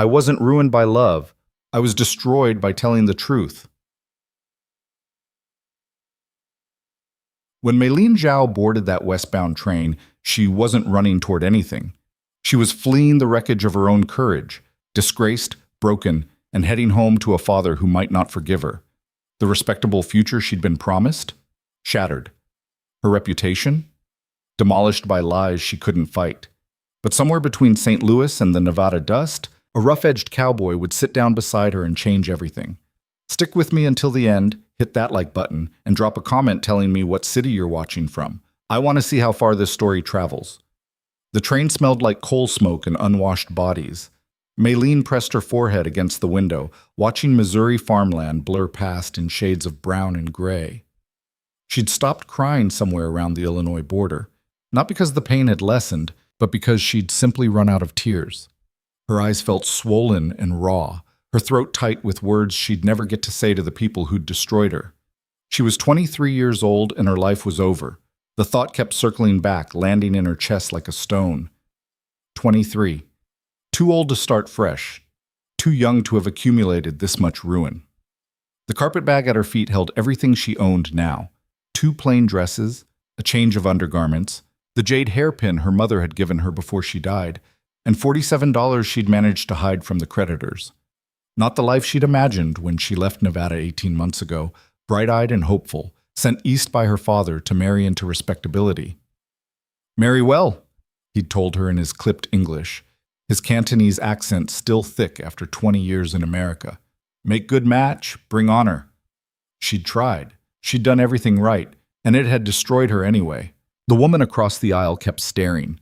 I wasn't ruined by love. I was destroyed by telling the truth. When Meilin Zhao boarded that westbound train, she wasn't running toward anything. She was fleeing the wreckage of her own courage, disgraced, broken, and heading home to a father who might not forgive her. The respectable future she'd been promised? Shattered. Her reputation? Demolished by lies she couldn't fight. But somewhere between St. Louis and the Nevada dust, a rough-edged cowboy would sit down beside her and change everything. Stick with me until the end, hit that like button, and drop a comment telling me what city you're watching from. I want to see how far this story travels. The train smelled like coal smoke and unwashed bodies. Meilin pressed her forehead against the window, watching Missouri farmland blur past in shades of brown and gray. She'd stopped crying somewhere around the Illinois border, not because the pain had lessened, but because she'd simply run out of tears. Her eyes felt swollen and raw, her throat tight with words she'd never get to say to the people who'd destroyed her. She was 23 years old and her life was over. The thought kept circling back, landing in her chest like a stone. 23. Too old to start fresh. Too young to have accumulated this much ruin. The carpetbag at her feet held everything she owned now. 2 plain dresses, a change of undergarments, the jade hairpin her mother had given her before she died, and $47 she'd managed to hide from the creditors. Not the life she'd imagined when she left Nevada 18 months ago, bright-eyed and hopeful, sent east by her father to marry into respectability. "Marry well," he'd told her in his clipped English, his Cantonese accent still thick after 20 years in America. "Make good match, bring honor." She'd tried. She'd done everything right, and it had destroyed her anyway. The woman across the aisle kept staring.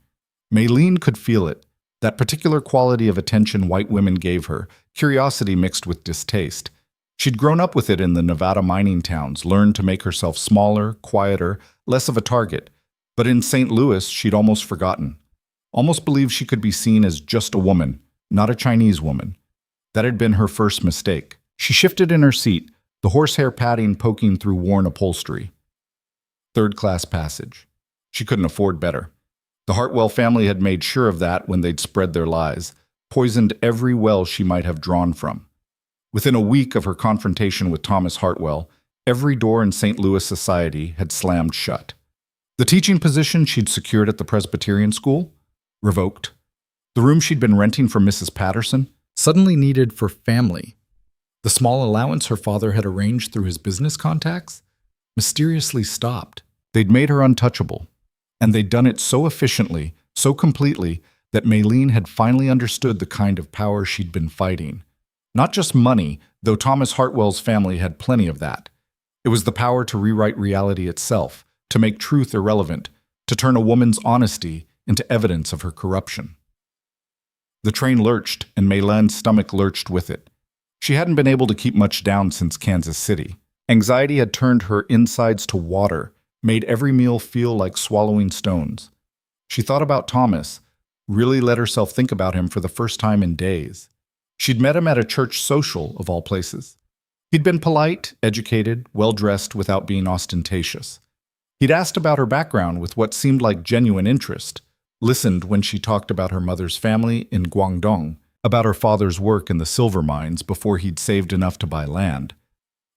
Meilin could feel it, that particular quality of attention white women gave her, curiosity mixed with distaste. She'd grown up with it in the Nevada mining towns, learned to make herself smaller, quieter, less of a target. But in St. Louis, she'd almost forgotten. Almost believed she could be seen as just a woman, not a Chinese woman. That had been her first mistake. She shifted in her seat, the horsehair padding poking through worn upholstery. Third-class passage. She couldn't afford better. The Hartwell family had made sure of that when they'd spread their lies, poisoned every well she might have drawn from. Within a week of her confrontation with Thomas Hartwell, every door in St. Louis society had slammed shut. The teaching position she'd secured at the Presbyterian school? Revoked. The room she'd been renting from Mrs. Patterson? Suddenly needed for family. The small allowance her father had arranged through his business contacts? Mysteriously stopped. They'd made her untouchable. And they'd done it so efficiently, so completely, that Meilin had finally understood the kind of power she'd been fighting. Not just money, though Thomas Hartwell's family had plenty of that. It was the power to rewrite reality itself, to make truth irrelevant, to turn a woman's honesty into evidence of her corruption. The train lurched, and Meilin's stomach lurched with it. She hadn't been able to keep much down since Kansas City. Anxiety had turned her insides to water, made every meal feel like swallowing stones. She thought about Thomas, really let herself think about him for the first time in days. She'd met him at a church social, of all places. He'd been polite, educated, well-dressed without being ostentatious. He'd asked about her background with what seemed like genuine interest, listened when she talked about her mother's family in Guangdong, about her father's work in the silver mines before he'd saved enough to buy land.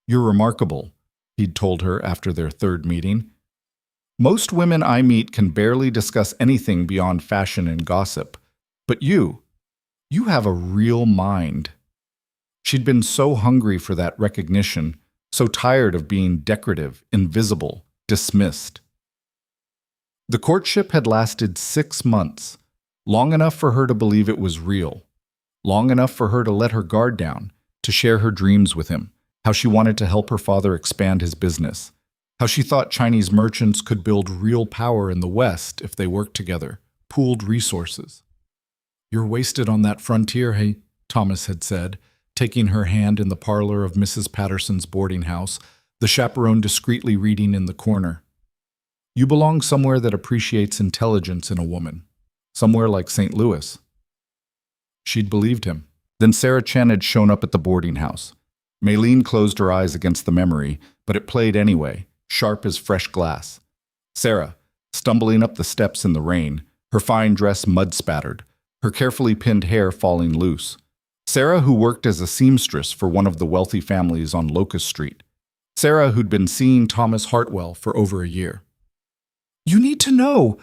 "You're remarkable," he'd told her after their third meeting. "Most women I meet can barely discuss anything beyond fashion and gossip. But you have a real mind." She'd been so hungry for that recognition, so tired of being decorative, invisible, dismissed. The courtship had lasted 6 months, long enough for her to believe it was real, long enough for her to let her guard down, to share her dreams with him, how she wanted to help her father expand his business, how she thought Chinese merchants could build real power in the West if they worked together, pooled resources. "You're wasted on that frontier, hey?" Thomas had said, taking her hand in the parlor of Mrs. Patterson's boarding house, the chaperone discreetly reading in the corner. "You belong somewhere that appreciates intelligence in a woman, somewhere like St. Louis." She'd believed him. Then Sarah Chen had shown up at the boarding house. Meilin closed her eyes against the memory, but it played anyway, sharp as fresh glass. Sarah, stumbling up the steps in the rain, her fine dress mud-spattered, her carefully pinned hair falling loose. Sarah, who worked as a seamstress for one of the wealthy families on Locust Street. Sarah, who'd been seeing Thomas Hartwell for over a year. "You need to know,"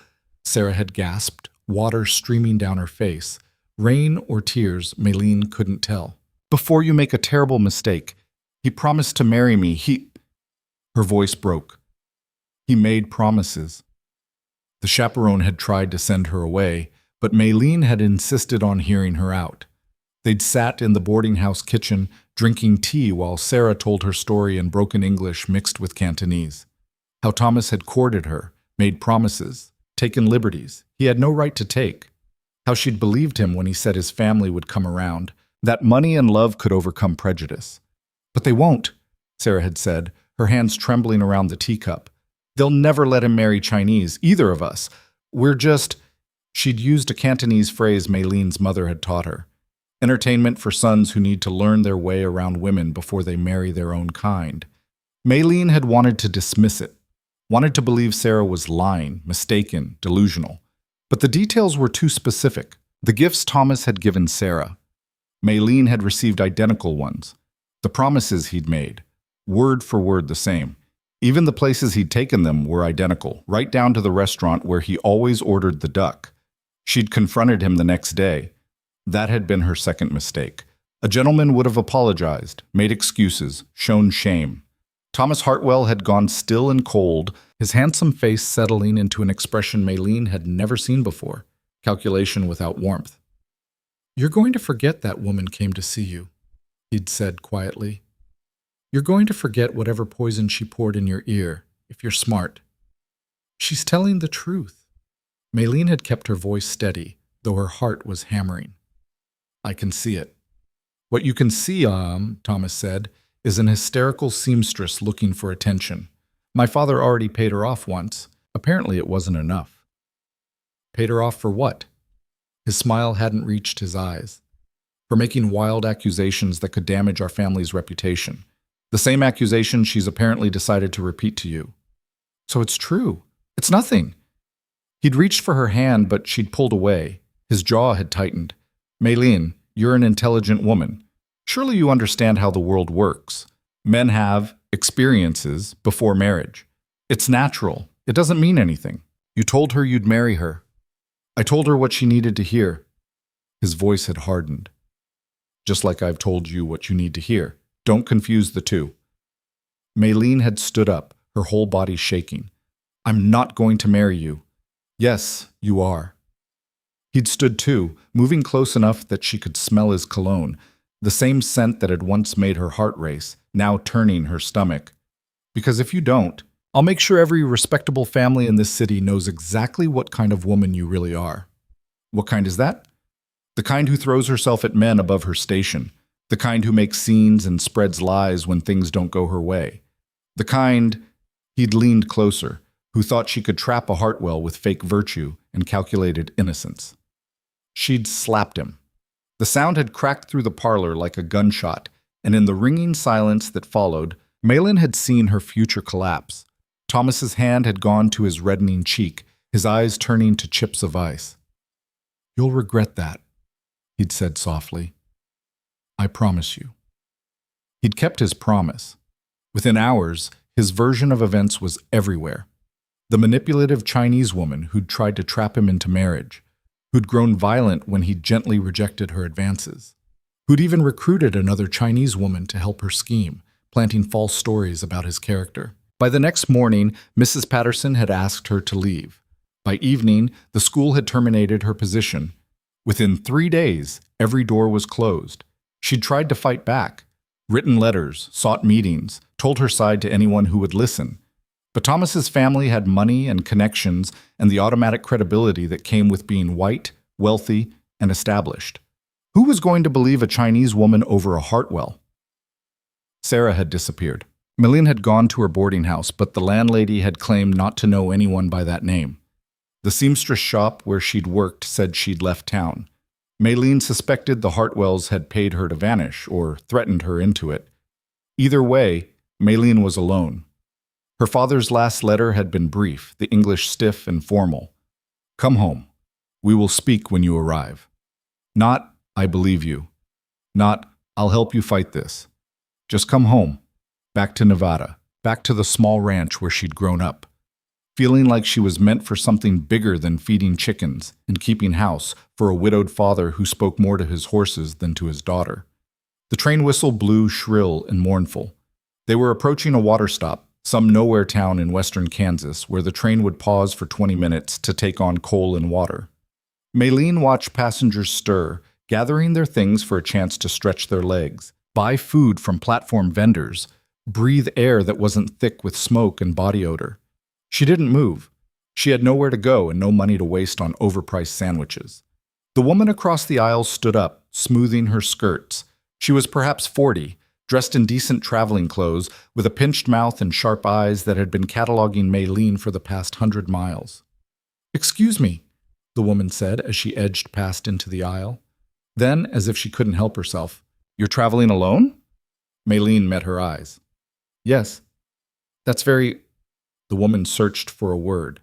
Sarah had gasped, water streaming down her face. Rain or tears, Maylene couldn't tell. "Before you make a terrible mistake, he promised to marry me. Her voice broke. He made promises. The chaperone had tried to send her away, but Maylene had insisted on hearing her out. They'd sat in the boarding house kitchen, drinking tea while Sarah told her story in broken English mixed with Cantonese. How Thomas had courted her, made promises, taken liberties he had no right to take. How she'd believed him when he said his family would come around, that money and love could overcome prejudice. "But they won't," Sarah had said, her hands trembling around the teacup. "They'll never let him marry Chinese, either of us. We're just—" She'd used a Cantonese phrase Maylene's mother had taught her. Entertainment for sons who need to learn their way around women before they marry their own kind. Maylene had wanted to dismiss it, wanted to believe Sarah was lying, mistaken, delusional. But the details were too specific. The gifts Thomas had given Sarah, Maylene had received identical ones. The promises he'd made, word for word the same. Even the places he'd taken them were identical, right down to the restaurant where he always ordered the duck. She'd confronted him the next day. That had been her second mistake. A gentleman would have apologized, made excuses, shown shame. Thomas Hartwell had gone still and cold, his handsome face settling into an expression Maylene had never seen before, calculation without warmth. "You're going to forget that woman came to see you," he'd said quietly. "You're going to forget whatever poison she poured in your ear, if you're smart. She's telling the truth." Maylene had kept her voice steady, though her heart was hammering. "I can see it." "What you can see, Thomas said, is an hysterical seamstress looking for attention. My father already paid her off once. Apparently it wasn't enough." "Paid her off for what?" His smile hadn't reached his eyes. "For making wild accusations that could damage our family's reputation. The same accusation she's apparently decided to repeat to you." "So it's true. It's nothing." He'd reached for her hand, but she'd pulled away. His jaw had tightened. "Maylene, you're an intelligent woman. Surely you understand how the world works. Men have experiences before marriage. It's natural. It doesn't mean anything. You told her you'd marry her." "I told her what she needed to hear." His voice had hardened. "Just like I've told you what you need to hear. Don't confuse the two." Maylene had stood up, her whole body shaking. "I'm not going to marry you." "Yes, you are." He'd stood too, moving close enough that she could smell his cologne, the same scent that had once made her heart race, now turning her stomach. "Because if you don't, I'll make sure every respectable family in this city knows exactly what kind of woman you really are." "What kind is that?" "The kind who throws herself at men above her station. The kind who makes scenes and spreads lies when things don't go her way. The kind," he'd leaned closer, "who thought she could trap a Hartwell with fake virtue and calculated innocence." She'd slapped him. The sound had cracked through the parlor like a gunshot, and in the ringing silence that followed, Maylene had seen her future collapse. Thomas's hand had gone to his reddening cheek, his eyes turning to chips of ice. "You'll regret that," he'd said softly. "I promise you." He'd kept his promise. Within hours, his version of events was everywhere. The manipulative Chinese woman who'd tried to trap him into marriage, who'd grown violent when he'd gently rejected her advances, who'd even recruited another Chinese woman to help her scheme, planting false stories about his character. By the next morning, Mrs. Patterson had asked her to leave. By evening, the school had terminated her position. Within 3 days, every door was closed. She'd tried to fight back, written letters, sought meetings, told her side to anyone who would listen. But Thomas's family had money and connections and the automatic credibility that came with being white, wealthy, and established. Who was going to believe a Chinese woman over a Hartwell? Sarah had disappeared. Maylene had gone to her boarding house, but the landlady had claimed not to know anyone by that name. The seamstress shop where she'd worked said she'd left town. Maylene suspected the Hartwells had paid her to vanish or threatened her into it. Either way, Maylene was alone. Her father's last letter had been brief, the English stiff and formal. "Come home. We will speak when you arrive." Not, "I believe you." Not, I'll help you fight this. Just come home. Back to Nevada. Back to the small ranch where she'd grown up. Feeling like she was meant for something bigger than feeding chickens and keeping house for a widowed father who spoke more to his horses than to his daughter. The train whistle blew shrill and mournful. They were approaching a water stop, some nowhere town in western Kansas, where the train would pause for 20 minutes to take on coal and water. Maylene watched passengers stir, gathering their things for a chance to stretch their legs, buy food from platform vendors, breathe air that wasn't thick with smoke and body odor. She didn't move. She had nowhere to go and no money to waste on overpriced sandwiches. The woman across the aisle stood up, smoothing her skirts. She was perhaps 40, dressed in decent traveling clothes, with a pinched mouth and sharp eyes that had been cataloging Maylene for the past 100 miles. "Excuse me," the woman said as she edged past into the aisle. Then, as if she couldn't help herself, "You're traveling alone?" Maylene met her eyes. "Yes." "That's very—" The woman searched for a word.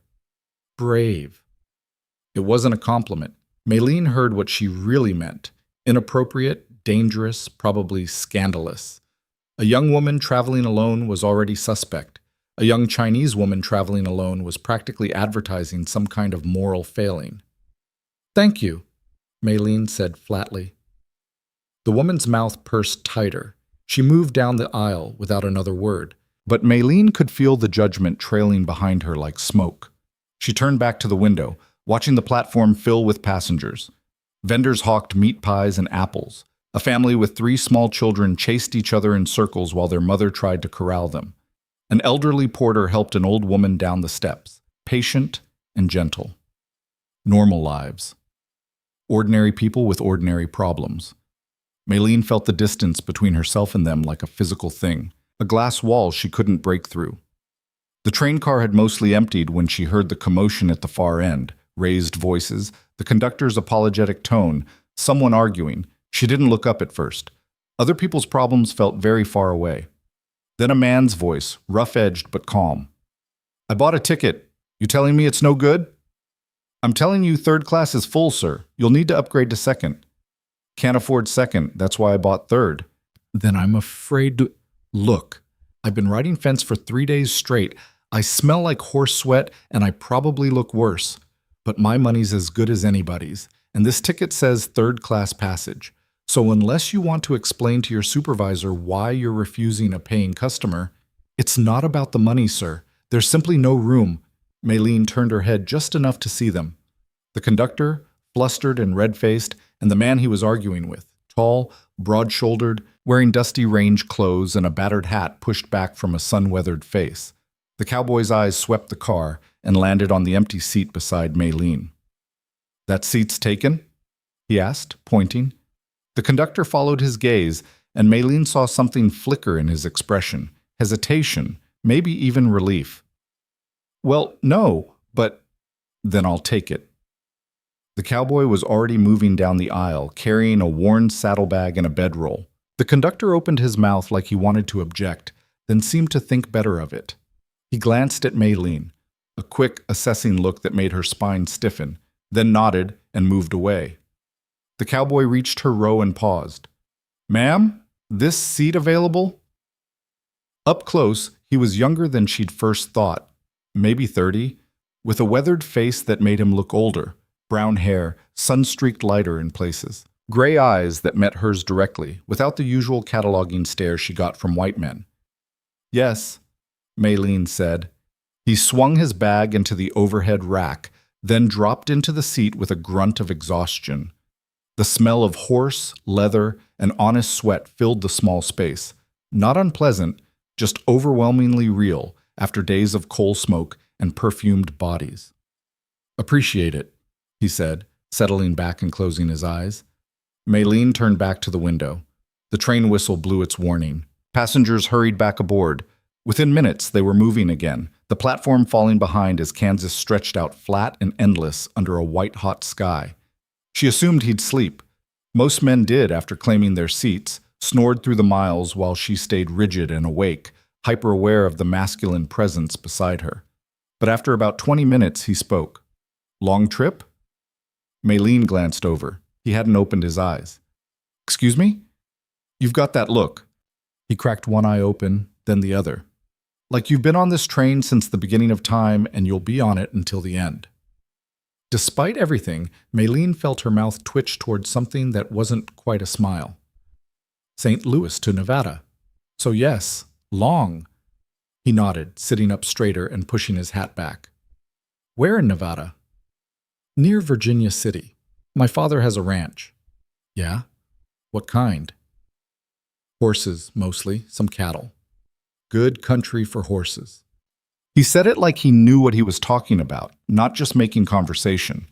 "Brave." It wasn't a compliment. Maylene heard what she really meant. Inappropriate, dangerous, probably scandalous. A young woman traveling alone was already suspect. A young Chinese woman traveling alone was practically advertising some kind of moral failing. "Thank you," Maylene said flatly. The woman's mouth pursed tighter. She moved down the aisle without another word. But Maylene could feel the judgment trailing behind her like smoke. She turned back to the window, watching the platform fill with passengers. Vendors hawked meat pies and apples. A family with 3 small children chased each other in circles while their mother tried to corral them. An elderly porter helped an old woman down the steps, patient and gentle. Normal lives. Ordinary people with ordinary problems. Maylene felt the distance between herself and them like a physical thing. A glass wall she couldn't break through. The train car had mostly emptied when she heard the commotion at the far end, raised voices, the conductor's apologetic tone, someone arguing. She didn't look up at first. Other people's problems felt very far away. Then a man's voice, rough-edged but calm. "I bought a ticket. You telling me it's no good?" "I'm telling you third class is full, sir. You'll need to upgrade to second." "Can't afford second. That's why I bought third." "Then I'm afraid to—" "Look, I've been riding fence for 3 days straight. I smell like horse sweat and I probably look worse. But my money's as good as anybody's, and this ticket says third-class passage. So unless you want to explain to your supervisor why you're refusing a paying customer, it's not about the money, sir. There's simply no room." Maylene turned her head just enough to see them. The conductor, flustered and red-faced, and the man he was arguing with, tall, broad-shouldered, wearing dusty range clothes and a battered hat pushed back from a sun-weathered face. The cowboy's eyes swept the car and landed on the empty seat beside Maylene. "That seat's taken?" he asked, pointing. The conductor followed his gaze, and Maylene saw something flicker in his expression, hesitation, maybe even relief. "Well, no, but—" "Then I'll take it." The cowboy was already moving down the aisle, carrying a worn saddlebag and a bedroll. The conductor opened his mouth like he wanted to object, then seemed to think better of it. He glanced at Maylene, a quick, assessing look that made her spine stiffen, then nodded and moved away. The cowboy reached her row and paused. "Ma'am, this seat available?" Up close, he was younger than she'd first thought, maybe 30, with a weathered face that made him look older, brown hair, sun-streaked lighter in places. Gray eyes that met hers directly, without the usual cataloging stare she got from white men. "Yes," Maylene said. He swung his bag into the overhead rack, then dropped into the seat with a grunt of exhaustion. The smell of horse, leather, and honest sweat filled the small space. Not unpleasant, just overwhelmingly real after days of coal smoke and perfumed bodies. "Appreciate it," he said, settling back and closing his eyes. Maylene turned back to the window. The train whistle blew its warning. Passengers hurried back aboard. Within minutes, they were moving again, the platform falling behind as Kansas stretched out flat and endless under a white-hot sky. She assumed he'd sleep. Most men did after claiming their seats, snored through the miles while she stayed rigid and awake, hyper-aware of the masculine presence beside her. But after about 20 minutes, he spoke. "Long trip?" Maylene glanced over. He hadn't opened his eyes. "Excuse me?" You've got that look. He cracked one eye open, then the other. Like you've been on this train since the beginning of time and you'll be on it until the end. Despite everything, Maylene felt her mouth twitch towards something that wasn't quite a smile. St. Louis to Nevada. So yes, long. He nodded, sitting up straighter and pushing his hat back. Where in Nevada? Near Virginia City. My father has a ranch. Yeah? What kind? Horses, mostly, some cattle. Good country for horses. He said it like he knew what he was talking about, not just making conversation.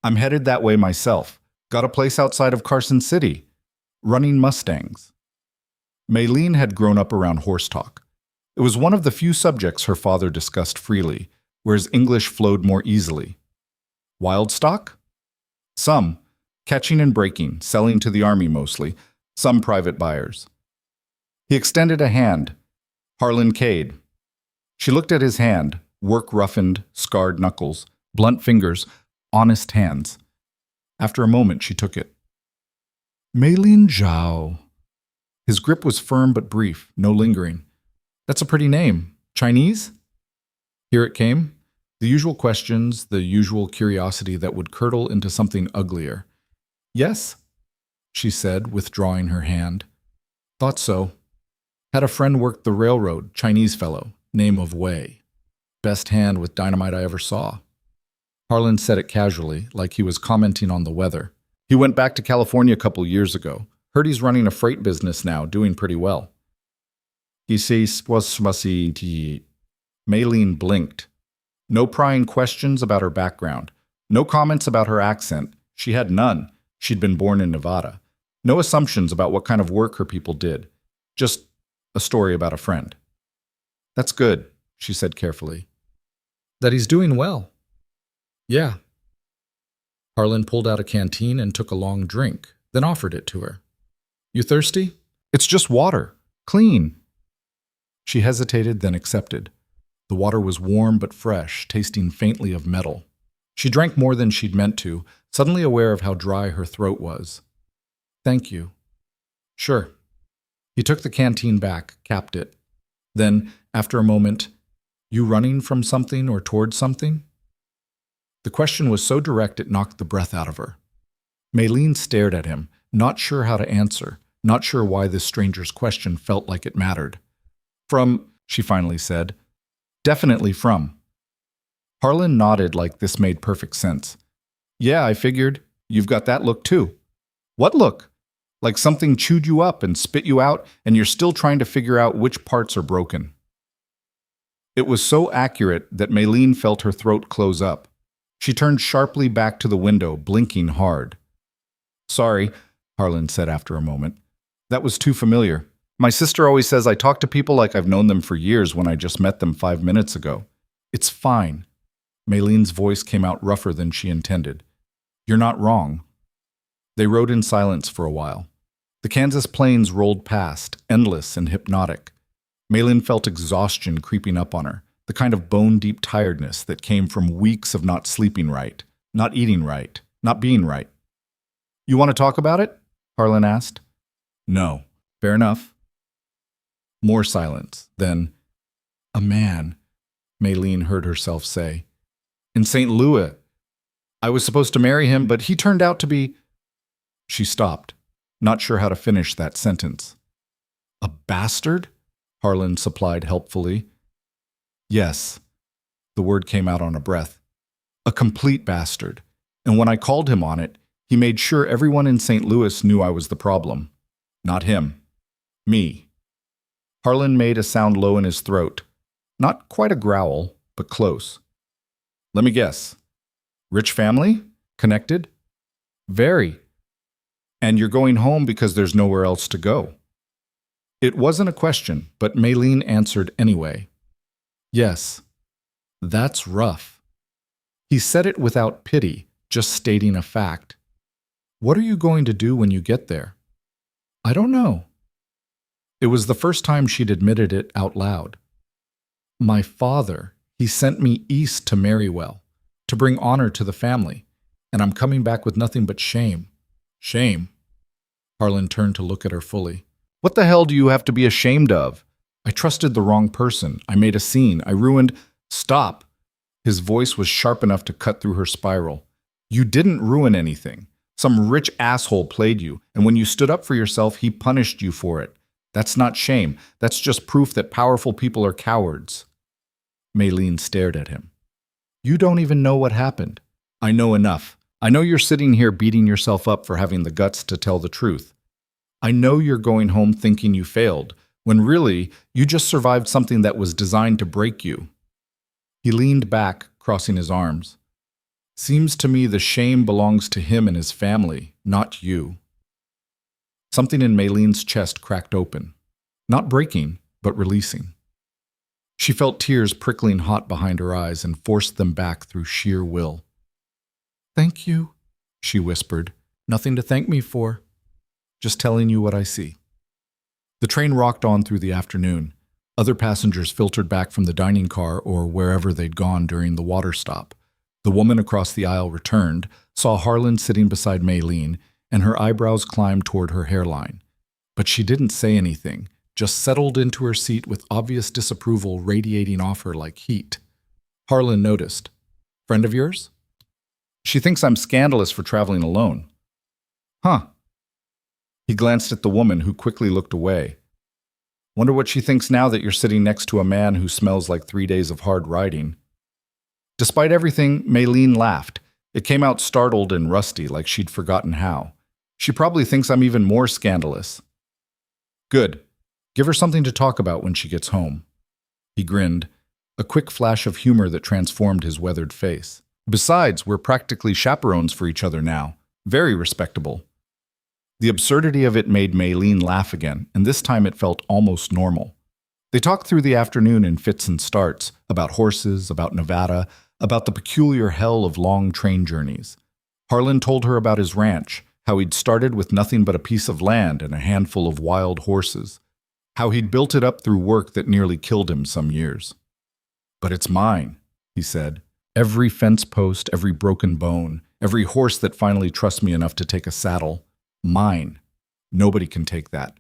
I'm headed that way myself. Got a place outside of Carson City. Running Mustangs. Maylene had grown up around horse talk. It was one of the few subjects her father discussed freely, whereas English flowed more easily. Wild stock? Some. Catching and breaking, selling to the army mostly, some private buyers. He extended a hand. Harlan Cade. She looked at his hand, work-roughened, scarred knuckles, blunt fingers, honest hands. After a moment, she took it. Maylene Zhao. His grip was firm but brief, no lingering. That's a pretty name. Chinese? Here it came. The usual questions, the usual curiosity that would curdle into something uglier. Yes, she said, withdrawing her hand. Thought so. Had a friend worked the railroad, Chinese fellow, name of Wei. Best hand with dynamite I ever saw. Harlan said it casually, like he was commenting on the weather. He went back to California a couple years ago. Heard he's running a freight business now, doing pretty well. He says, Maylene blinked. No prying questions about her background. No comments about her accent. She had none. She'd been born in Nevada. No assumptions about what kind of work her people did. Just a story about a friend. That's good, she said carefully. That he's doing well. Yeah. Harlan pulled out a canteen and took a long drink, then offered it to her. You thirsty? It's just water. Clean. She hesitated, then accepted. The water was warm but fresh, tasting faintly of metal. She drank more than she'd meant to, suddenly aware of how dry her throat was. Thank you. Sure. He took the canteen back, capped it. Then, after a moment, you running from something or towards something? The question was so direct it knocked the breath out of her. Maylene stared at him, not sure how to answer, not sure why this stranger's question felt like it mattered. From, she finally said. Definitely from. Harlan nodded like this made perfect sense. Yeah, I figured. You've got that look too. What look? Like something chewed you up and spit you out, and you're still trying to figure out which parts are broken. It was so accurate that Maylene felt her throat close up. She turned sharply back to the window, blinking hard. Sorry, Harlan said after a moment. That was too familiar. My sister always says I talk to people like I've known them for years when I just met them 5 minutes ago. It's fine. Maylene's voice came out rougher than she intended. You're not wrong. They rode in silence for a while. The Kansas plains rolled past, endless and hypnotic. Maylene felt exhaustion creeping up on her, the kind of bone-deep tiredness that came from weeks of not sleeping right, not eating right, not being right. You want to talk about it? Harlan asked. No. Fair enough. More silence. Then, a man, Maylene heard herself say. In St. Louis. I was supposed to marry him, but he turned out to be... She stopped, not sure how to finish that sentence. A bastard? Harlan supplied helpfully. Yes. The word came out on a breath. A complete bastard. And when I called him on it, he made sure everyone in St. Louis knew I was the problem. Not him. Me. Harlan made a sound low in his throat. Not quite a growl, but close. Let me guess. Rich family? Connected? Very. And you're going home because there's nowhere else to go. It wasn't a question, but Maylene answered anyway. Yes. That's rough. He said it without pity, just stating a fact. What are you going to do when you get there? I don't know. It was the first time she'd admitted it out loud. My father, he sent me east to Marywell, to bring honor to the family, and I'm coming back with nothing but shame. Shame. Harlan turned to look at her fully. What the hell do you have to be ashamed of? I trusted the wrong person. I made a scene. I ruined... Stop. His voice was sharp enough to cut through her spiral. You didn't ruin anything. Some rich asshole played you, and when you stood up for yourself, he punished you for it. That's not shame. That's just proof that powerful people are cowards. Maylene stared at him. You don't even know what happened. I know enough. I know you're sitting here beating yourself up for having the guts to tell the truth. I know you're going home thinking you failed, when really, you just survived something that was designed to break you. He leaned back, crossing his arms. Seems to me the shame belongs to him and his family, not you. Something in Maylene's chest cracked open. Not breaking, but releasing. She felt tears prickling hot behind her eyes and forced them back through sheer will. Thank you, she whispered. Nothing to thank me for. Just telling you what I see. The train rocked on through the afternoon. Other passengers filtered back from the dining car or wherever they'd gone during the water stop. The woman across the aisle returned, saw Harlan sitting beside Maylene, and her eyebrows climbed toward her hairline. But she didn't say anything, just settled into her seat with obvious disapproval radiating off her like heat. Harlan noticed. Friend of yours? She thinks I'm scandalous for traveling alone. Huh. He glanced at the woman, who quickly looked away. Wonder what she thinks now that you're sitting next to a man who smells like 3 days of hard riding. Despite everything, Maylene laughed. It came out startled and rusty, like she'd forgotten how. She probably thinks I'm even more scandalous. Good. Give her something to talk about when she gets home. He grinned, a quick flash of humor that transformed his weathered face. Besides, we're practically chaperones for each other now. Very respectable. The absurdity of it made Maylene laugh again, and this time it felt almost normal. They talked through the afternoon in fits and starts, about horses, about Nevada, about the peculiar hell of long train journeys. Harlan told her about his ranch, how he'd started with nothing but a piece of land and a handful of wild horses, how he'd built it up through work that nearly killed him some years. But it's mine, he said. Every fence post, every broken bone, every horse that finally trusts me enough to take a saddle. Mine. Nobody can take that.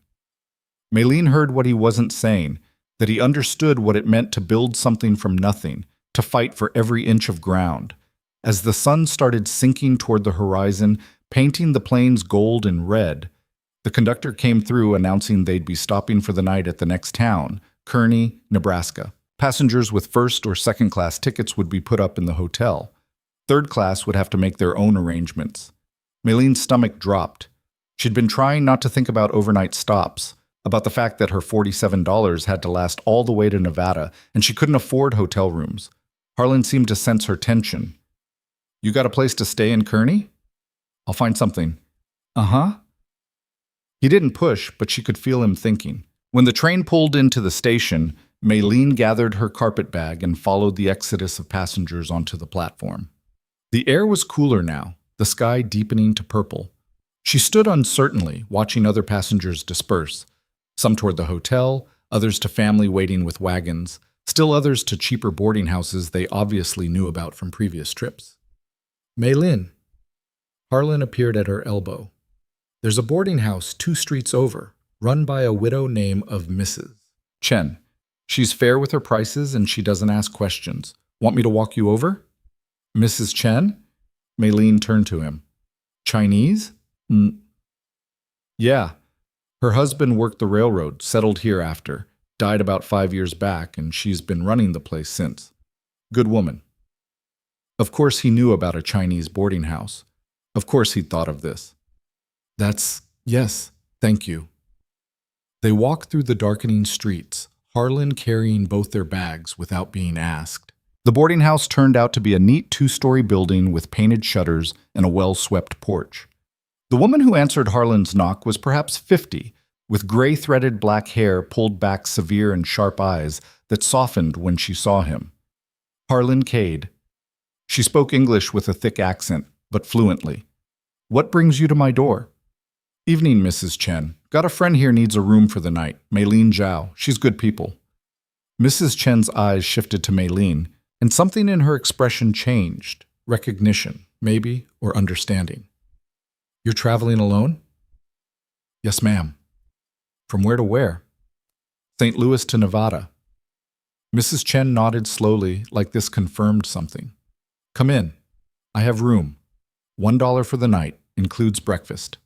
Maylene heard what he wasn't saying, that he understood what it meant to build something from nothing, to fight for every inch of ground. As the sun started sinking toward the horizon, painting the plains gold and red, the conductor came through announcing they'd be stopping for the night at the next town, Kearney, Nebraska. Passengers with first or second class tickets would be put up in the hotel. Third class would have to make their own arrangements. Maylene's stomach dropped. She'd been trying not to think about overnight stops, about the fact that her $47 had to last all the way to Nevada, and she couldn't afford hotel rooms. Harlan seemed to sense her tension. You got a place to stay in Kearney? I'll find something. Uh-huh. He didn't push, but she could feel him thinking. When the train pulled into the station, Maylene gathered her carpet bag and followed the exodus of passengers onto the platform. The air was cooler now, the sky deepening to purple. She stood uncertainly, watching other passengers disperse, some toward the hotel, others to family waiting with wagons, still others to cheaper boarding houses they obviously knew about from previous trips. Maylene. Harlan appeared at her elbow. There's a boarding house 2 streets over, run by a widow name of Mrs. Chen. She's fair with her prices and she doesn't ask questions. Want me to walk you over? Mrs. Chen? Maylene turned to him. Chinese? Yeah. Her husband worked the railroad, settled here after, died about 5 years back, and she's been running the place since. Good woman. Of course he knew about a Chinese boarding house. Of course he'd thought of this. Yes, thank you. They walked through the darkening streets, Harlan carrying both their bags without being asked. The boarding house turned out to be a neat 2-story building with painted shutters and a well-swept porch. The woman who answered Harlan's knock was perhaps 50, with gray-threaded black hair pulled back severe and sharp eyes that softened when she saw him. Harlan Cade. She spoke English with a thick accent, but fluently. What brings you to my door? Evening, Mrs. Chen. Got a friend here needs a room for the night. Maylene Zhao. She's good people. Mrs. Chen's eyes shifted to Maylene, and something in her expression changed. Recognition, maybe, or understanding. You're traveling alone? Yes, ma'am. From where to where? St. Louis to Nevada. Mrs. Chen nodded slowly, like this confirmed something. Come in. I have room. $1 for the night, includes breakfast.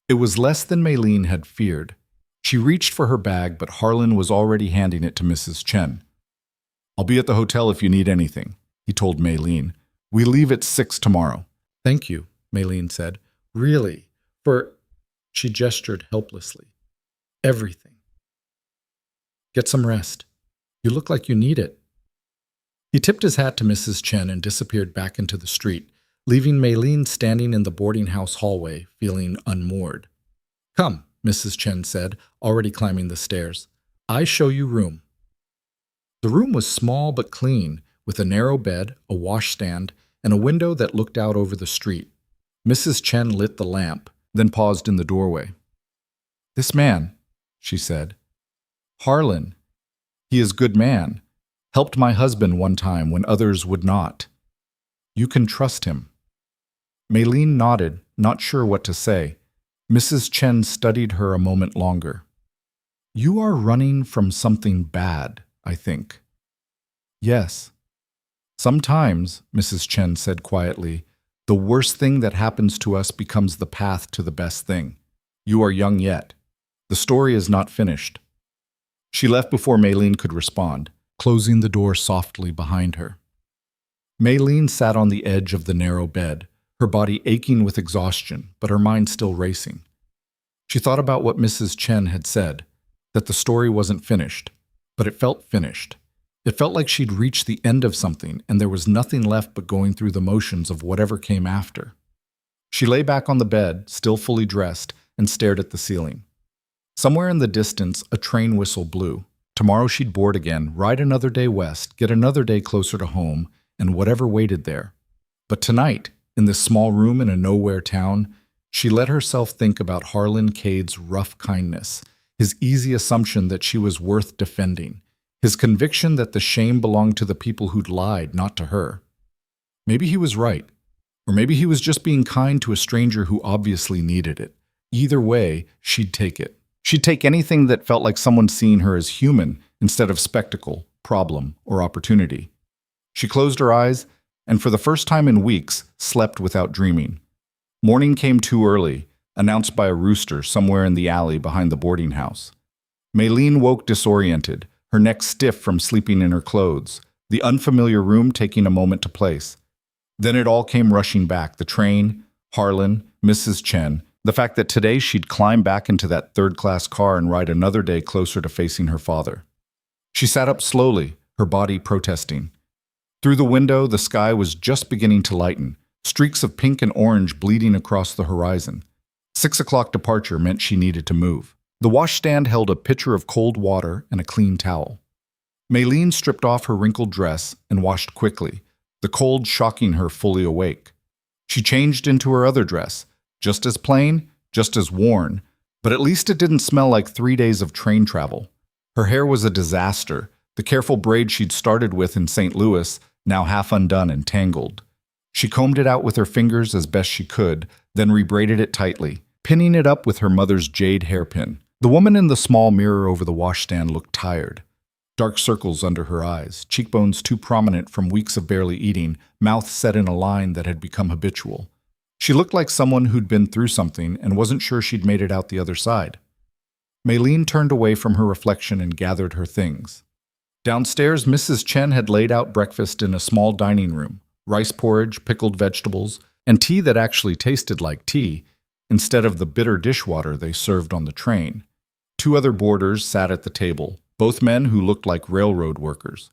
It was less than Maylene had feared. She reached for her bag, but Harlan was already handing it to Mrs. Chen. I'll be at the hotel if you need anything, he told Maylene. We leave at 6 tomorrow. Thank you, Maylene said. Really? For... She gestured helplessly. Everything. Get some rest. You look like you need it. He tipped his hat to Mrs. Chen and disappeared back into the street, leaving Maylene standing in the boarding house hallway, feeling unmoored. Come, Mrs. Chen said, already climbing the stairs. I show you room. The room was small but clean, with a narrow bed, a washstand, and a window that looked out over the street. Mrs. Chen lit the lamp, then paused in the doorway. This man, she said. Harlan. He is good man. Helped my husband one time when others would not. You can trust him. Maylene nodded, not sure what to say. Mrs. Chen studied her a moment longer. You are running from something bad, I think. Yes. Sometimes, Mrs. Chen said quietly, the worst thing that happens to us becomes the path to the best thing. You are young yet. The story is not finished. She left before Maylene could respond, closing the door softly behind her. Maylene sat on the edge of the narrow bed, her body aching with exhaustion, but her mind still racing. She thought about what Mrs. Chen had said, that the story wasn't finished, but it felt finished. It felt like she'd reached the end of something, and there was nothing left but going through the motions of whatever came after. She lay back on the bed, still fully dressed, and stared at the ceiling. Somewhere in the distance, a train whistle blew. Tomorrow she'd board again, ride another day west, get another day closer to home, and whatever waited there. But tonight, in this small room in a nowhere town, she let herself think about Harlan Cade's rough kindness, his easy assumption that she was worth defending, his conviction that the shame belonged to the people who'd lied, not to her. Maybe he was right, or maybe he was just being kind to a stranger who obviously needed it. Either way, she'd take it. She'd take anything that felt like someone seeing her as human instead of spectacle, problem, or opportunity. She closed her eyes, and for the first time in weeks, slept without dreaming. Morning came too early, announced by a rooster somewhere in the alley behind the boarding house. Maylene woke disoriented, her neck stiff from sleeping in her clothes, the unfamiliar room taking a moment to place. Then it all came rushing back, the train, Harlan, Mrs. Chen, the fact that today she'd climb back into that third-class car and ride another day closer to facing her father. She sat up slowly, her body protesting. Through the window, the sky was just beginning to lighten, streaks of pink and orange bleeding across the horizon. 6 o'clock departure meant she needed to move. The washstand held a pitcher of cold water and a clean towel. Maylene stripped off her wrinkled dress and washed quickly, the cold shocking her fully awake. She changed into her other dress, just as plain, just as worn, but at least it didn't smell like 3 days of train travel. Her hair was a disaster, the careful braid she'd started with in St. Louis, now half undone and tangled. She combed it out with her fingers as best she could, then rebraided it tightly, pinning it up with her mother's jade hairpin. The woman in the small mirror over the washstand looked tired. Dark circles under her eyes, cheekbones too prominent from weeks of barely eating, mouth set in a line that had become habitual. She looked like someone who'd been through something and wasn't sure she'd made it out the other side. Maylene turned away from her reflection and gathered her things. Downstairs, Mrs. Chen had laid out breakfast in a small dining room, rice porridge, pickled vegetables, and tea that actually tasted like tea, instead of the bitter dishwater they served on the train. 2 other boarders sat at the table, both men who looked like railroad workers.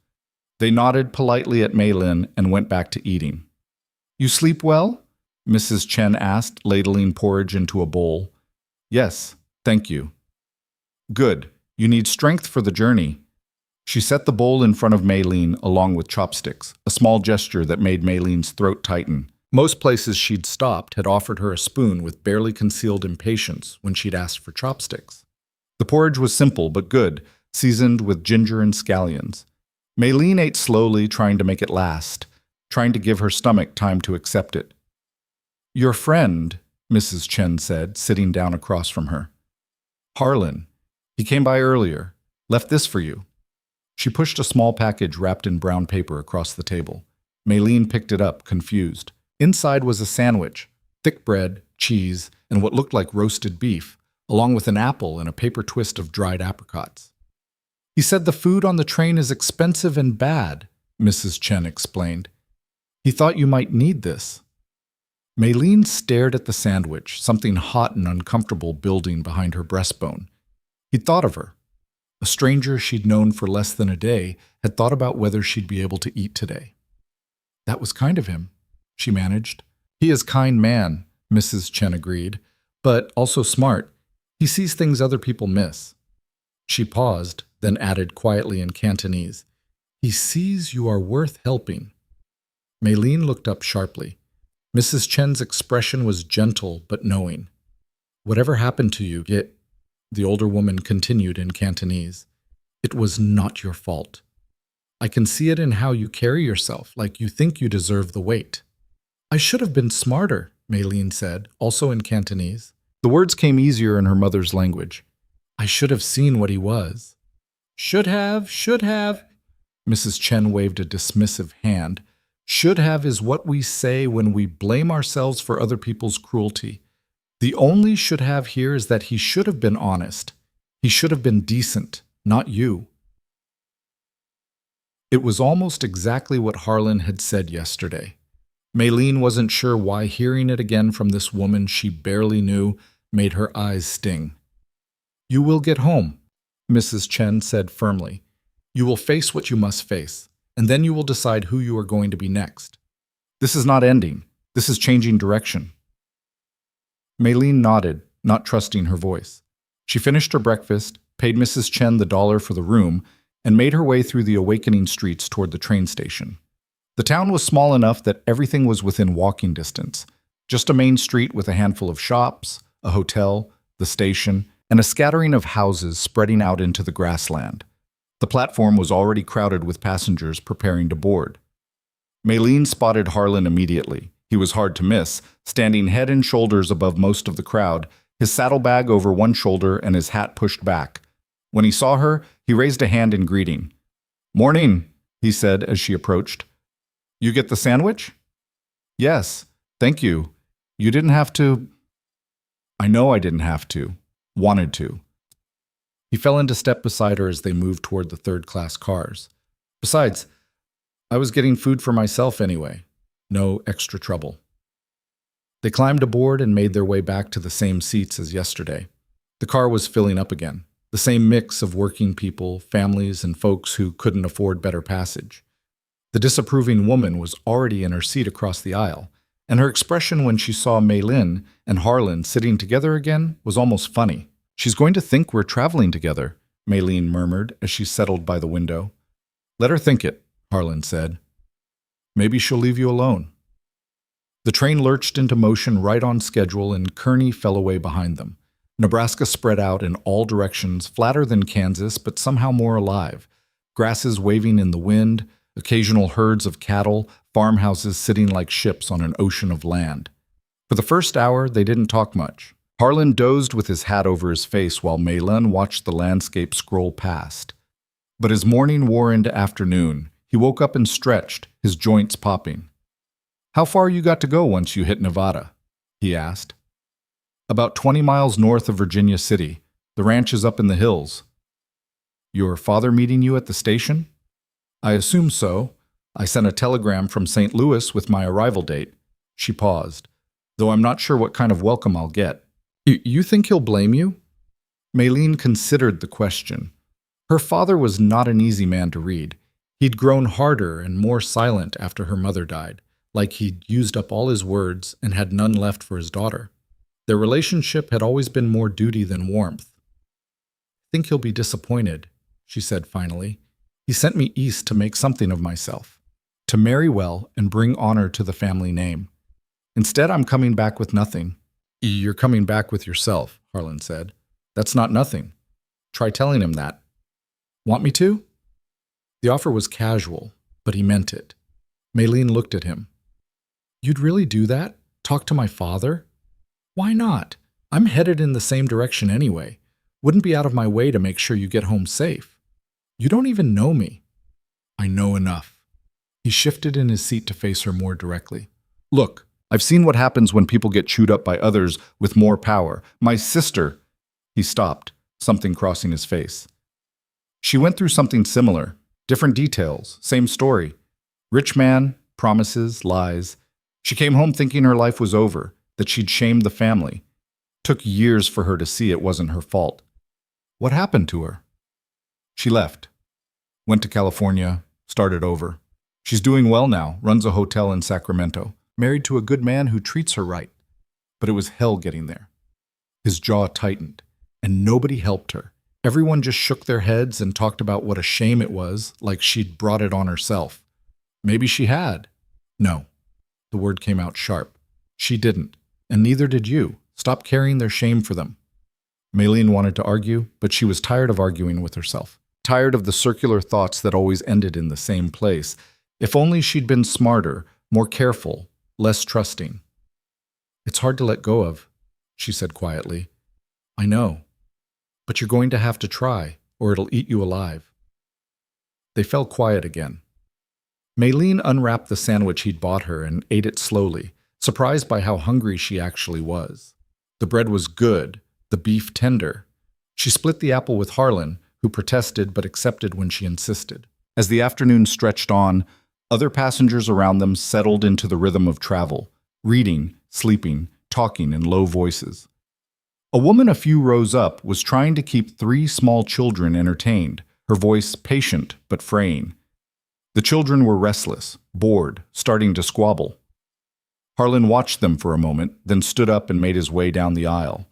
They nodded politely at Maylene and went back to eating. You sleep well? Mrs. Chen asked, ladling porridge into a bowl. Yes, thank you. Good. You need strength for the journey. She set the bowl in front of Maylene along with chopsticks, a small gesture that made Maylene's throat tighten. Most places she'd stopped had offered her a spoon with barely concealed impatience when she'd asked for chopsticks. The porridge was simple but good, seasoned with ginger and scallions. Maylene ate slowly, trying to make it last, trying to give her stomach time to accept it. Your friend, Mrs. Chen said, sitting down across from her. Harlan. He came by earlier. Left this for you. She pushed a small package wrapped in brown paper across the table. Maylene picked it up, confused. Inside was a sandwich, thick bread, cheese, and what looked like roasted beef, along with an apple and a paper twist of dried apricots. He said the food on the train is expensive and bad, Mrs. Chen explained. He thought you might need this. Maylene stared at the sandwich, something hot and uncomfortable building behind her breastbone. He'd thought of her. A stranger she'd known for less than a day had thought about whether she'd be able to eat today. That was kind of him, she managed. He is a kind man, Mrs. Chen agreed, but also smart. He sees things other people miss. She paused, then added quietly in Cantonese, He sees you are worth helping. Maylene looked up sharply. Mrs. Chen's expression was gentle but knowing. Whatever happened to you, the older woman continued in Cantonese. It was not your fault. I can see it in how you carry yourself, like you think you deserve the weight. I should have been smarter, Maylene said, also in Cantonese. The words came easier in her mother's language. I should have seen what he was. Should have. Mrs. Chen waved a dismissive hand. Should have is what we say when we blame ourselves for other people's cruelty. The only should have here is that he should have been honest. He should have been decent, not you. It was almost exactly what Harlan had said yesterday. Maylene wasn't sure why hearing it again from this woman she barely knew made her eyes sting. You will get home, Mrs. Chen said firmly. You will face what you must face, and then you will decide who you are going to be next. This is not ending. This is changing direction. Maylene nodded, not trusting her voice. She finished her breakfast, paid Mrs. Chen the $1 for the room, and made her way through the awakening streets toward the train station. The town was small enough that everything was within walking distance. Just a main street with a handful of shops, a hotel, the station, and a scattering of houses spreading out into the grassland. The platform was already crowded with passengers preparing to board. Maylene spotted Harlan immediately. He was hard to miss, standing head and shoulders above most of the crowd, his saddlebag over one shoulder and his hat pushed back. When he saw her, he raised a hand in greeting. Morning, he said as she approached. You get the sandwich? Yes, thank you. You didn't have to. I know I didn't have to. Wanted to. He fell into step beside her as they moved toward the third-class cars. Besides, I was getting food for myself anyway. No extra trouble. They climbed aboard and made their way back to the same seats as yesterday. The car was filling up again. The same mix of working people, families, and folks who couldn't afford better passage. The disapproving woman was already in her seat across the aisle, and her expression when she saw Maylene and Harlan sitting together again was almost funny. She's going to think we're traveling together, Maylene murmured as she settled by the window. Let her think it, Harlan said. Maybe she'll leave you alone. The train lurched into motion right on schedule and Kearney fell away behind them. Nebraska spread out in all directions, flatter than Kansas, but somehow more alive. Grasses waving in the wind, occasional herds of cattle, farmhouses sitting like ships on an ocean of land. For the first hour, they didn't talk much. Harlan dozed with his hat over his face while Maylene watched the landscape scroll past. But as morning wore into afternoon, he woke up and stretched, his joints popping. How far you got to go once you hit Nevada? He asked. About 20 miles north of Virginia City. The ranch is up in the hills. Your father meeting you at the station? I assume so. I sent a telegram from St. Louis with my arrival date. She paused, though I'm not sure what kind of welcome I'll get. You think he'll blame you? Maylene considered the question. Her father was not an easy man to read. He'd grown harder and more silent after her mother died, like he'd used up all his words and had none left for his daughter. Their relationship had always been more duty than warmth. I think he'll be disappointed, she said finally. He sent me east to make something of myself, to marry well and bring honor to the family name. Instead, I'm coming back with nothing. You're coming back with yourself, Harlan said. That's not nothing. Try telling him that. Want me to? The offer was casual, but he meant it. Maylene looked at him. You'd really do that? Talk to my father? Why not? I'm headed in the same direction anyway. Wouldn't be out of my way to make sure you get home safe. You don't even know me. I know enough. He shifted in his seat to face her more directly. Look, I've seen what happens when people get chewed up by others with more power. My sister... He stopped, something crossing his face. She went through something similar. Different details, same story. Rich man, promises, lies. She came home thinking her life was over, that she'd shamed the family. Took years for her to see it wasn't her fault. What happened to her? She left. Went to California, started over. She's doing well now, runs a hotel in Sacramento. Married to a good man who treats her right. But it was hell getting there. His jaw tightened, and nobody helped her. Everyone just shook their heads and talked about what a shame it was, like she'd brought it on herself. Maybe she had. No. The word came out sharp. She didn't, and neither did you. Stop carrying their shame for them. Maylene wanted to argue, but she was tired of arguing with herself. Tired of the circular thoughts that always ended in the same place. If only she'd been smarter, more careful, less trusting. It's hard to let go of, she said quietly. I know. But you're going to have to try, or it'll eat you alive. They fell quiet again. Maylene unwrapped the sandwich he'd bought her and ate it slowly, surprised by how hungry she actually was. The bread was good, the beef tender. She split the apple with Harlan, who protested but accepted when she insisted. As the afternoon stretched on, other passengers around them settled into the rhythm of travel, reading, sleeping, talking in low voices. A woman a few rows up was trying to keep 3 small children entertained, her voice patient but fraying. The children were restless, bored, starting to squabble. Harlan watched them for a moment, then stood up and made his way down the aisle.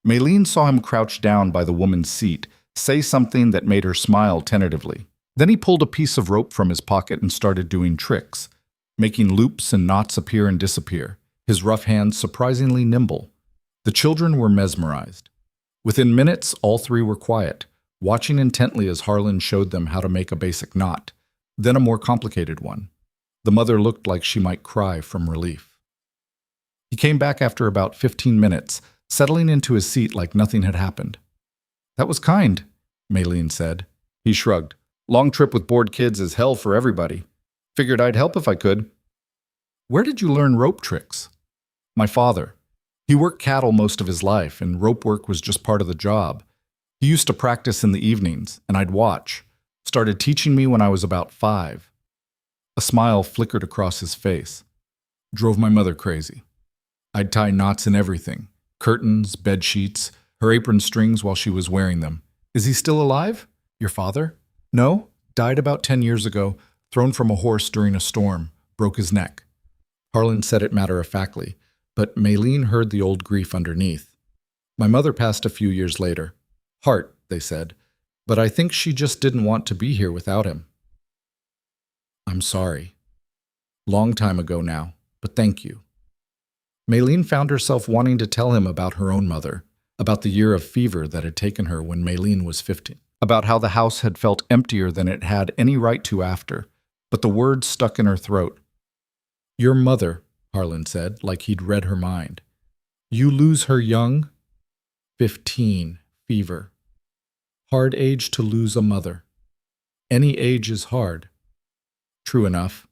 Maylene saw him crouch down by the woman's seat, say something that made her smile tentatively. Then he pulled a piece of rope from his pocket and started doing tricks, making loops and knots appear and disappear, his rough hands surprisingly nimble. The children were mesmerized. Within minutes, all 3 were quiet, watching intently as Harlan showed them how to make a basic knot, then a more complicated one. The mother looked like she might cry from relief. He came back after about 15 minutes, settling into his seat like nothing had happened. That was kind, Maylene said. He shrugged. Long trip with bored kids is hell for everybody. Figured I'd help if I could. Where did you learn rope tricks? My father. He worked cattle most of his life, and rope work was just part of the job. He used to practice in the evenings, and I'd watch. Started teaching me when I was about 5. A smile flickered across his face. Drove my mother crazy. I'd tie knots in everything. Curtains, bed sheets, her apron strings while she was wearing them. Is he still alive? Your father? No, died about 10 years ago, thrown from a horse during a storm, broke his neck. Harlan said it matter-of-factly, but Maylene heard the old grief underneath. My mother passed a few years later. Heart, they said, but I think she just didn't want to be here without him. I'm sorry. Long time ago now, but thank you. Maylene found herself wanting to tell him about her own mother, about the year of fever that had taken her when Maylene was 15, about how the house had felt emptier than it had any right to after, but the words stuck in her throat. Your mother, Harlan said, like he'd read her mind. You lose her young? 15, fever. Hard age to lose a mother. Any age is hard. True enough.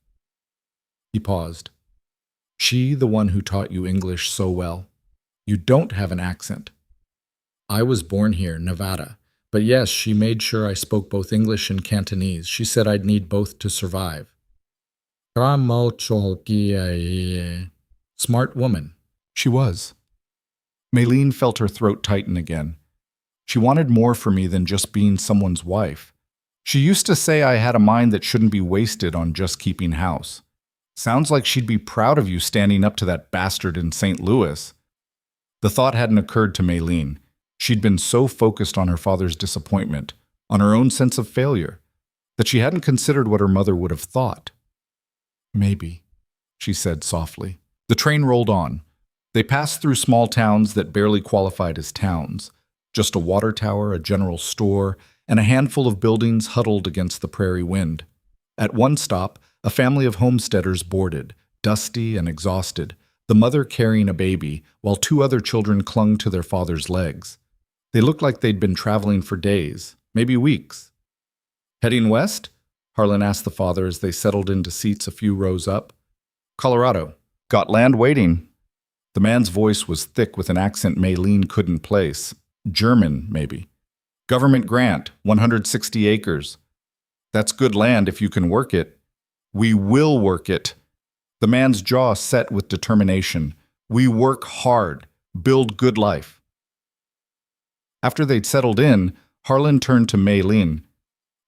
He paused. She, the one who taught you English so well. You don't have an accent. I was born here, Nevada. But yes, she made sure I spoke both English and Cantonese. She said I'd need both to survive. Smart woman. She was. Maylene felt her throat tighten again. She wanted more for me than just being someone's wife. She used to say I had a mind that shouldn't be wasted on just keeping house. Sounds like she'd be proud of you standing up to that bastard in St. Louis. The thought hadn't occurred to Maylene. She'd been so focused on her father's disappointment, on her own sense of failure, that she hadn't considered what her mother would have thought. Maybe, she said softly. The train rolled on. They passed through small towns that barely qualified as towns. Just a water tower, a general store, and a handful of buildings huddled against the prairie wind. At one stop, a family of homesteaders boarded, dusty and exhausted, the mother carrying a baby, while 2 other children clung to their father's legs. They looked like they'd been traveling for days, maybe weeks. Heading west? Harlan asked the father as they settled into seats a few rows up. Colorado. Got land waiting. The man's voice was thick with an accent Maylene couldn't place. German, maybe. Government grant, 160 acres. That's good land if you can work it. We will work it. The man's jaw set with determination. We work hard, build good life. After they'd settled in, Harlan turned to Maylene.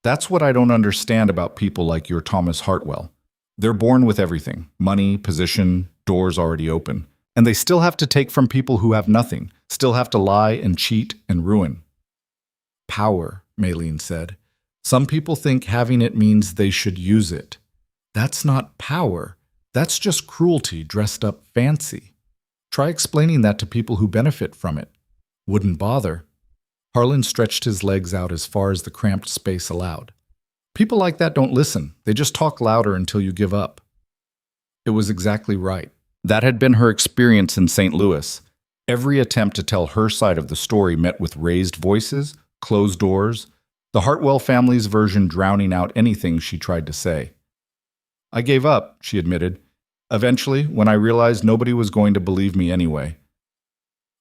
That's what I don't understand about people like your Thomas Hartwell. They're born with everything, money, position, doors already open. And they still have to take from people who have nothing, still have to lie and cheat and ruin. Power, Maylene said. Some people think having it means they should use it. That's not power. That's just cruelty dressed up fancy. Try explaining that to people who benefit from it. Wouldn't bother. Harlan stretched his legs out as far as the cramped space allowed. People like that don't listen. They just talk louder until you give up. It was exactly right. That had been her experience in St. Louis. Every attempt to tell her side of the story met with raised voices, closed doors, the Hartwell family's version drowning out anything she tried to say. I gave up, she admitted, eventually when I realized nobody was going to believe me anyway.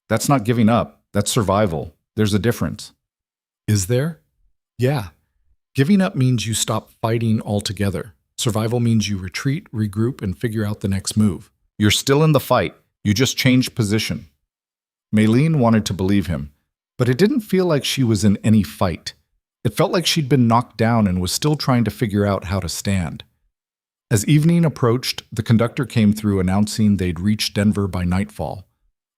That's not giving up, that's survival. There's a difference. Is there? Yeah. Giving up means you stop fighting altogether. Survival means you retreat, regroup, and figure out the next move. You're still in the fight. You just changed position. Maylene wanted to believe him, but it didn't feel like she was in any fight. It felt like she'd been knocked down and was still trying to figure out how to stand. As evening approached, the conductor came through announcing they'd reached Denver by nightfall.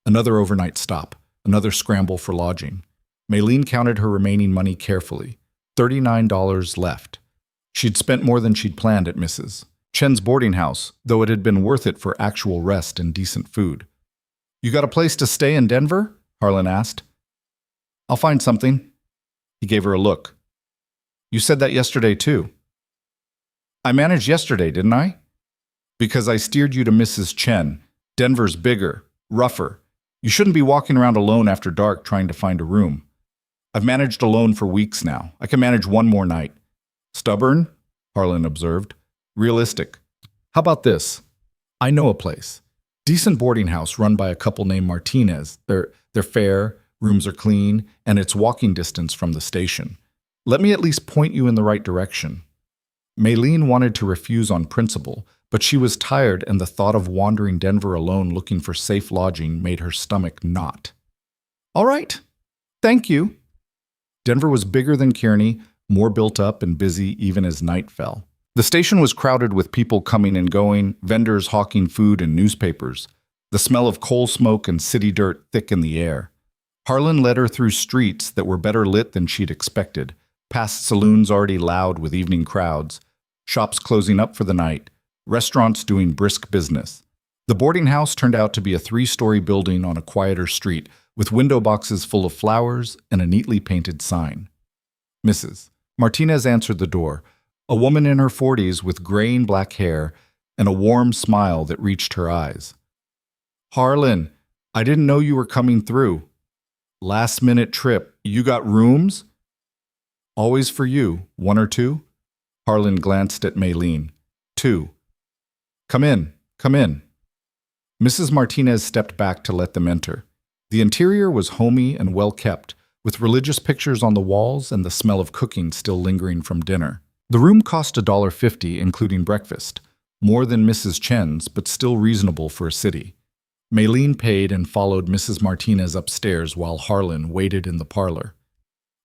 Another overnight stop, another scramble for lodging. Maylene counted her remaining money carefully. $39 left. She'd spent more than she'd planned at Mrs. Chen's boarding house, though it had been worth it for actual rest and decent food. You got a place to stay in Denver? Harlan asked. I'll find something. He gave her a look. You said that yesterday, too. I managed yesterday, didn't I? Because I steered you to Mrs. Chen. Denver's bigger, rougher. You shouldn't be walking around alone after dark trying to find a room. I've managed alone for weeks now. I can manage one more night. Stubborn? Harlan observed. Realistic. How about this? I know a place. Decent boarding house run by a couple named Martinez. They're fair, rooms are clean, and it's walking distance from the station. Let me at least point you in the right direction. Maylene wanted to refuse on principle, but she was tired and the thought of wandering Denver alone looking for safe lodging made her stomach knot. All right. Thank you. Denver was bigger than Kearney, more built up and busy even as night fell. The station was crowded with people coming and going, vendors hawking food and newspapers, the smell of coal smoke and city dirt thick in the air. Harlan led her through streets that were better lit than she'd expected, past saloons already loud with evening crowds, shops closing up for the night, restaurants doing brisk business. The boarding house turned out to be a 3-story building on a quieter street, with window boxes full of flowers and a neatly painted sign. Mrs. Martinez answered the door, a woman in her 40s with graying black hair and a warm smile that reached her eyes. Harlan, I didn't know you were coming through. Last-minute trip. You got rooms? Always for you. 1 or 2? Harlan glanced at Maylene. 2. Come in. Come in. Mrs. Martinez stepped back to let them enter. The interior was homey and well-kept, with religious pictures on the walls and the smell of cooking still lingering from dinner. The room cost $1.50, including breakfast, more than Mrs. Chen's, but still reasonable for a city. Maylene paid and followed Mrs. Martinez upstairs while Harlan waited in the parlor.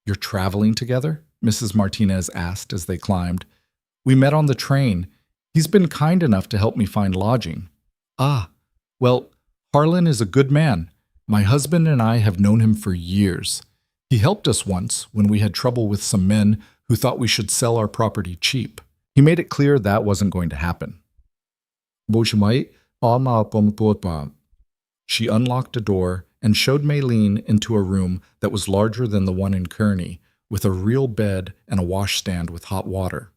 You're traveling together? Mrs. Martinez asked as they climbed. We met on the train. He's been kind enough to help me find lodging. Ah, well, Harlan is a good man. My husband and I have known him for years. He helped us once when we had trouble with some men who thought we should sell our property cheap. He made it clear that wasn't going to happen. She unlocked a door and showed Maylene into a room that was larger than the one in Kearney, with a real bed and a washstand with hot water.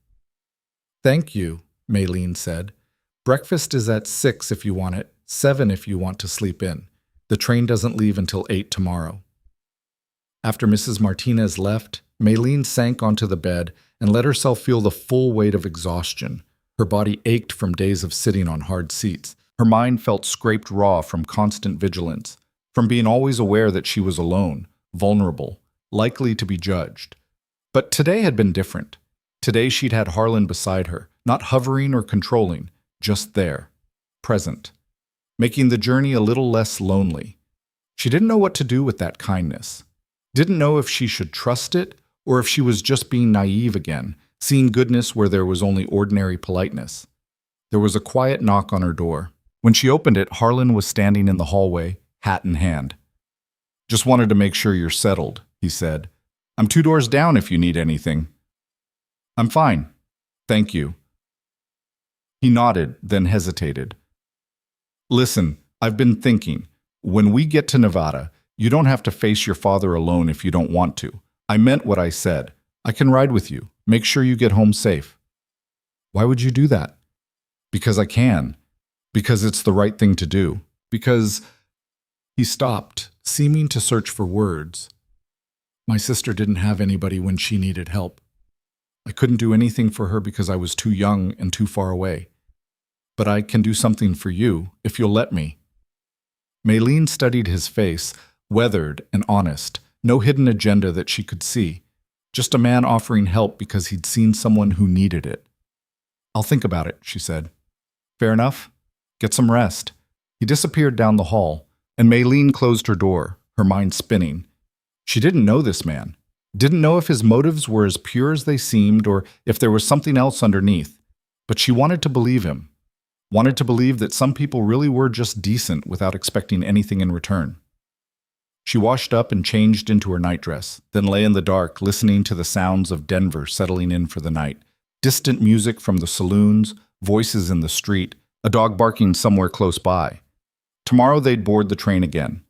Thank you, Maylene said. Breakfast is at 6 if you want it, 7 if you want to sleep in. The train doesn't leave until 8 tomorrow. After Mrs. Martinez left, Maylene sank onto the bed and let herself feel the full weight of exhaustion. Her body ached from days of sitting on hard seats. Her mind felt scraped raw from constant vigilance, from being always aware that she was alone, vulnerable, likely to be judged. But today had been different. Today she'd had Harlan beside her, not hovering or controlling, just there, present, making the journey a little less lonely. She didn't know what to do with that kindness. Didn't know if she should trust it or if she was just being naive again, seeing goodness where there was only ordinary politeness. There was a quiet knock on her door. When she opened it, Harlan was standing in the hallway, hat in hand. "Just wanted to make sure you're settled," he said. "I'm 2 doors down if you need anything." "I'm fine. Thank you." He nodded, then hesitated. "Listen, I've been thinking. When we get to Nevada, you don't have to face your father alone if you don't want to. I meant what I said. I can ride with you. Make sure you get home safe." "Why would you do that?" "Because I can. Because it's the right thing to do. Because—" He stopped, seeming to search for words. "My sister didn't have anybody when she needed help. I couldn't do anything for her because I was too young and too far away. But I can do something for you, if you'll let me." Maylene studied his face, weathered and honest, no hidden agenda that she could see. Just a man offering help because he'd seen someone who needed it. "I'll think about it," she said. "Fair enough. Get some rest." He disappeared down the hall, and Maylene closed her door, her mind spinning. She didn't know this man. Didn't know if his motives were as pure as they seemed or if there was something else underneath. But she wanted to believe him. Wanted to believe that some people really were just decent without expecting anything in return. She washed up and changed into her nightdress, then lay in the dark listening to the sounds of Denver settling in for the night. Distant music from the saloons, voices in the street, a dog barking somewhere close by. Tomorrow they'd board the train again.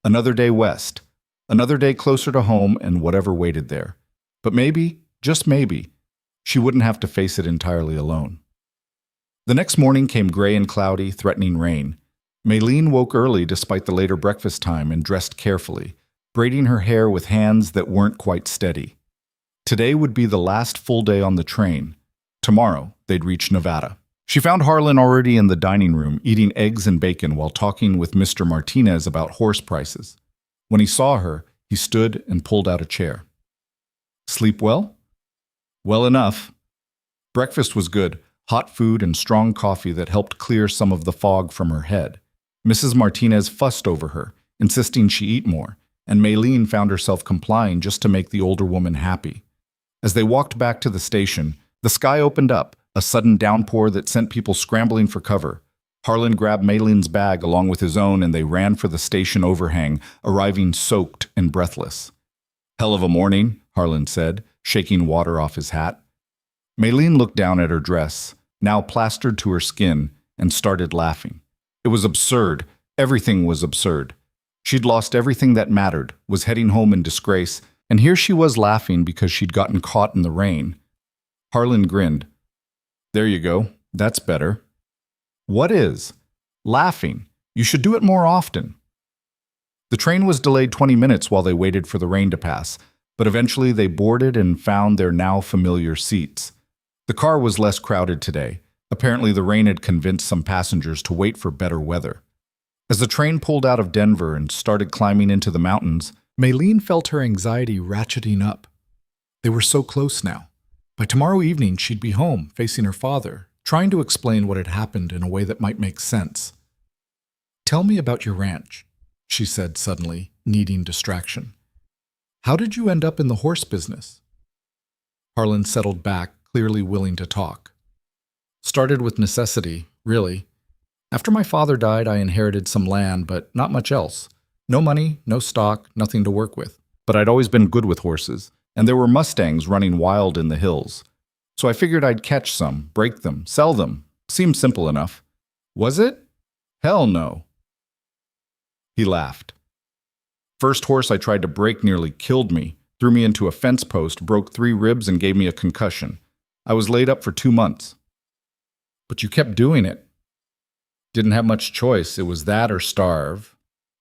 Another day west. Another day closer to home and whatever waited there. But maybe, just maybe, she wouldn't have to face it entirely alone. The next morning came gray and cloudy, threatening rain. Maylene woke early despite the later breakfast time and dressed carefully, braiding her hair with hands that weren't quite steady. Today would be the last full day on the train. Tomorrow, they'd reach Nevada. She found Harlan already in the dining room, eating eggs and bacon while talking with Mr. Martinez about horse prices. When he saw her, he stood and pulled out a chair. "Sleep well?" "Well enough." Breakfast was good, hot food and strong coffee that helped clear some of the fog from her head. Mrs. Martinez fussed over her, insisting she eat more, and Maylene found herself complying just to make the older woman happy. As they walked back to the station, the sky opened up, a sudden downpour that sent people scrambling for cover. Harlan grabbed Maylene's bag along with his own and they ran for the station overhang, arriving soaked and breathless. "Hell of a morning," Harlan said, shaking water off his hat. Maylene looked down at her dress, now plastered to her skin, and started laughing. It was absurd. Everything was absurd. She'd lost everything that mattered, was heading home in disgrace, and here she was laughing because she'd gotten caught in the rain. Harlan grinned. "There you go. That's better." "What is?" "Laughing. You should do it more often." The train was delayed 20 minutes while they waited for the rain to pass, but eventually they boarded and found their now familiar seats. The car was less crowded today. Apparently the rain had convinced some passengers to wait for better weather. As the train pulled out of Denver and started climbing into the mountains, Maylene felt her anxiety ratcheting up. They were so close now. By tomorrow evening, she'd be home, facing her father, trying to explain what had happened in a way that might make sense. "Tell me about your ranch," she said suddenly, needing distraction. "How did you end up in the horse business?" Harlan settled back, clearly willing to talk. "Started with necessity, really. After my father died, I inherited some land, but not much else. No money, no stock, nothing to work with. But I'd always been good with horses, and there were Mustangs running wild in the hills. So I figured I'd catch some, break them, sell them. Seemed simple enough." "Was it? Hell no." He laughed. "First horse I tried to break nearly killed me, threw me into a fence post, broke 3 ribs, and gave me a concussion. I was laid up for 2 months. "But you kept doing it." "Didn't have much choice. It was that or starve.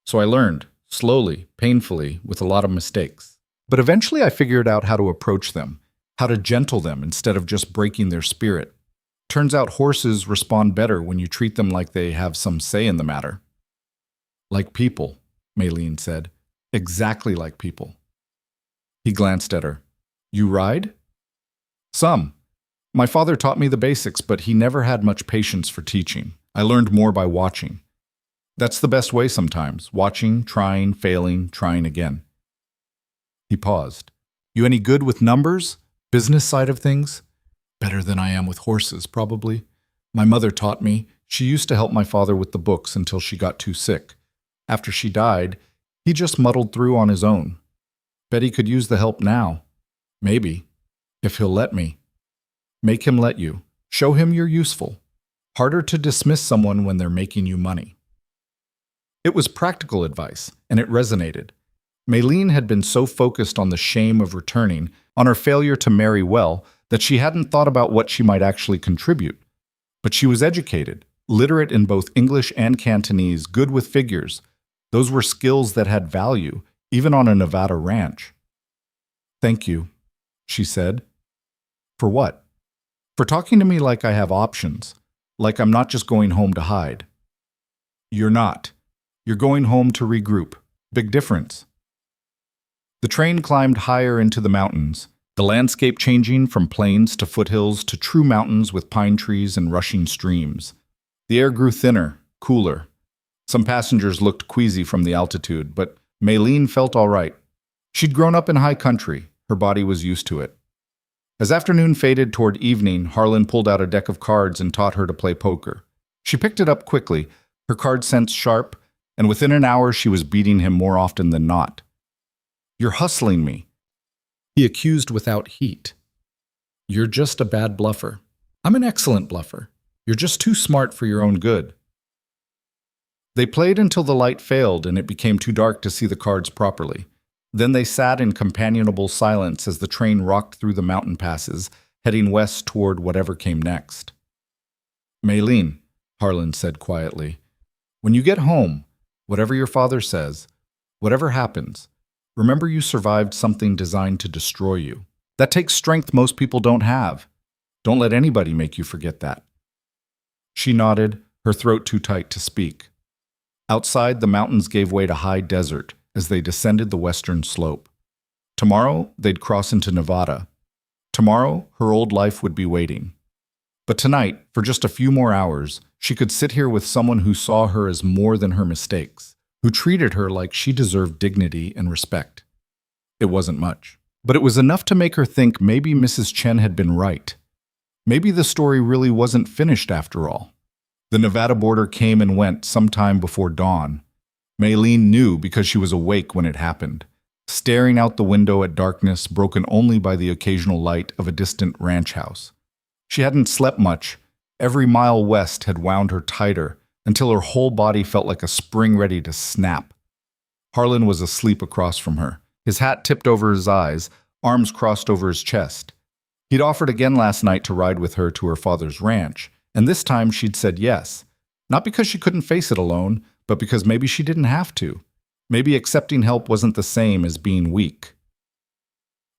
So I learned, slowly, painfully, with a lot of mistakes." But eventually I figured out how to approach them, how to gentle them instead of just breaking their spirit. Turns out horses respond better when you treat them like they have some say in the matter. Like people, Maylene said. Exactly like people. He glanced at her. You ride? Some. My father taught me the basics, but he never had much patience for teaching. I learned more by watching. That's the best way sometimes. Watching, trying, failing, trying again. He paused. You any good with numbers? Business side of things? Better than I am with horses, probably. My mother taught me. She used to help my father with the books until she got too sick. After she died, he just muddled through on his own. Bet he could use the help now. Maybe. If he'll let me. Make him let you. Show him you're useful. Harder to dismiss someone when they're making you money. It was practical advice, and it resonated. Maylene had been so focused on the shame of returning, on her failure to marry well, that she hadn't thought about what she might actually contribute. But she was educated, literate in both English and Cantonese, good with figures. Those were skills that had value, even on a Nevada ranch. Thank you, she said. For what? For talking to me like I have options, like I'm not just going home to hide. You're not. You're going home to regroup. Big difference. The train climbed higher into the mountains, the landscape changing from plains to foothills to true mountains with pine trees and rushing streams. The air grew thinner, cooler. Some passengers looked queasy from the altitude, but Maylene felt all right. She'd grown up in high country. Her body was used to it. As afternoon faded toward evening, Harlan pulled out a deck of cards and taught her to play poker. She picked it up quickly, her card sense sharp, and within an hour she was beating him more often than not. You're hustling me, he accused without heat. You're just a bad bluffer. I'm an excellent bluffer. You're just too smart for your own good. They played until the light failed and it became too dark to see the cards properly. Then they sat in companionable silence as the train rocked through the mountain passes, heading west toward whatever came next. Maylene, Harlan said quietly, when you get home, whatever your father says, whatever happens, remember you survived something designed to destroy you. That takes strength most people don't have. Don't let anybody make you forget that. She nodded, her throat too tight to speak. Outside, the mountains gave way to high desert as they descended the western slope. Tomorrow, they'd cross into Nevada. Tomorrow, her old life would be waiting. But tonight, for just a few more hours, she could sit here with someone who saw her as more than her mistakes, who treated her like she deserved dignity and respect. It wasn't much, but it was enough to make her think maybe Mrs. Chen had been right. Maybe the story really wasn't finished after all. The Nevada border came and went sometime before dawn. Maylene knew because she was awake when it happened, staring out the window at darkness broken only by the occasional light of a distant ranch house. She hadn't slept much. Every mile west had wound her tighter until her whole body felt like a spring ready to snap. Harlan was asleep across from her, his hat tipped over his eyes, arms crossed over his chest. He'd offered again last night to ride with her to her father's ranch, and this time she'd said yes, not because she couldn't face it alone, but because maybe she didn't have to. Maybe accepting help wasn't the same as being weak.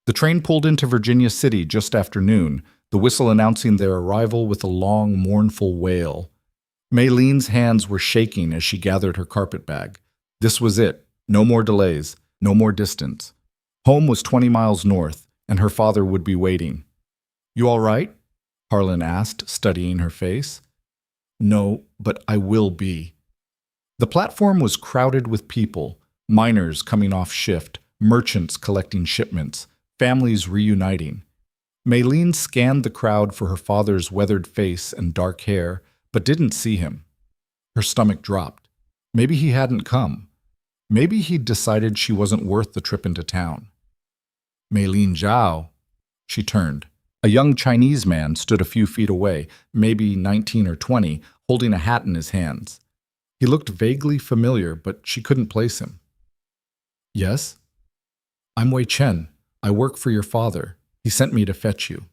The train pulled into Virginia City just after noon, the whistle announcing their arrival with a long, mournful wail. Maylene's hands were shaking as she gathered her carpet bag. This was it. No more delays. No more distance. Home was 20 miles north, and her father would be waiting. You all right? Harlan asked, studying her face. No, but I will be. The platform was crowded with people, miners coming off shift, merchants collecting shipments, families reuniting. Maylene scanned the crowd for her father's weathered face and dark hair, but didn't see him. Her stomach dropped. Maybe he hadn't come. Maybe he'd decided she wasn't worth the trip into town. Maylene Zhao. She turned. A young Chinese man stood a few feet away, maybe 19 or 20, holding a hat in his hands. He looked vaguely familiar, but she couldn't place him. Yes? I'm Wei Chen. I work for your father. He sent me to fetch you.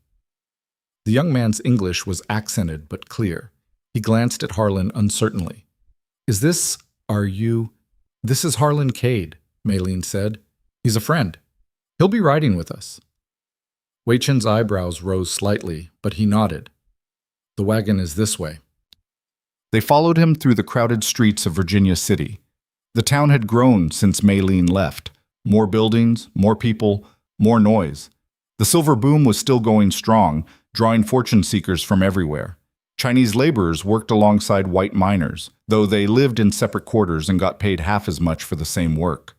The young man's English was accented but clear. He glanced at Harlan uncertainly. Are you? This is Harlan Cade, Maylene said. He's a friend. He'll be riding with us. Wei Chen's eyebrows rose slightly, but he nodded. The wagon is this way. They followed him through the crowded streets of Virginia City. The town had grown since Maylene left. More buildings, more people, more noise. The silver boom was still going strong, drawing fortune seekers from everywhere. Chinese laborers worked alongside white miners, though they lived in separate quarters and got paid half as much for the same work.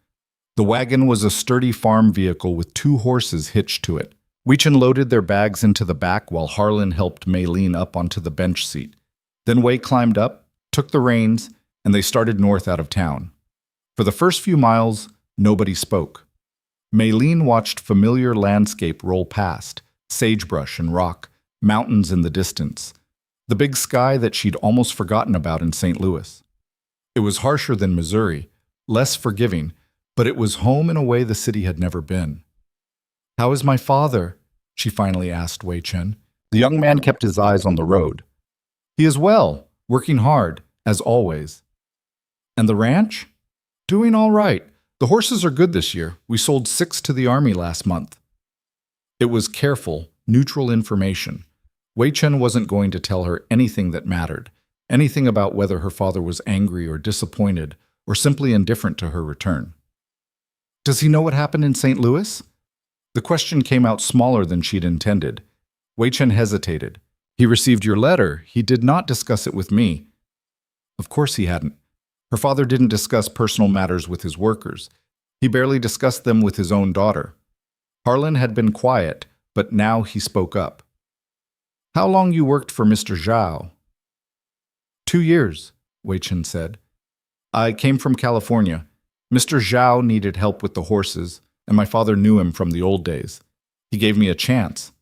The wagon was a sturdy farm vehicle with 2 horses hitched to it. Wei Chen loaded their bags into the back while Harlan helped Maylene up onto the bench seat. Then Wei climbed up, took the reins, and they started north out of town. For the first few miles, nobody spoke. Maylene watched familiar landscape roll past, sagebrush and rock, mountains in the distance, the big sky that she'd almost forgotten about in St. Louis. It was harsher than Missouri, less forgiving, but it was home in a way the city had never been. "How is my father?" she finally asked Wei Chen. The young man kept his eyes on the road. "He is well, working hard, as always." "And the ranch?" "Doing all right. The horses are good this year. We sold 6 to the army last month." It was careful, neutral information. Wei Chen wasn't going to tell her anything that mattered, anything about whether her father was angry or disappointed or simply indifferent to her return. "Does he know what happened in St. Louis?" The question came out smaller than she'd intended. Wei Chen hesitated. "He received your letter. He did not discuss it with me." Of course he hadn't. Her father didn't discuss personal matters with his workers. He barely discussed them with his own daughter. Harlan had been quiet, but now he spoke up. "How long you worked for Mr. Zhao?" 2 years, Wei Chen said. "I came from California. Mr. Zhao needed help with the horses, and my father knew him from the old days. He gave me a chance."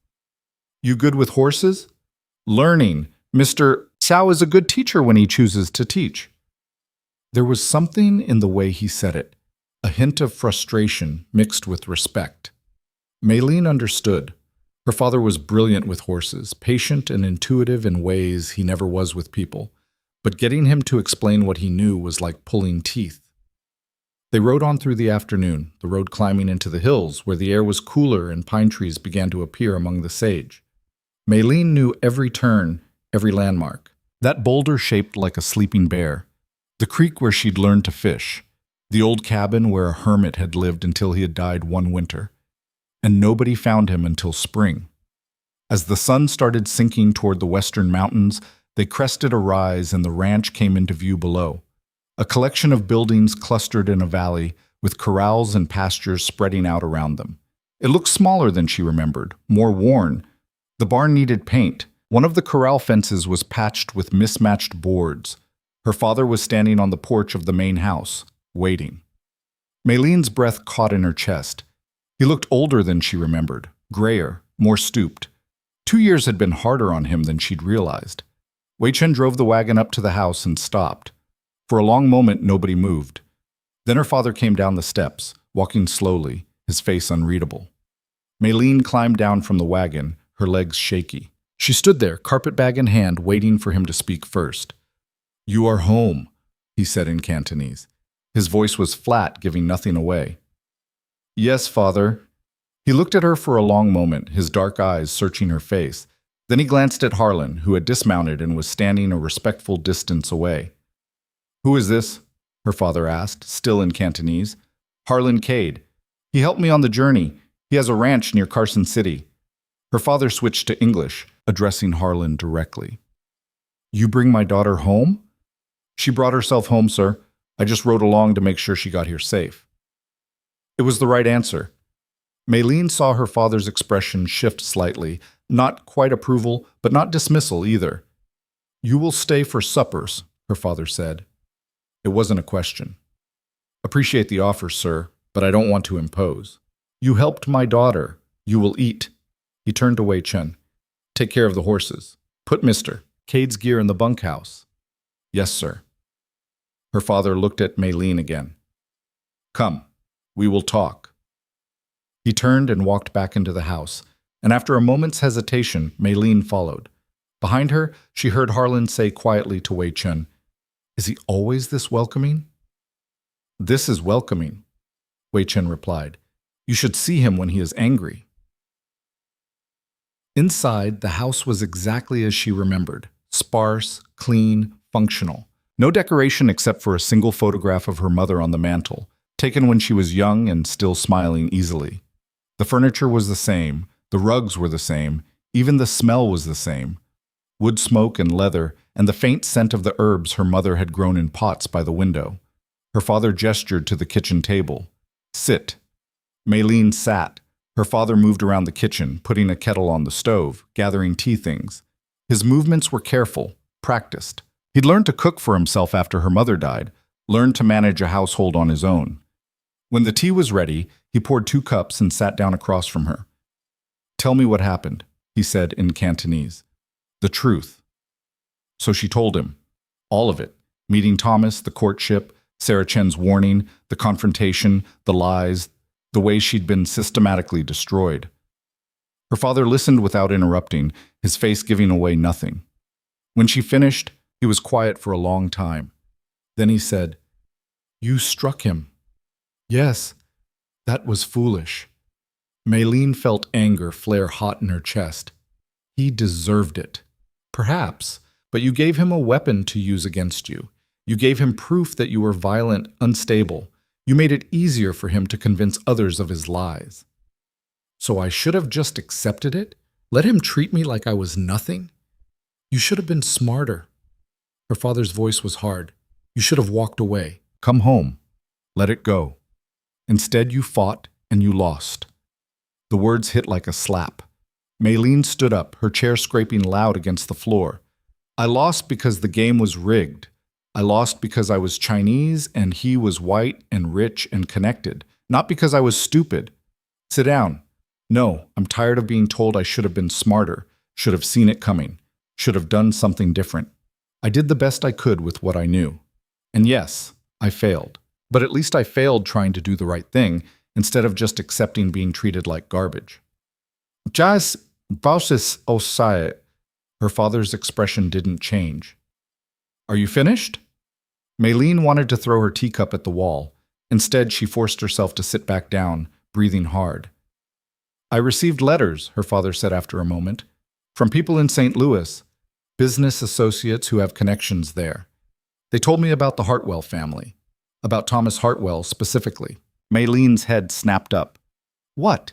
"You good with horses?" "Learning. Mr. Zhao is a good teacher when he chooses to teach." There was something in the way he said it, a hint of frustration mixed with respect. Maylene understood. Her father was brilliant with horses, patient and intuitive in ways he never was with people, but getting him to explain what he knew was like pulling teeth. They rode on through the afternoon, the road climbing into the hills where the air was cooler and pine trees began to appear among the sage. Maylene knew every turn, every landmark. That boulder shaped like a sleeping bear, the creek where she'd learned to fish, the old cabin where a hermit had lived until he had died one winter, and nobody found him until spring. As the sun started sinking toward the western mountains, they crested a rise and the ranch came into view below. A collection of buildings clustered in a valley, with corrals and pastures spreading out around them. It looked smaller than she remembered, more worn. The barn needed paint. One of the corral fences was patched with mismatched boards. Her father was standing on the porch of the main house, waiting. Maylene's breath caught in her chest. He looked older than she remembered, grayer, more stooped. 2 years had been harder on him than she'd realized. Wei Chen drove the wagon up to the house and stopped. For a long moment, nobody moved. Then her father came down the steps, walking slowly, his face unreadable. Maylene climbed down from the wagon, her legs shaky. She stood there, carpetbag in hand, waiting for him to speak first. "You are home," he said in Cantonese. His voice was flat, giving nothing away. "Yes, father." He looked at her for a long moment, his dark eyes searching her face. Then he glanced at Harlan, who had dismounted and was standing a respectful distance away. "Who is this?" her father asked, still in Cantonese. "Harlan Cade. He helped me on the journey. He has a ranch near Carson City." Her father switched to English, addressing Harlan directly. "You bring my daughter home?" "She brought herself home, sir. I just rode along to make sure she got here safe." It was the right answer. Maylene saw her father's expression shift slightly, not quite approval, but not dismissal either. "You will stay for suppers," her father said. It wasn't a question. "Appreciate the offer, sir, but I don't want to impose." "You helped my daughter. You will eat." He turned to Wei Chen. "Take care of the horses. Put Mr. Cade's gear in the bunkhouse." "Yes, sir." Her father looked at Maylene again. "Come, we will talk." He turned and walked back into the house, and after a moment's hesitation, Maylene followed. Behind her, she heard Harlan say quietly to Wei Chen, "Is he always this welcoming?" "This is welcoming," Wei Chen replied. You should see him when he is angry." Inside, the house was exactly as she remembered: sparse, clean, functional. No decoration except for a single photograph of her mother on the mantel, taken when she was young and still smiling easily. The furniture was the same, the rugs were the same, even the smell was the same. Wood smoke and leather, and the faint scent of the herbs her mother had grown in pots by the window. Her father gestured to the kitchen table. "Sit." Maylene sat. Her father moved around the kitchen, putting a kettle on the stove, gathering tea things. His movements were careful, practiced. He'd learned to cook for himself after her mother died, learned to manage a household on his own. When the tea was ready, he poured 2 cups and sat down across from her. "Tell me what happened," he said in Cantonese. "The truth." So she told him. All of it. Meeting Thomas, the courtship, Sarah Chen's warning, the confrontation, the lies, the way she'd been systematically destroyed. Her father listened without interrupting, his face giving away nothing. When she finished, he was quiet for a long time. Then he said, "You struck him." "Yes, that was foolish." Maylene felt anger flare hot in her chest. "He deserved it." "Perhaps, but you gave him a weapon to use against you. You gave him proof that you were violent, unstable. You made it easier for him to convince others of his lies." "So I should have just accepted it? Let him treat me like I was nothing? You should have been smarter." Her father's voice was hard. "You should have walked away. Come home. Let it go. Instead, you fought and you lost." The words hit like a slap. Maylene stood up, her chair scraping loud against the floor. "I lost because the game was rigged. I lost because I was Chinese and he was white and rich and connected, not because I was stupid. Sit down. No, I'm tired of being told I should have been smarter, should have seen it coming, should have done something different. I did the best I could with what I knew. And yes, I failed. But at least I failed trying to do the right thing instead of just accepting being treated like garbage." "Jas Bausis Osai." Her father's expression didn't change. "Are you finished?" Maylene wanted to throw her teacup at the wall. Instead, she forced herself to sit back down, breathing hard. "I received letters," her father said after a moment, "from people in St. Louis, business associates who have connections there. They told me about the Hartwell family, about Thomas Hartwell specifically." Maylene's head snapped up. "What?"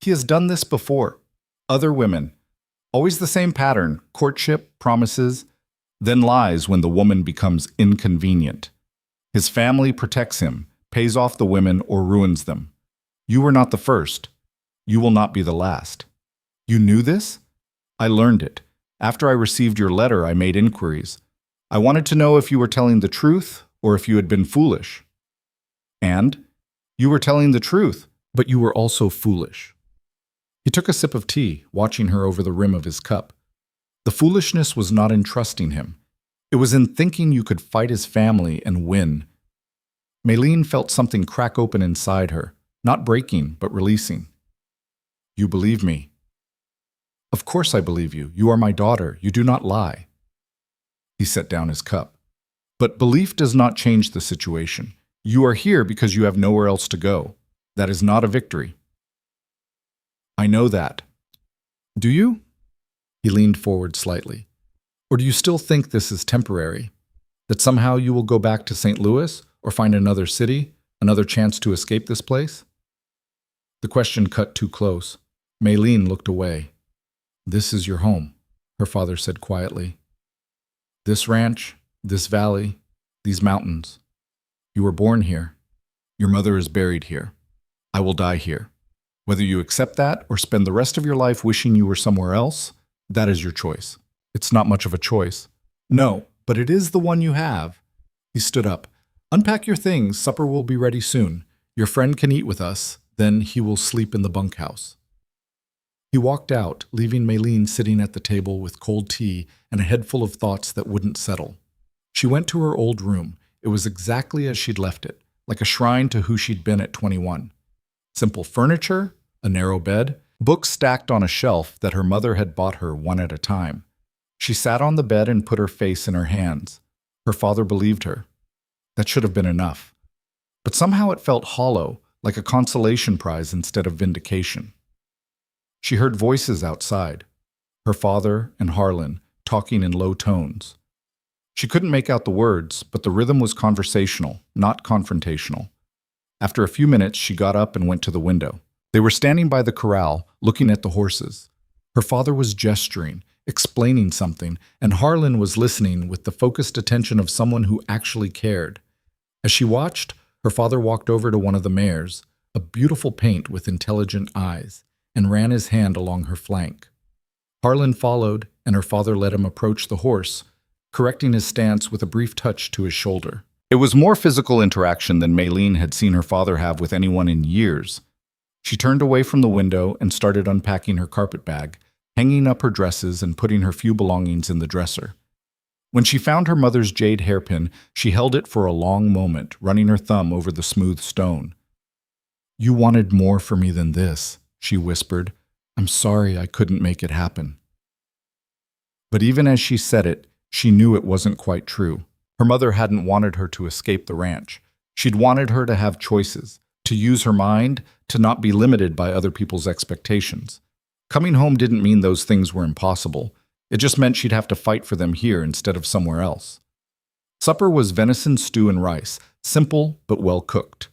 "He has done this before. Other women. Always the same pattern: courtship, promises, then lies when the woman becomes inconvenient. His family protects him, pays off the women, or ruins them. You were not the first. You will not be the last." "You knew this?" "I learned it. After I received your letter, I made inquiries. I wanted to know if you were telling the truth or if you had been foolish." "And? You were telling the truth, but you were also foolish." He took a sip of tea, watching her over the rim of his cup. The foolishness was not in trusting him. It was in thinking you could fight his family and win. Maylene felt something crack open inside her, not breaking, but releasing. "You believe me?" "Of course I believe you. You are my daughter. You do not lie." He set down his cup. "But belief does not change the situation. You are here because you have nowhere else to go. That is not a victory." "I know that." "Do you?" He leaned forward slightly. "Or do you still think this is temporary? That somehow you will go back to St. Louis or find another city, another chance to escape this place?" The question cut too close. Maylene looked away. "This is your home," her father said quietly. "This ranch, this valley, these mountains. You were born here. Your mother is buried here. I will die here. Whether you accept that or spend the rest of your life wishing you were somewhere else, that is your choice. It's not much of a choice." "No, but it is the one you have." He stood up. "Unpack your things. Supper will be ready soon. Your friend can eat with us. Then he will sleep in the bunkhouse." He walked out, leaving Maylene sitting at the table with cold tea and a head full of thoughts that wouldn't settle. She went to her old room. It was exactly as she'd left it, like a shrine to who she'd been at 21. Simple furniture, a narrow bed, books stacked on a shelf that her mother had bought her one at a time. She sat on the bed and put her face in her hands. Her father believed her. That should have been enough. But somehow it felt hollow, like a consolation prize instead of vindication. She heard voices outside, her father and Harlan talking in low tones. She couldn't make out the words, but the rhythm was conversational, not confrontational. After a few minutes, she got up and went to the window. They were standing by the corral, looking at the horses. Her father was gesturing, explaining something, and Harlan was listening with the focused attention of someone who actually cared. As she watched, her father walked over to one of the mares, a beautiful paint with intelligent eyes, and ran his hand along her flank. Harlan followed, and her father let him approach the horse, correcting his stance with a brief touch to his shoulder. It was more physical interaction than Maylene had seen her father have with anyone in years. She turned away from the window and started unpacking her carpet bag, hanging up her dresses and putting her few belongings in the dresser. When she found her mother's jade hairpin, she held it for a long moment, running her thumb over the smooth stone. "You wanted more for me than this," she whispered. "I'm sorry I couldn't make it happen." But even as she said it, she knew it wasn't quite true. Her mother hadn't wanted her to escape the ranch. She'd wanted her to have choices, to use her mind, to not be limited by other people's expectations. Coming home didn't mean those things were impossible. It just meant she'd have to fight for them here instead of somewhere else. Supper was venison stew and rice, simple but well cooked.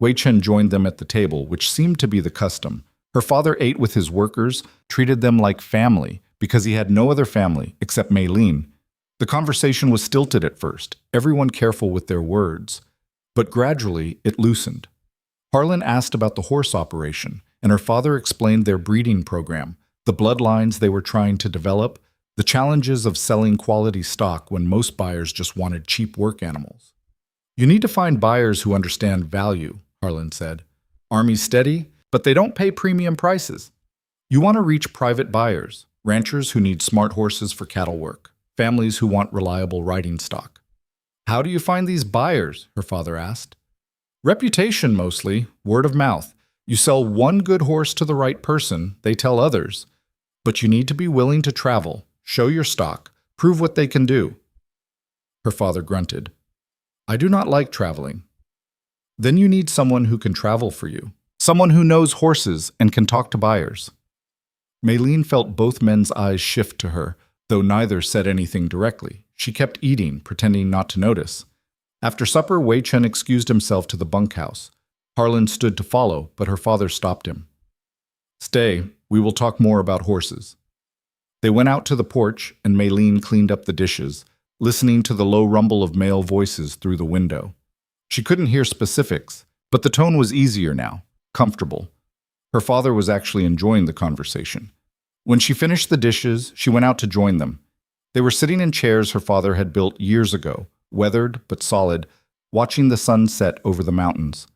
Wei Chen joined them at the table, which seemed to be the custom. Her father ate with his workers, treated them like family, because he had no other family except Maylene. The conversation was stilted at first, everyone careful with their words. But gradually, it loosened. Harlan asked about the horse operation, and her father explained their breeding program, the bloodlines they were trying to develop, the challenges of selling quality stock when most buyers just wanted cheap work animals. "You need to find buyers who understand value," Harlan said. "Army's steady, but they don't pay premium prices. You want to reach private buyers, ranchers who need smart horses for cattle work, families who want reliable riding stock." "How do you find these buyers?" her father asked. "Reputation mostly, word of mouth. You sell one good horse to the right person, they tell others. But you need to be willing to travel, show your stock, prove what they can do." Her father grunted. "I do not like traveling." "Then you need someone who can travel for you, someone who knows horses and can talk to buyers." Maylene felt both men's eyes shift to her, though neither said anything directly. She kept eating, pretending not to notice. After supper, Wei Chen excused himself to the bunkhouse. Harlan stood to follow, but her father stopped him. "Stay, we will talk more about horses." They went out to the porch, and Maylene cleaned up the dishes, listening to the low rumble of male voices through the window. She couldn't hear specifics, but the tone was easier now, comfortable. Her father was actually enjoying the conversation. When she finished the dishes, she went out to join them. They were sitting in chairs her father had built years ago, weathered but solid, watching the sun set over the mountains.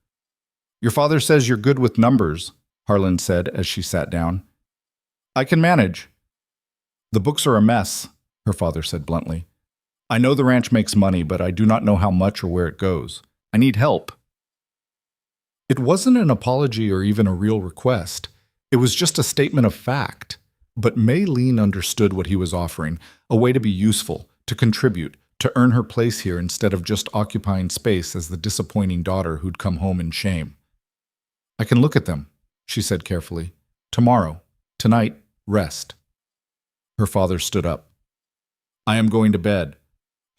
"Your father says you're good with numbers," Harlan said as she sat down. "I can manage." "The books are a mess," her father said bluntly. "I know the ranch makes money, but I do not know how much or where it goes. I need help." It wasn't an apology or even a real request. It was just a statement of fact. But Maylene understood what he was offering, a way to be useful, to contribute, to earn her place here instead of just occupying space as the disappointing daughter who'd come home in shame. "I can look at them," she said carefully. "Tomorrow. Tonight, rest." Her father stood up. "I am going to bed.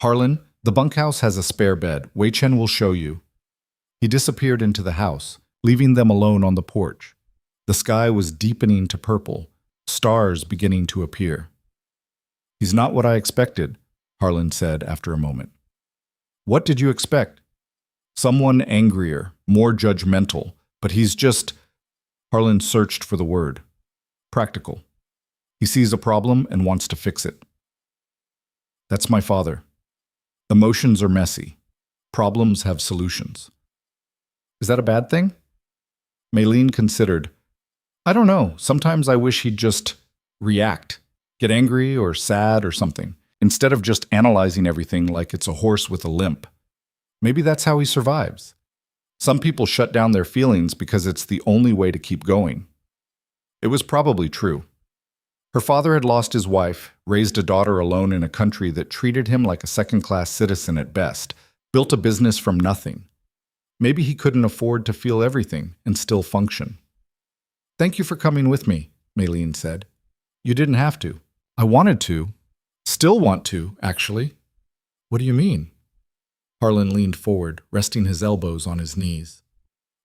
Harlan, the bunkhouse has a spare bed. Wei Chen will show you." He disappeared into the house, leaving them alone on the porch. The sky was deepening to purple, stars beginning to appear. "He's not what I expected," Harlan said after a moment. "What did you expect?" "Someone angrier, more judgmental, but he's just—" Harlan searched for the word. "Practical. He sees a problem and wants to fix it." "That's my father. Emotions are messy. Problems have solutions." "Is that a bad thing?" Maylene considered. "I don't know. Sometimes I wish he'd just react, get angry or sad or something, instead of just analyzing everything like it's a horse with a limp. Maybe that's how he survives. Some people shut down their feelings because it's the only way to keep going." It was probably true. Her father had lost his wife, raised a daughter alone in a country that treated him like a second-class citizen at best, built a business from nothing. Maybe he couldn't afford to feel everything and still function. "Thank you for coming with me," Maylene said. "You didn't have to." "I wanted to. Still want to, actually." "What do you mean?" Harlan leaned forward, resting his elbows on his knees.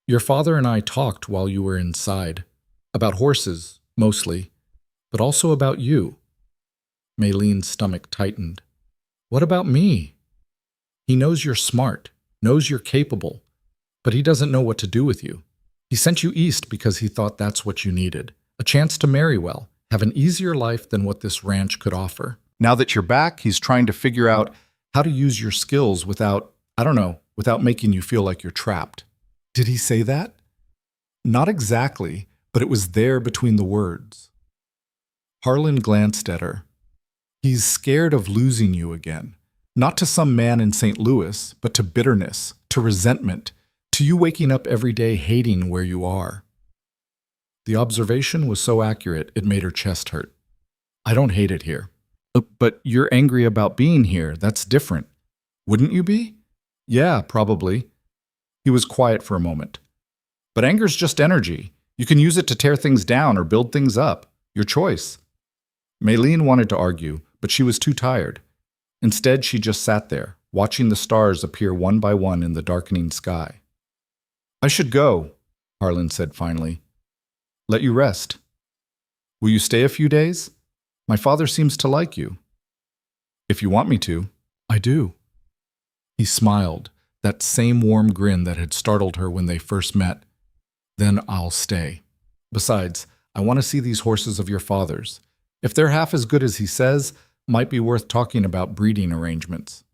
"Your father and I talked while you were inside. About horses, mostly, but also about you." Maylene's stomach tightened. "What about me?" "He knows you're smart, knows you're capable, but he doesn't know what to do with you. He sent you east because he thought that's what you needed. A chance to marry well, have an easier life than what this ranch could offer. Now that you're back, he's trying to figure out how to use your skills without, without making you feel like you're trapped." "Did he say that?" "Not exactly, but it was there between the words." Harlan glanced at her. "He's scared of losing you again. Not to some man in St. Louis, but to bitterness, to resentment, to you waking up every day hating where you are." The observation was so accurate it made her chest hurt. "I don't hate it here." But you're angry about being here. That's different." "Wouldn't you be?" "Yeah, probably." He was quiet for a moment. "But anger's just energy. You can use it to tear things down or build things up. Your choice." Maylene wanted to argue, but she was too tired. Instead, she just sat there, watching the stars appear one by one in the darkening sky. "I should go," Harlan said finally. "Let you rest." "Will you stay a few days? My father seems to like you." "If you want me to." "I do." He smiled, that same warm grin that had startled her when they first met. "Then I'll stay. Besides, I want to see these horses of your father's. If they're half as good as he says, might be worth talking about breeding arrangements."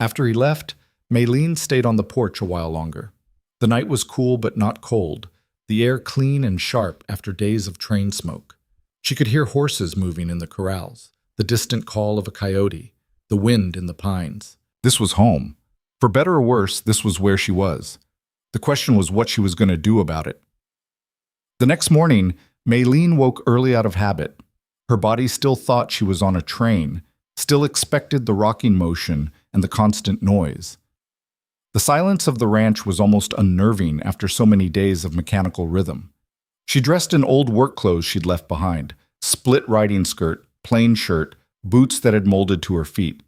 After he left, Maylene stayed on the porch a while longer. The night was cool but not cold, the air clean and sharp after days of train smoke. She could hear horses moving in the corrals, the distant call of a coyote, the wind in the pines. This was home. For better or worse, this was where she was. The question was what she was going to do about it. The next morning, Maylene woke early out of habit. Her body still thought she was on a train, still expected the rocking motion and the constant noise. The silence of the ranch was almost unnerving after so many days of mechanical rhythm. She dressed in old work clothes she'd left behind, split riding skirt, plain shirt, boots that had molded to her feet.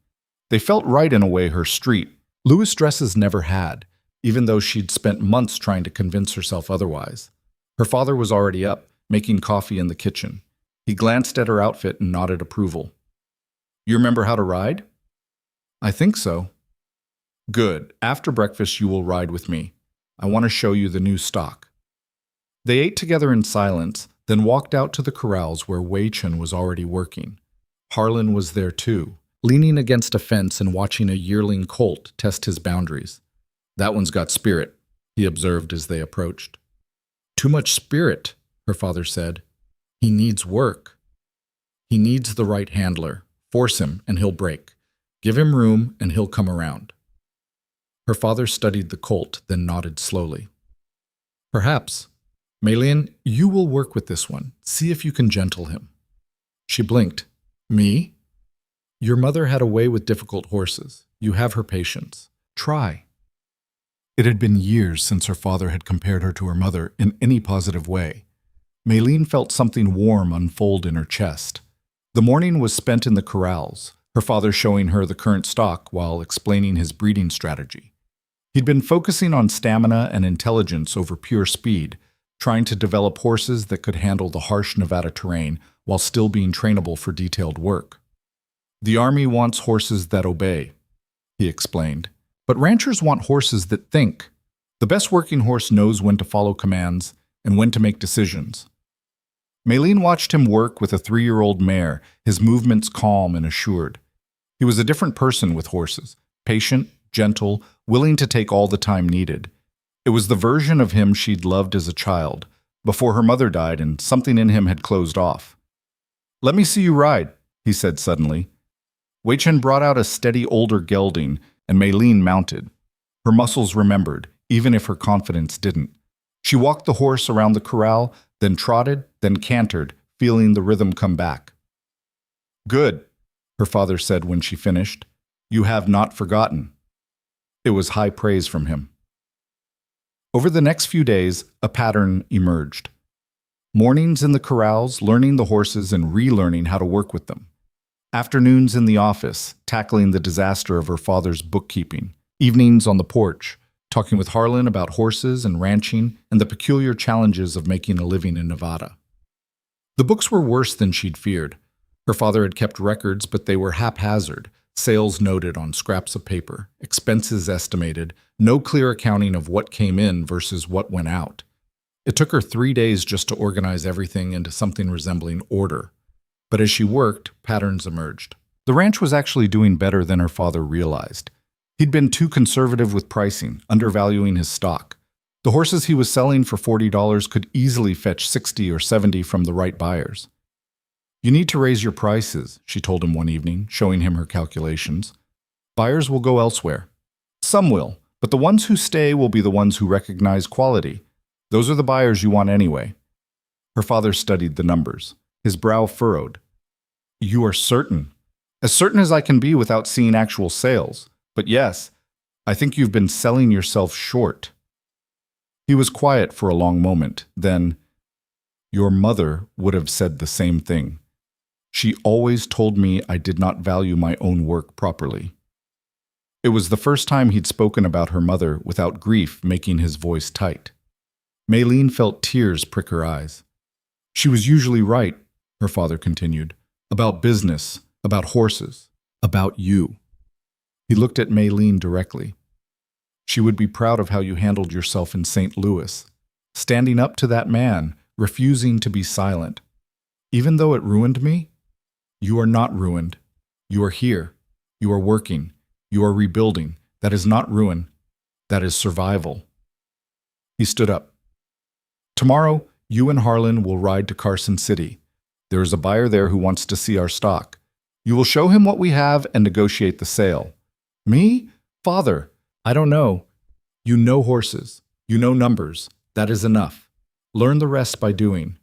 They felt right in a way her street. Louis dresses never had, even though she'd spent months trying to convince herself otherwise. Her father was already up, making coffee in the kitchen. He glanced at her outfit and nodded approval. "You remember how to ride?" "I think so." "Good. After breakfast, you will ride with me. I want to show you the new stock." They ate together in silence, then walked out to the corrals where Wei Chen was already working. Harlan was there too, leaning against a fence and watching a yearling colt test his boundaries. "That one's got spirit," he observed as they approached. "Too much spirit," her father said. "He needs work. He needs the right handler. Force him and he'll break. Give him room and he'll come around." Her father studied the colt, then nodded slowly. "Perhaps. Maylene, you will work with this one. See if you can gentle him." She blinked. "Me?" "Your mother had a way with difficult horses. You have her patience. Try." It had been years since her father had compared her to her mother in any positive way. Maylene felt something warm unfold in her chest. The morning was spent in the corrals, her father showing her the current stock while explaining his breeding strategy. He'd been focusing on stamina and intelligence over pure speed, trying to develop horses that could handle the harsh Nevada terrain while still being trainable for detailed work. "The Army wants horses that obey," he explained. "But ranchers want horses that think. The best working horse knows when to follow commands and when to make decisions." Maylene watched him work with a 3-year-old mare, his movements calm and assured. He was a different person with horses, patient, gentle, willing to take all the time needed. It was the version of him she'd loved as a child, before her mother died and something in him had closed off. "Let me see you ride," he said suddenly. Wei Chen brought out a steady older gelding, and Maylene mounted. Her muscles remembered, even if her confidence didn't. She walked the horse around the corral, then trotted, then cantered, feeling the rhythm come back. "Good," her father said when she finished. "You have not forgotten." It was high praise from him. Over the next few days, a pattern emerged. Mornings in the corrals, learning the horses and relearning how to work with them. Afternoons in the office, tackling the disaster of her father's bookkeeping. Evenings on the porch, talking with Harlan about horses and ranching and the peculiar challenges of making a living in Nevada. The books were worse than she'd feared. Her father had kept records, but they were haphazard, sales noted on scraps of paper, expenses estimated, no clear accounting of what came in versus what went out. It took her 3 days just to organize everything into something resembling order. But as she worked, patterns emerged. The ranch was actually doing better than her father realized. He'd been too conservative with pricing, undervaluing his stock. The horses he was selling for $40 could easily fetch $60 or $70 from the right buyers. "You need to raise your prices," she told him one evening, showing him her calculations. "Buyers will go elsewhere. Some will, but the ones who stay will be the ones who recognize quality. Those are the buyers you want anyway." Her father studied the numbers. His brow furrowed. "You are certain?" "As certain as I can be without seeing actual sales. But yes, I think you've been selling yourself short." He was quiet for a long moment. Then, "Your mother would have said the same thing. She always told me I did not value my own work properly." It was the first time he'd spoken about her mother without grief making his voice tight. Maylene felt tears prick her eyes. "She was usually right," her father continued, "about business, about horses, about you." He looked at Maylene directly. "She would be proud of how you handled yourself in St. Louis, standing up to that man, refusing to be silent. Even though it ruined me, you are not ruined. You are here. You are working. You are rebuilding. That is not ruin. That is survival." He stood up. "Tomorrow, you and Harlan will ride to Carson City. There is a buyer there who wants to see our stock. You will show him what we have and negotiate the sale." "Me? Father, I don't know." "You know horses. You know numbers. That is enough. Learn the rest by doing."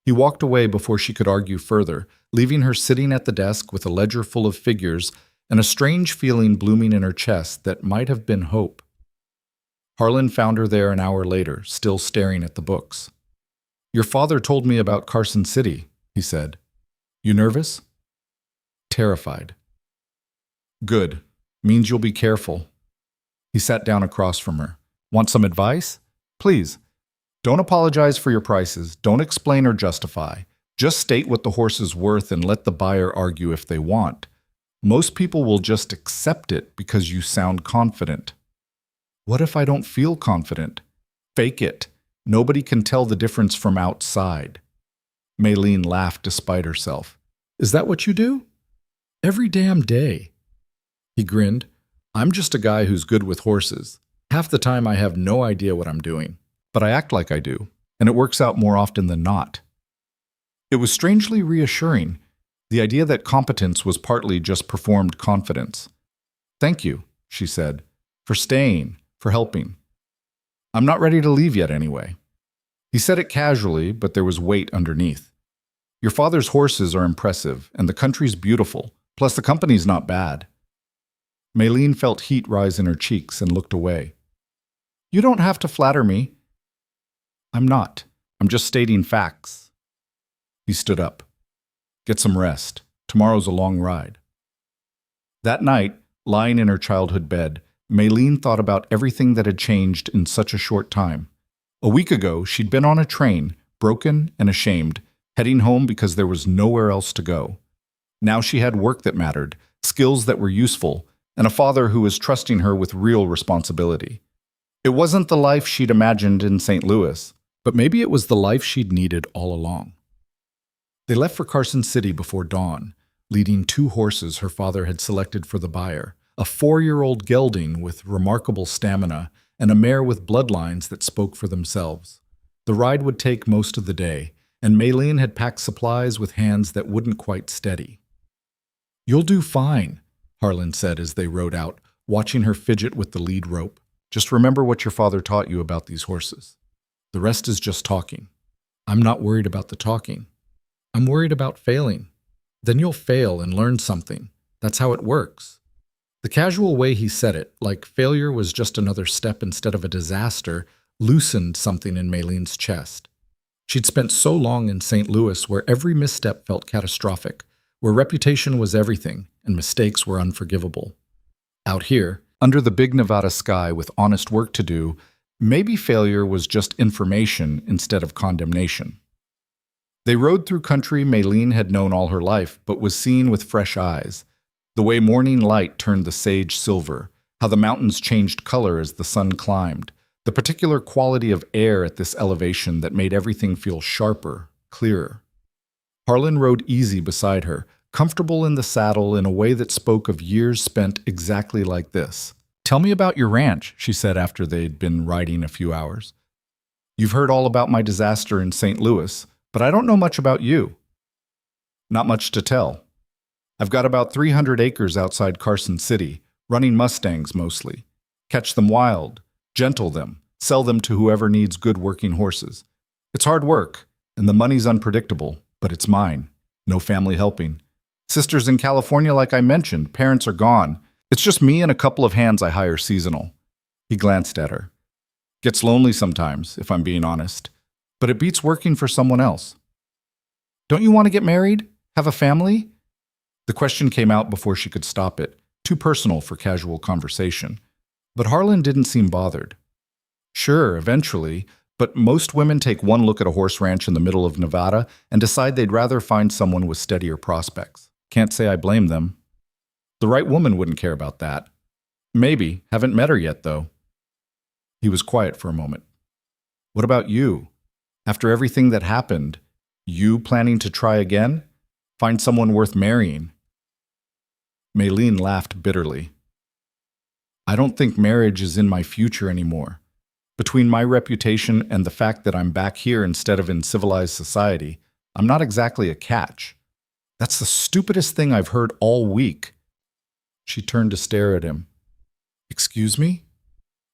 He walked away before she could argue further, leaving her sitting at the desk with a ledger full of figures and a strange feeling blooming in her chest that might have been hope. Harlan found her there an hour later, still staring at the books. "Your father told me about Carson City," he said. "You nervous?" "Terrified." "Good. Means you'll be careful." He sat down across from her. "Want some advice? Please. Don't apologize for your prices. Don't explain or justify. Just state what the horse is worth and let the buyer argue if they want. Most people will just accept it because you sound confident." "What if I don't feel confident?" "Fake it. Nobody can tell the difference from outside." Maylene laughed despite herself. "Is that what you do?" "Every damn day." He grinned. "I'm just a guy who's good with horses. Half the time I have no idea what I'm doing. But I act like I do, and it works out more often than not." It was strangely reassuring, the idea that competence was partly just performed confidence. "Thank you," she said, "for staying, for helping. I'm not ready to leave yet anyway." He said it casually, but there was weight underneath. "Your father's horses are impressive, and the country's beautiful, plus the company's not bad." Maylene felt heat rise in her cheeks and looked away. "You don't have to flatter me." "I'm not. I'm just stating facts." He stood up. "Get some rest. Tomorrow's a long ride." That night, lying in her childhood bed, Maylene thought about everything that had changed in such a short time. A week ago, she'd been on a train, broken and ashamed, heading home because there was nowhere else to go. Now she had work that mattered, skills that were useful, and a father who was trusting her with real responsibility. It wasn't the life she'd imagined in St. Louis, but maybe it was the life she'd needed all along. They left for Carson City before dawn, leading 2 horses her father had selected for the buyer, a 4-year-old gelding with remarkable stamina and a mare with bloodlines that spoke for themselves. The ride would take most of the day, and Maylene had packed supplies with hands that wouldn't quite steady. "You'll do fine," Harlan said as they rode out, watching her fidget with the lead rope. "Just remember what your father taught you about these horses. The rest is just talking." "I'm not worried about the talking. I'm worried about failing. Then you'll fail and learn something. That's how it works." The casual way he said it, like failure was just another step instead of a disaster, loosened something in Maylene's chest. She'd spent so long in St. Louis where every misstep felt catastrophic, where reputation was everything and mistakes were unforgivable. Out here, Under the big Nevada sky with honest work to do, maybe failure was just information instead of condemnation. They rode through country Maylene had known all her life, but was seeing with fresh eyes. The way morning light turned the sage silver, how the mountains changed color as the sun climbed, the particular quality of air at this elevation that made everything feel sharper, clearer. Harlan rode easy beside her, comfortable in the saddle in a way that spoke of years spent exactly like this. "Tell me about your ranch," she said after they'd been riding a few hours. "You've heard all about my disaster in St. Louis, but I don't know much about you." "Not much to tell. I've got about 300 acres outside Carson City, running Mustangs mostly. Catch them wild, gentle them, sell them to whoever needs good working horses. It's hard work, and the money's unpredictable, but it's mine. No family helping. Sisters in California, like I mentioned, parents are gone. It's just me and a couple of hands I hire seasonal." He glanced at her. "Gets lonely sometimes, if I'm being honest, but it beats working for someone else." "Don't you want to get married? Have a family?" The question came out before she could stop it, too personal for casual conversation. But Harlan didn't seem bothered. "Sure, eventually, but most women take one look at a horse ranch in the middle of Nevada and decide they'd rather find someone with steadier prospects. Can't say I blame them. The right woman wouldn't care about that. Maybe, haven't met her yet, though." He was quiet for a moment. "What about you? After everything that happened, you planning to try again? Find someone worth marrying?" Maylene laughed bitterly. "I don't think marriage is in my future anymore. Between my reputation and the fact that I'm back here instead of in civilized society, I'm not exactly a catch. That's the stupidest thing I've heard all week." She turned to stare at him. "Excuse me?"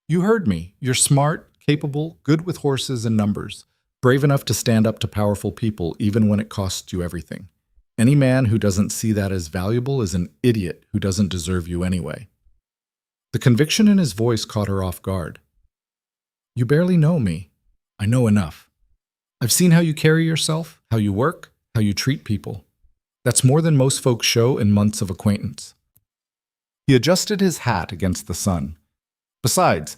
"You heard me. You're smart, capable, good with horses and numbers, brave enough to stand up to powerful people even when it costs you everything. Any man who doesn't see that as valuable is an idiot who doesn't deserve you anyway." The conviction in his voice caught her off guard. "You barely know me. I know enough. I've seen how you carry yourself, how you work, how you treat people. That's more than most folks show in months of acquaintance." He adjusted his hat against the sun. "Besides,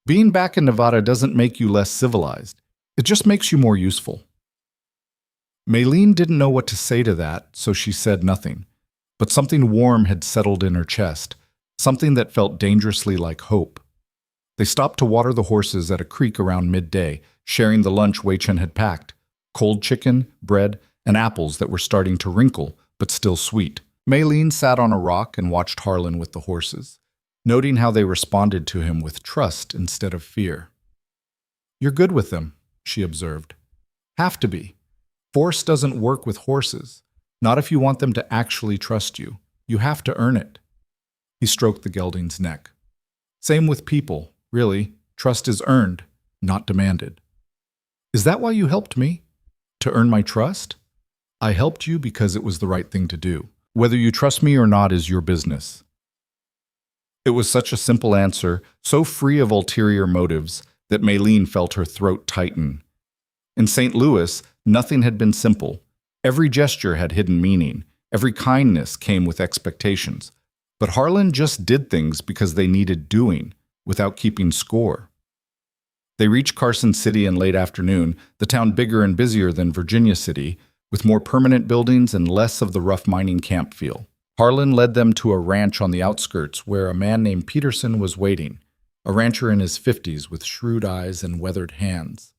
being back in Nevada doesn't make you less civilized. It just makes you more useful." Maylene didn't know what to say to that, so she said nothing. But something warm had settled in her chest, something that felt dangerously like hope. They stopped to water the horses at a creek around midday, sharing the lunch Wei Chen had packed: cold chicken, bread, and apples that were starting to wrinkle, but still sweet. Maylene sat on a rock and watched Harlan with the horses, noting how they responded to him with trust instead of fear. "You're good with them," she observed. "Have to be. Force doesn't work with horses. Not if you want them to actually trust you. You have to earn it." He stroked the gelding's neck. "Same with people, really. Trust is earned, not demanded." "Is that why you helped me? To earn my trust?" "I helped you because it was the right thing to do. Whether you trust me or not is your business." It was such a simple answer, so free of ulterior motives, that Maylene felt her throat tighten. In St. Louis, nothing had been simple. Every gesture had hidden meaning. Every kindness came with expectations. But Harlan just did things because they needed doing, without keeping score. They reached Carson City in late afternoon, the town bigger and busier than Virginia City, with more permanent buildings and less of the rough mining camp feel. Harlan led them to a ranch on the outskirts where a man named Peterson was waiting, a rancher in his 50s with shrewd eyes and weathered hands.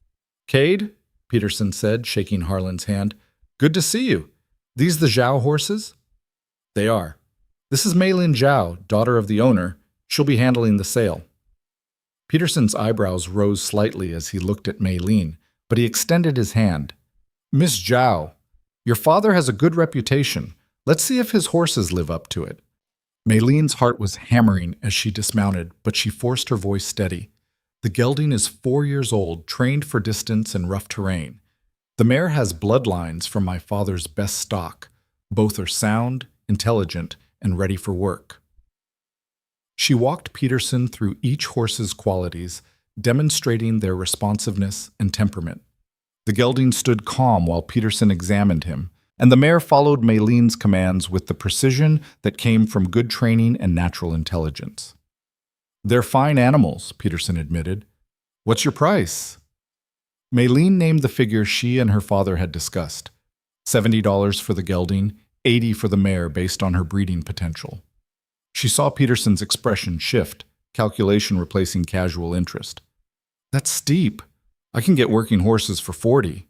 "Cade," Peterson said, shaking Harlan's hand, "good to see you. These the Zhao horses?" "They are. This is Maylin Zhao, daughter of the owner. She'll be handling the sale." Peterson's eyebrows rose slightly as he looked at Maylene, but he extended his hand. "Miss Zhao, your father has a good reputation. Let's see if his horses live up to it." Maylene's heart was hammering as she dismounted, but she forced her voice steady. "The gelding is 4 years old, trained for distance and rough terrain. The mare has bloodlines from my father's best stock. Both are sound, intelligent, and ready for work." She walked Peterson through each horse's qualities, demonstrating their responsiveness and temperament. The gelding stood calm while Peterson examined him, and the mare followed Maylene's commands with the precision that came from good training and natural intelligence. "They're fine animals," Peterson admitted. "What's your price?" Maylene named the figure she and her father had discussed. $70 for the gelding, $80 for the mare based on her breeding potential. She saw Peterson's expression shift, calculation replacing casual interest. "That's steep. I can get working horses for $40.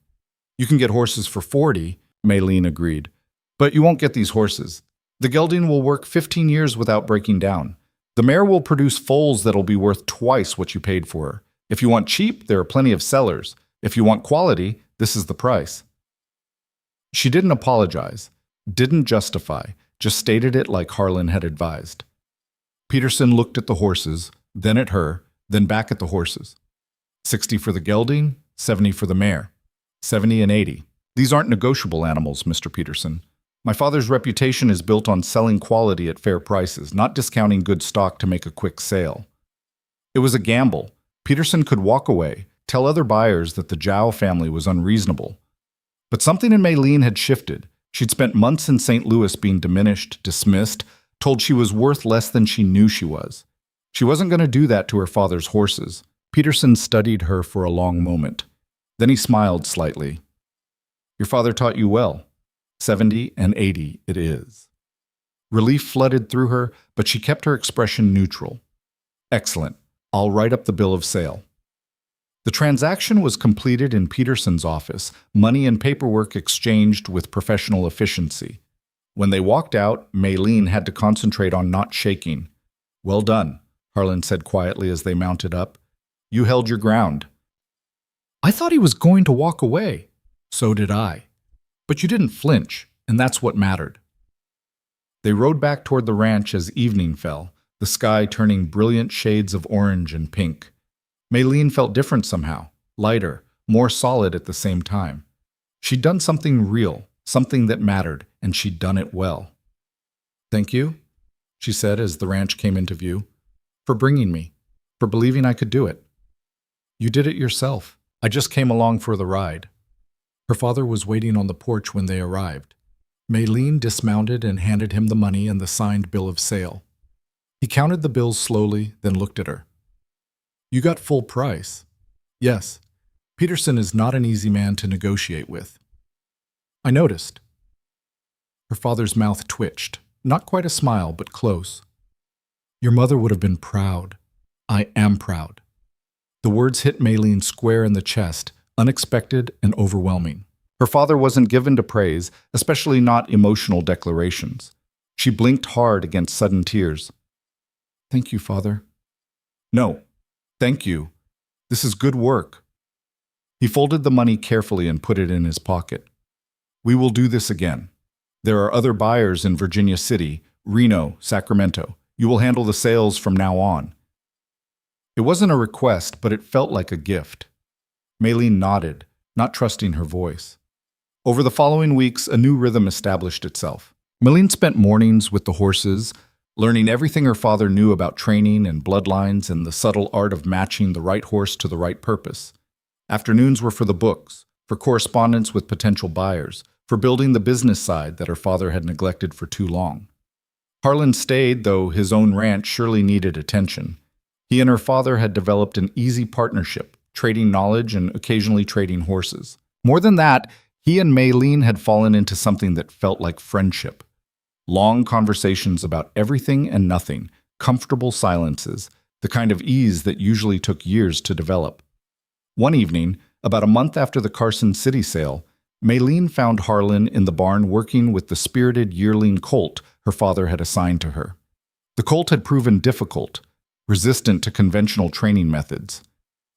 "You can get horses for $40, Maylene agreed. "But you won't get these horses. The gelding will work 15 years without breaking down. The mare will produce foals that'll be worth twice what you paid for her. If you want cheap, there are plenty of sellers. If you want quality, this is the price." She didn't apologize, didn't justify, just stated it like Harlan had advised. Peterson looked at the horses, then at her, then back at the horses. 60 for the gelding, 70 for the mare. 70 and 80. These aren't negotiable animals, Mr. Peterson. My father's reputation is built on selling quality at fair prices, not discounting good stock to make a quick sale. It was a gamble. Peterson could walk away, tell other buyers that the Zhao family was unreasonable. But something in Maylene had shifted. She'd spent months in St. Louis being diminished, dismissed, told she was worth less than she knew she was. She wasn't going to do that to her father's horses. Peterson studied her for a long moment. Then he smiled slightly. "Your father taught you well. 70 and 80 it is." Relief flooded through her, but she kept her expression neutral. "Excellent. I'll write up the bill of sale." The transaction was completed in Peterson's office, money and paperwork exchanged with professional efficiency. When they walked out, Maylene had to concentrate on not shaking. "Well done," Harlan said quietly as they mounted up. "You held your ground." "I thought he was going to walk away." "So did I. But you didn't flinch, and that's what mattered." They rode back toward the ranch as evening fell, the sky turning brilliant shades of orange and pink. Maylene felt different somehow, lighter, more solid at the same time. She'd done something real, something that mattered, and she'd done it well. "Thank you," she said as the ranch came into view, "for bringing me, for believing I could do it." "You did it yourself. I just came along for the ride." Her father was waiting on the porch when they arrived. Maylene dismounted and handed him the money and the signed bill of sale. He counted the bills slowly, then looked at her. "You got full price." "Yes. Peterson is not an easy man to negotiate with." "I noticed." Her father's mouth twitched, not quite a smile, but close. "Your mother would have been proud. I am proud." The words hit Maylene square in the chest, unexpected and overwhelming. Her father wasn't given to praise, especially not emotional declarations. She blinked hard against sudden tears. "Thank you, Father." "No. Thank you. This is good work." He folded the money carefully and put it in his pocket. "We will do this again. There are other buyers in Virginia City, Reno, Sacramento. You will handle the sales from now on." It wasn't a request, but it felt like a gift. Maylene nodded, not trusting her voice. Over the following weeks, a new rhythm established itself. Maylene spent mornings with the horses, learning everything her father knew about training and bloodlines and the subtle art of matching the right horse to the right purpose. Afternoons were for the books, for correspondence with potential buyers, for building the business side that her father had neglected for too long. Harlan stayed, though his own ranch surely needed attention. He and her father had developed an easy partnership, trading knowledge and occasionally trading horses. More than that, he and Maylene had fallen into something that felt like friendship. Long conversations about everything and nothing, comfortable silences, the kind of ease that usually took years to develop. One evening, about a month after the Carson City sale, Maylene found Harlan in the barn working with the spirited yearling colt her father had assigned to her. The colt had proven difficult, resistant to conventional training methods.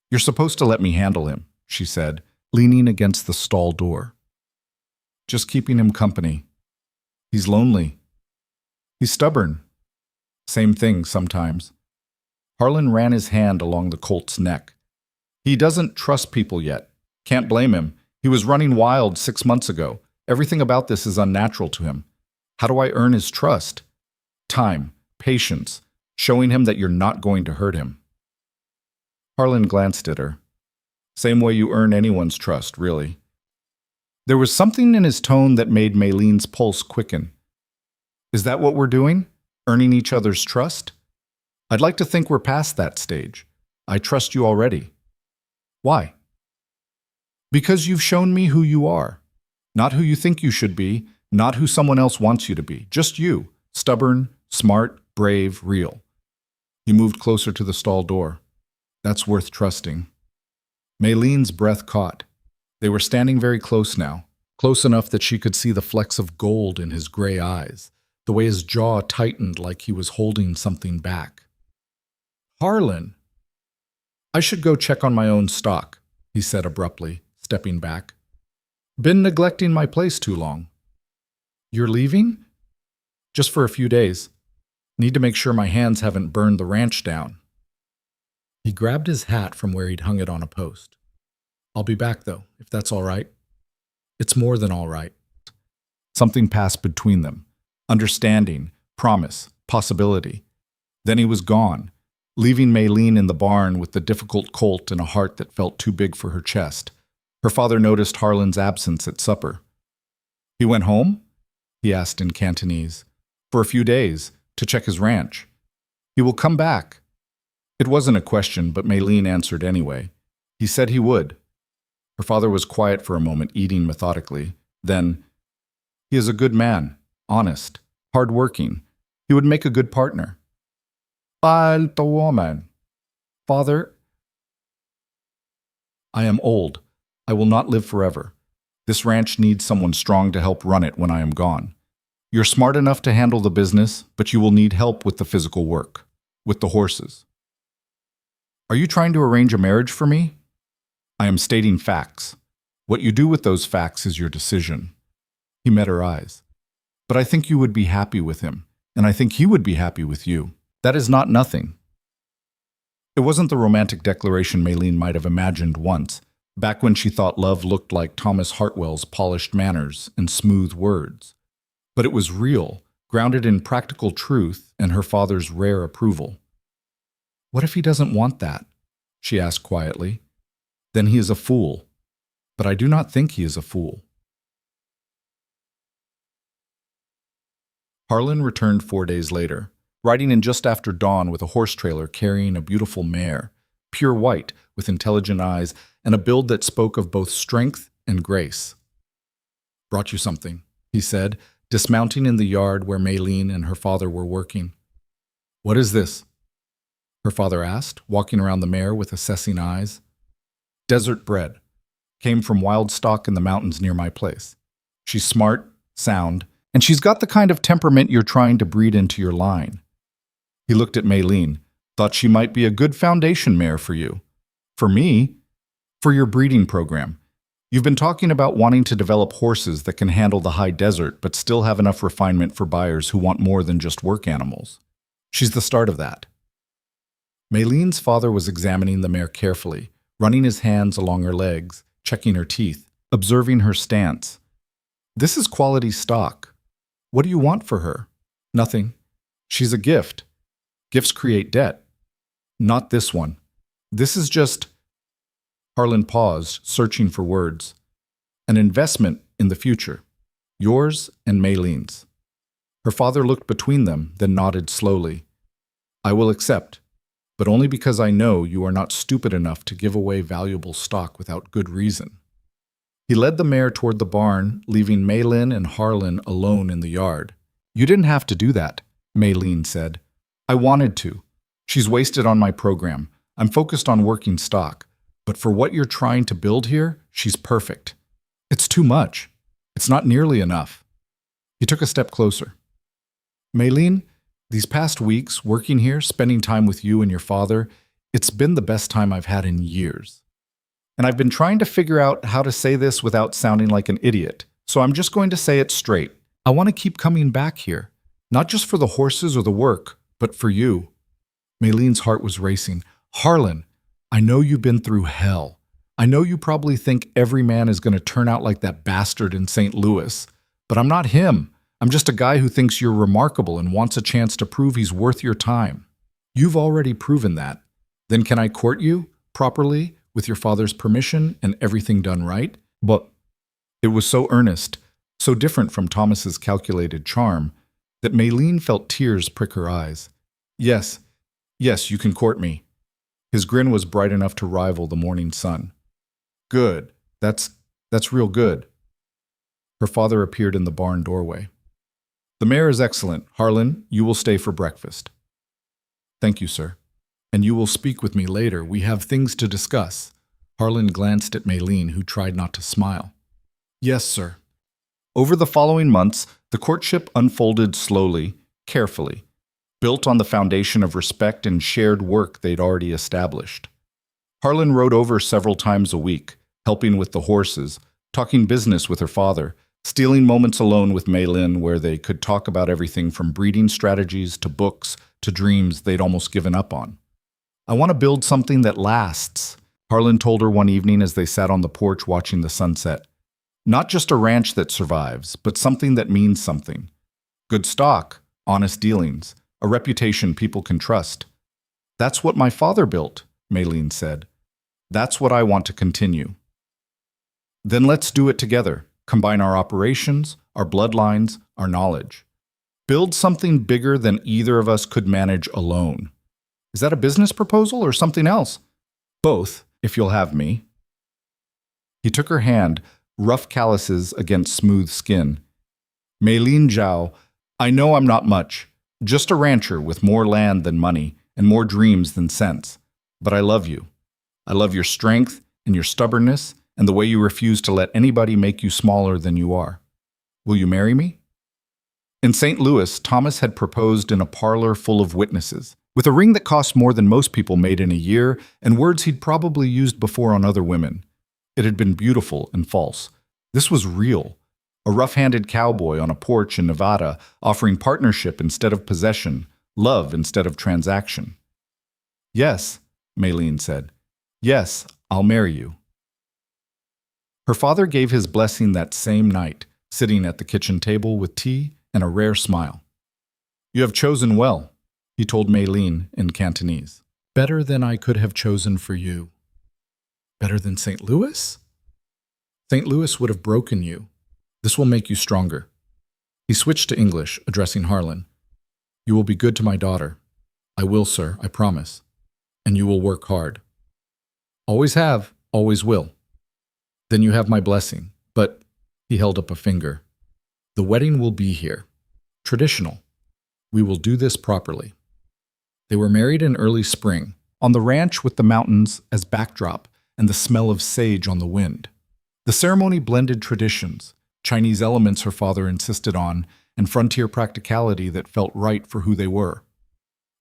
"You're supposed to let me handle him," she said, leaning against the stall door. "Just keeping him company. He's lonely. He's stubborn. Same thing sometimes." Harlan ran his hand along the colt's neck. "He doesn't trust people yet. Can't blame him. He was running wild 6 months ago. Everything about this is unnatural to him. How do I earn his trust? Time, patience, showing him that you're not going to hurt him. Harlan glanced at her. Same way you earn anyone's trust, really. There was something in his tone that made Maylene's pulse quicken. Is that what we're doing? Earning each other's trust? I'd like to think we're past that stage. I trust you already. Why? Because you've shown me who you are. Not who you think you should be, not who someone else wants you to be. Just you. Stubborn, smart, brave, real. He moved closer to the stall door. That's worth trusting. Maylene's breath caught. They were standing very close now, close enough that she could see the flecks of gold in his gray eyes, the way his jaw tightened like he was holding something back. Harlan! I should go check on my own stock, he said abruptly, stepping back. Been neglecting my place too long. You're leaving? Just for a few days. Need to make sure my hands haven't burned the ranch down. He grabbed his hat from where he'd hung it on a post. I'll be back, though, if that's all right. It's more than all right. Something passed between them. Understanding, promise, possibility. Then he was gone, leaving Maylene in the barn with the difficult colt and a heart that felt too big for her chest. Her father noticed Harlan's absence at supper. He went home? He asked in Cantonese. For a few days, to check his ranch. He will come back. It wasn't a question, but Maylene answered anyway. He said he would. Her father was quiet for a moment, eating methodically. Then, he is a good man, honest, hard-working. He would make a good partner. Alto woman. Father, I am old. I will not live forever. This ranch needs someone strong to help run it when I am gone. You're smart enough to handle the business, but you will need help with the physical work, with the horses. Are you trying to arrange a marriage for me? I am stating facts. What you do with those facts is your decision. He met her eyes. But I think you would be happy with him, and I think he would be happy with you. That is not nothing. It wasn't the romantic declaration Maylene might have imagined once, back when she thought love looked like Thomas Hartwell's polished manners and smooth words. But it was real, grounded in practical truth and her father's rare approval. What if he doesn't want that? She asked quietly. Then he is a fool. But I do not think he is a fool. Harlan returned 4 days later, riding in just after dawn with a horse trailer carrying a beautiful mare, pure white with intelligent eyes and a build that spoke of both strength and grace. Brought you something, he said, dismounting in the yard where Maylene and her father were working. What is this? Her father asked, walking around the mare with assessing eyes. Desert bred. Came from wild stock in the mountains near my place. She's smart, sound, and she's got the kind of temperament you're trying to breed into your line. He looked at Maylene, thought she might be a good foundation mare for you. For me? For your breeding program. You've been talking about wanting to develop horses that can handle the high desert but still have enough refinement for buyers who want more than just work animals. She's the start of that. Maylene's father was examining the mare carefully, running his hands along her legs, checking her teeth, observing her stance. This is quality stock. What do you want for her? Nothing. She's a gift. Gifts create debt. Not this one. This is just... Harlan paused, searching for words. An investment in the future. Yours and Maylene's. Her father looked between them, then nodded slowly. I will accept, but only because I know you are not stupid enough to give away valuable stock without good reason. He led the mare toward the barn, leaving Maylene and Harlan alone in the yard. You didn't have to do that, Maylene said. I wanted to. She's wasted on my program. I'm focused on working stock. But for what you're trying to build here, she's perfect. It's too much. It's not nearly enough. He took a step closer. Maylene, these past weeks, working here, spending time with you and your father, it's been the best time I've had in years. And I've been trying to figure out how to say this without sounding like an idiot, so I'm just going to say it straight. I want to keep coming back here, not just for the horses or the work, but for you. Maylene's heart was racing. Harlan, I know you've been through hell. I know you probably think every man is going to turn out like that bastard in St. Louis, but I'm not him. I'm just a guy who thinks you're remarkable and wants a chance to prove he's worth your time. You've already proven that. Then can I court you properly with your father's permission and everything done right? But it was so earnest, so different from Thomas's calculated charm, that Maylene felt tears prick her eyes. Yes, yes, you can court me. His grin was bright enough to rival the morning sun. Good. That's real good. Her father appeared in the barn doorway. The mare is excellent. Harlan, you will stay for breakfast. Thank you, sir. And you will speak with me later. We have things to discuss. Harlan glanced at Maylene, who tried not to smile. Yes, sir. Over the following months, the courtship unfolded slowly, carefully, built on the foundation of respect and shared work they'd already established. Harlan rode over several times a week, helping with the horses, talking business with her father, stealing moments alone with Maylene where they could talk about everything from breeding strategies to books to dreams they'd almost given up on. I want to build something that lasts, Harlan told her one evening as they sat on the porch watching the sunset. Not just a ranch that survives, but something that means something. Good stock, honest dealings, a reputation people can trust. That's what my father built, Maylene said. That's what I want to continue. Then let's do it together. Combine our operations, our bloodlines, our knowledge. Build something bigger than either of us could manage alone. Is that a business proposal or something else? Both, if you'll have me. He took her hand, rough calluses against smooth skin. Maylene Zhao, I know I'm not much, just a rancher with more land than money and more dreams than sense. But I love you. I love your strength and your stubbornness and the way you refuse to let anybody make you smaller than you are. Will you marry me? In St. Louis, Thomas had proposed in a parlor full of witnesses, with a ring that cost more than most people made in a year and words he'd probably used before on other women. It had been beautiful and false. This was real. A rough-handed cowboy on a porch in Nevada offering partnership instead of possession, love instead of transaction. Yes, Maylene said. Yes, I'll marry you. Her father gave his blessing that same night, sitting at the kitchen table with tea and a rare smile. You have chosen well, he told Maylene in Cantonese. Better than I could have chosen for you. Better than St. Louis? St. Louis would have broken you. This will make you stronger. He switched to English, addressing Harlan. You will be good to my daughter. I will, sir, I promise. And you will work hard. Always have, always will. Then you have my blessing. But, he held up a finger, the wedding will be here. Traditional. We will do this properly. They were married in early spring, on the ranch with the mountains as backdrop and the smell of sage on the wind. The ceremony blended traditions, Chinese elements her father insisted on, and frontier practicality that felt right for who they were.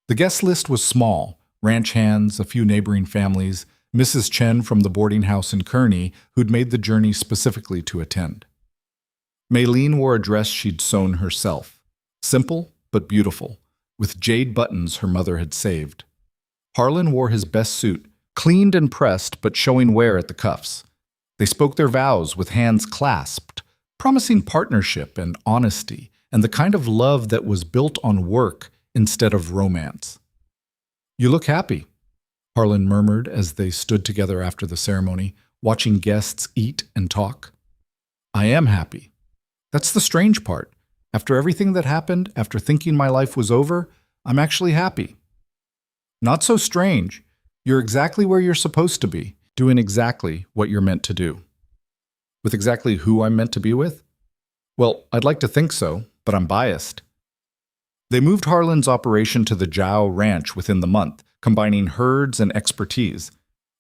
The guest list was small, ranch hands, a few neighboring families, Mrs. Chen from the boarding house in Kearney, who'd made the journey specifically to attend. Maylene wore a dress she'd sewn herself, simple but beautiful, with jade buttons her mother had saved. Harlan wore his best suit, cleaned and pressed but showing wear at the cuffs. They spoke their vows with hands clasped, promising partnership and honesty and the kind of love that was built on work instead of romance. You look happy, Harlan murmured as they stood together after the ceremony, watching guests eat and talk. I am happy. That's the strange part. After everything that happened, after thinking my life was over, I'm actually happy. Not so strange. You're exactly where you're supposed to be, doing exactly what you're meant to do. With exactly who I'm meant to be with? Well, I'd like to think so, but I'm biased. They moved Harlan's operation to the Zhao Ranch within the month, combining herds and expertise.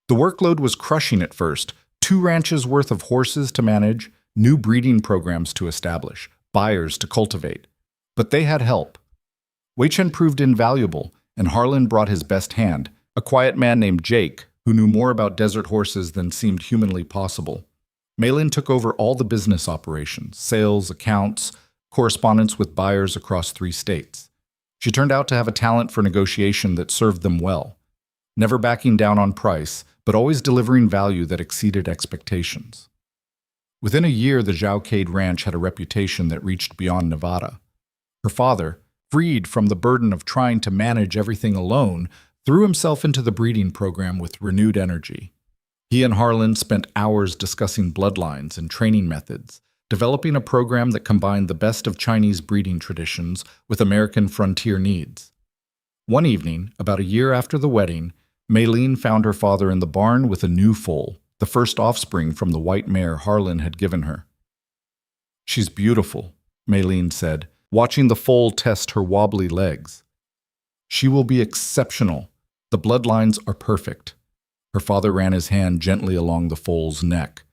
The workload was crushing at first, 2 ranches worth of horses to manage, new breeding programs to establish, buyers to cultivate. But they had help. Wei-Chen proved invaluable, and Harlan brought his best hand, a quiet man named Jake, who knew more about desert horses than seemed humanly possible. Maylene took over all the business operations, sales, accounts, correspondence with buyers across 3 states. She turned out to have a talent for negotiation that served them well, never backing down on price, but always delivering value that exceeded expectations. Within a year, the Zhao Cade Ranch had a reputation that reached beyond Nevada. Her father, freed from the burden of trying to manage everything alone, threw himself into the breeding program with renewed energy. He and Harlan spent hours discussing bloodlines and training methods, developing a program that combined the best of Chinese breeding traditions with American frontier needs. One evening, about a year after the wedding, Maylene found her father in the barn with a new foal, the first offspring from the white mare Harlan had given her. "She's beautiful," Maylene said, watching the foal test her wobbly legs. "She will be exceptional. The bloodlines are perfect." Her father ran his hand gently along the foal's neck.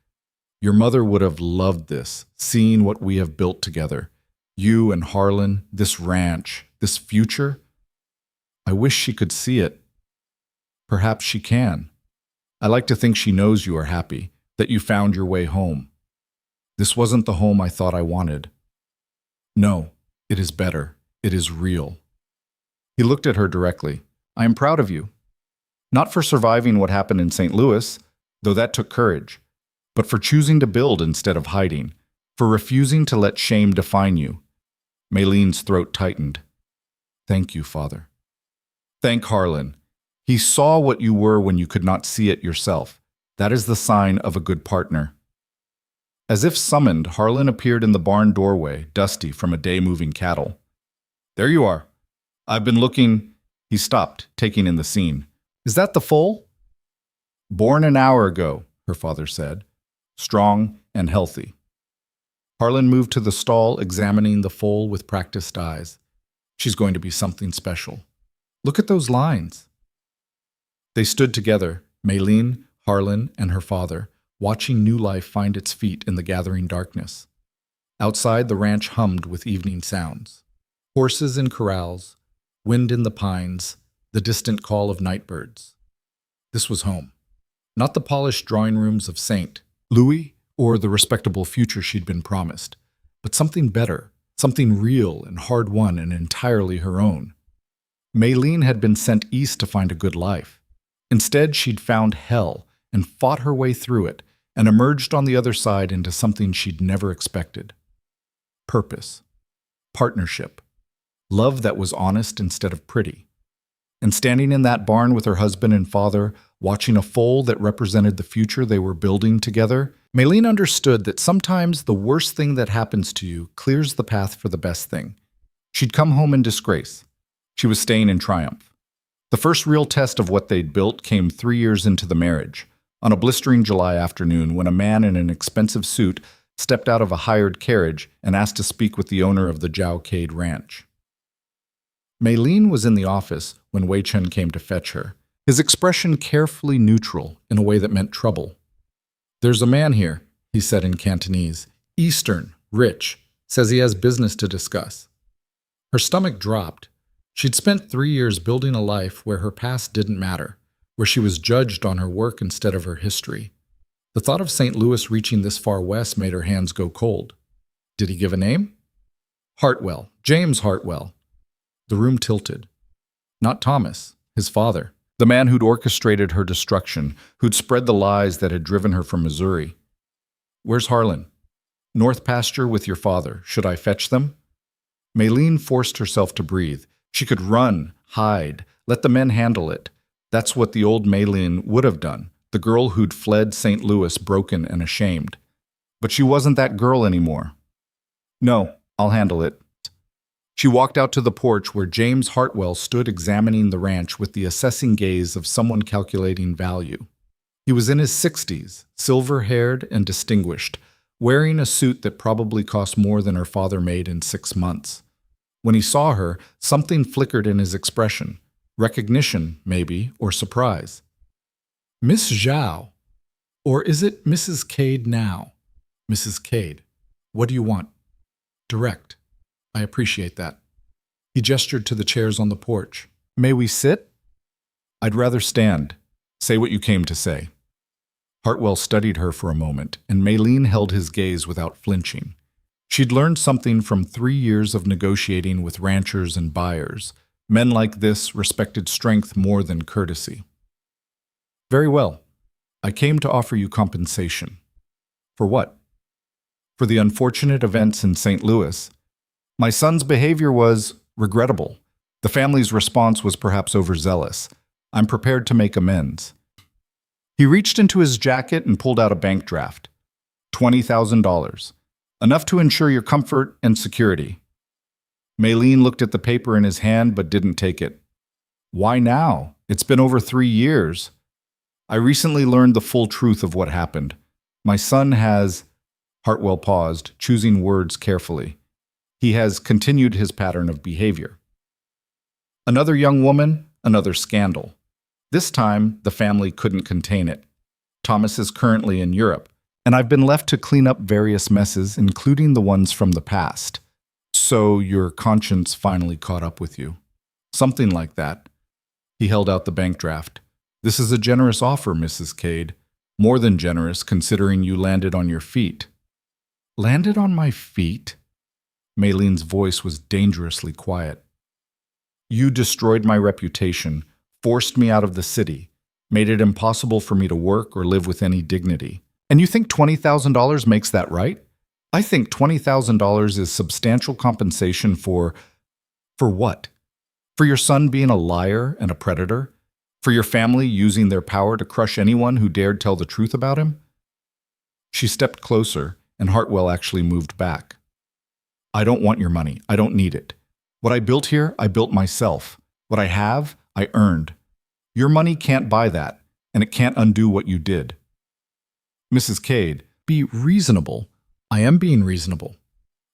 "Your mother would have loved this, seeing what we have built together. You and Harlan, this ranch, this future. I wish she could see it." "Perhaps she can. I like to think she knows you are happy, that you found your way home." "This wasn't the home I thought I wanted." "No, it is better. It is real." He looked at her directly. "I am proud of you. Not for surviving what happened in St. Louis, though that took courage, but for choosing to build instead of hiding, for refusing to let shame define you." Maylene's throat tightened. "Thank you, Father." "Thank Harlan. He saw what you were when you could not see it yourself. That is the sign of a good partner." As if summoned, Harlan appeared in the barn doorway, dusty from a day moving cattle. "There you are. I've been looking—" He stopped, taking in the scene. "Is that the foal?" "Born an hour ago," her father said. "Strong and healthy." Harlan moved to the stall, examining the foal with practiced eyes. "She's going to be something special. Look at those lines." They stood together, Maylene, Harlan, and her father, watching new life find its feet in the gathering darkness. Outside, the ranch hummed with evening sounds. Horses in corrals, wind in the pines, the distant call of nightbirds. This was home. Not the polished drawing rooms of St. Louis or the respectable future she'd been promised, but something better, something real and hard-won and entirely her own. Maylene had been sent east to find a good life. Instead, she'd found hell and fought her way through it and emerged on the other side into something she'd never expected. Purpose. Partnership. Love that was honest instead of pretty. And standing in that barn with her husband and father, watching a foal that represented the future they were building together, Maylene understood that sometimes the worst thing that happens to you clears the path for the best thing. She'd come home in disgrace. She was staying in triumph. The first real test of what they'd built came 3 years into the marriage, on a blistering July afternoon when a man in an expensive suit stepped out of a hired carriage and asked to speak with the owner of the Cowboy ranch. Maylene was in the office when Wei Chen came to fetch her, his expression carefully neutral in a way that meant trouble. "There's a man here," he said in Cantonese. "Eastern, rich, says he has business to discuss." Her stomach dropped. She'd spent 3 years building a life where her past didn't matter, where she was judged on her work instead of her history. The thought of St. Louis reaching this far west made her hands go cold. Did he give a name? Hartwell, James Hartwell. The room tilted. Not Thomas, his father, the man who'd orchestrated her destruction, who'd spread the lies that had driven her from Missouri. "Where's Harlan?" "North pasture with your father. Should I fetch them?" Maylene forced herself to breathe. She could run, hide, let the men handle it. That's what the old Maylene would have done, the girl who'd fled St. Louis broken and ashamed. But she wasn't that girl anymore. "No, I'll handle it." She walked out to the porch where James Hartwell stood examining the ranch with the assessing gaze of someone calculating value. He was in his 60s, silver-haired and distinguished, wearing a suit that probably cost more than her father made in 6 months. When he saw her, something flickered in his expression. Recognition, maybe, or surprise. "Miss Zhao. Or is it Mrs. Cade now?" "Mrs. Cade. What do you want?" "Direct. I appreciate that." He gestured to the chairs on the porch. "May we sit?" "I'd rather stand. Say what you came to say." Hartwell studied her for a moment, and Maylene held his gaze without flinching. She'd learned something from 3 years of negotiating with ranchers and buyers. Men like this respected strength more than courtesy. "Very well. I came to offer you compensation." "For what?" "For the unfortunate events in St. Louis. My son's behavior was, regrettable. The family's response was perhaps overzealous. I'm prepared to make amends. He reached into his jacket and pulled out a bank draft. $20,000. Enough to ensure your comfort and security. Maylene looked at the paper in his hand but didn't take it. Why now? It's been over 3 years. I recently learned the full truth of what happened. My son has... Hartwell paused, choosing words carefully. He has continued his pattern of behavior. Another young woman, another scandal. This time, the family couldn't contain it. Thomas is currently in Europe, and I've been left to clean up various messes, including the ones from the past. So your conscience finally caught up with you. Something like that. He held out the bank draft. This is a generous offer, Mrs. Cade. More than generous, considering you landed on your feet. Landed on my feet? Maylene's voice was dangerously quiet. You destroyed my reputation, forced me out of the city, made it impossible for me to work or live with any dignity. And you think $20,000 makes that right? I think $20,000 is substantial compensation for what? For your son being a liar and a predator? For your family using their power to crush anyone who dared tell the truth about him? She stepped closer, and Hartwell actually moved back. I don't want your money. I don't need it. What I built here, I built myself. What I have, I earned. Your money can't buy that, and it can't undo what you did. Mrs. Cade, be reasonable. I am being reasonable.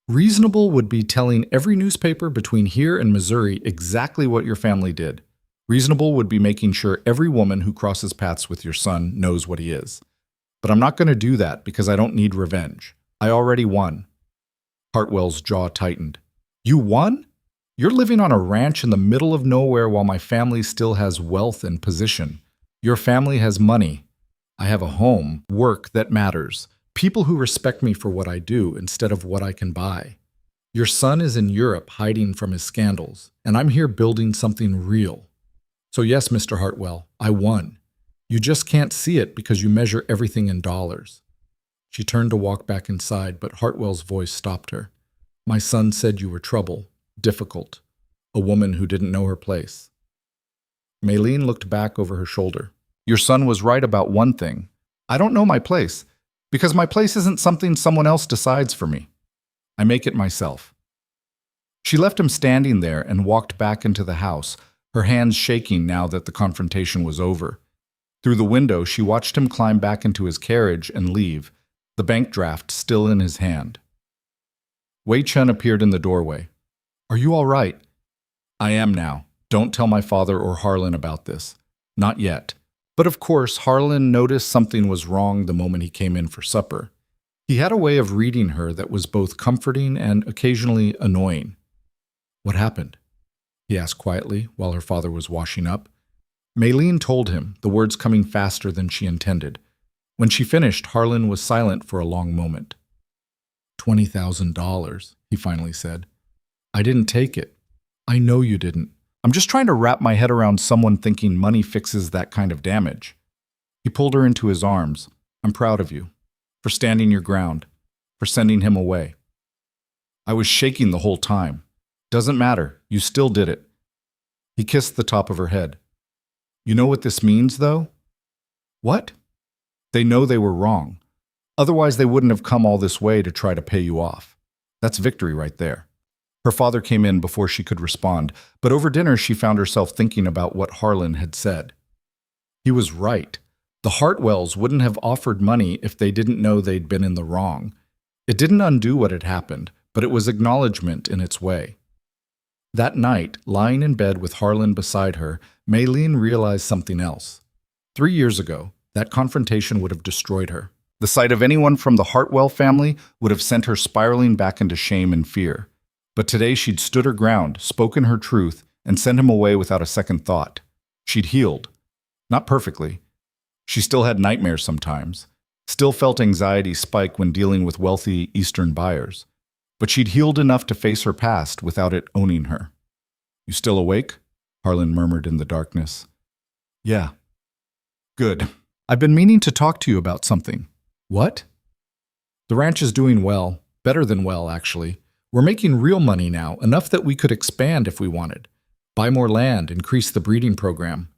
Reasonable would be telling every newspaper between here and Missouri exactly what your family did. Reasonable would be making sure every woman who crosses paths with your son knows what he is. But I'm not going to do that because I don't need revenge. I already won. Hartwell's jaw tightened. You won? You're living on a ranch in the middle of nowhere while my family still has wealth and position. Your family has money. I have a home, work that matters, people who respect me for what I do instead of what I can buy. Your son is in Europe hiding from his scandals, and I'm here building something real. So yes, Mr. Hartwell, I won. You just can't see it because you measure everything in dollars. She turned to walk back inside, but Hartwell's voice stopped her. My son said you were trouble, difficult, a woman who didn't know her place. Maylene looked back over her shoulder. Your son was right about one thing. I don't know my place, because my place isn't something someone else decides for me. I make it myself. She left him standing there and walked back into the house, her hands shaking now that the confrontation was over. Through the window, she watched him climb back into his carriage and leave, the bank draft still in his hand. Wei Chun appeared in the doorway. Are you all right? I am now. Don't tell my father or Harlan about this. Not yet. But of course, Harlan noticed something was wrong the moment he came in for supper. He had a way of reading her that was both comforting and occasionally annoying. What happened? He asked quietly while her father was washing up. Maylene told him, the words coming faster than she intended. When she finished, Harlan was silent for a long moment. $20,000, he finally said. I didn't take it. I know you didn't. I'm just trying to wrap my head around someone thinking money fixes that kind of damage. He pulled her into his arms. I'm proud of you. For standing your ground. For sending him away. I was shaking the whole time. Doesn't matter. You still did it. He kissed the top of her head. You know what this means, though? What? They know they were wrong. Otherwise, they wouldn't have come all this way to try to pay you off. That's victory right there. Her father came in before she could respond, but over dinner she found herself thinking about what Harlan had said. He was right. The Hartwells wouldn't have offered money if they didn't know they'd been in the wrong. It didn't undo what had happened, but it was acknowledgement in its way. That night, lying in bed with Harlan beside her, Maylene realized something else. 3 years ago, that confrontation would have destroyed her. The sight of anyone from the Hartwell family would have sent her spiraling back into shame and fear. But today she'd stood her ground, spoken her truth, and sent him away without a second thought. She'd healed. Not perfectly. She still had nightmares sometimes, still felt anxiety spike when dealing with wealthy Eastern buyers. But she'd healed enough to face her past without it owning her. You still awake? Harlan murmured in the darkness. Yeah. Good. I've been meaning to talk to you about something. What? The ranch is doing well. Better than well, actually. We're making real money now, enough that we could expand if we wanted. Buy more land, increase the breeding program.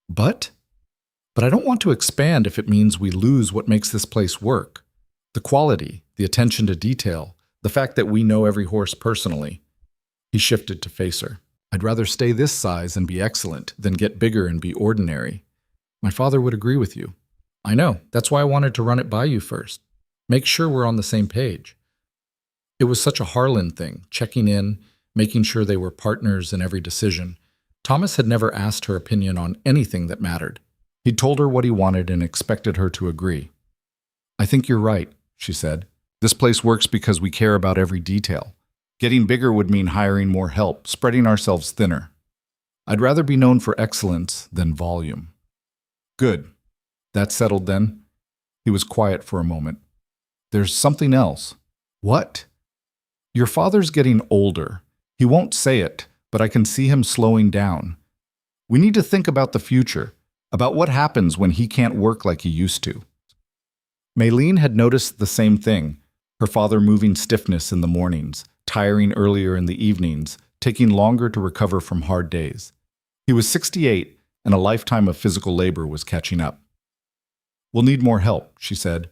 But I don't want to expand if it means we lose what makes this place work. The quality, the attention to detail, the fact that we know every horse personally. He shifted to face her. I'd rather stay this size and be excellent than get bigger and be ordinary. My father would agree with you. I know. That's why I wanted to run it by you first. Make sure we're on the same page. It was such a Harlan thing, checking in, making sure they were partners in every decision. Thomas had never asked her opinion on anything that mattered. He'd told her what he wanted and expected her to agree. I think you're right, she said. This place works because we care about every detail. Getting bigger would mean hiring more help, spreading ourselves thinner. I'd rather be known for excellence than volume. Good. That's settled then? He was quiet for a moment. There's something else. What? Your father's getting older. He won't say it, but I can see him slowing down. We need to think about the future, about what happens when he can't work like he used to. Maylene had noticed the same thing, her father moving stiffness in the mornings, tiring earlier in the evenings, taking longer to recover from hard days. He was 68, and a lifetime of physical labor was catching up. We'll need more help, she said.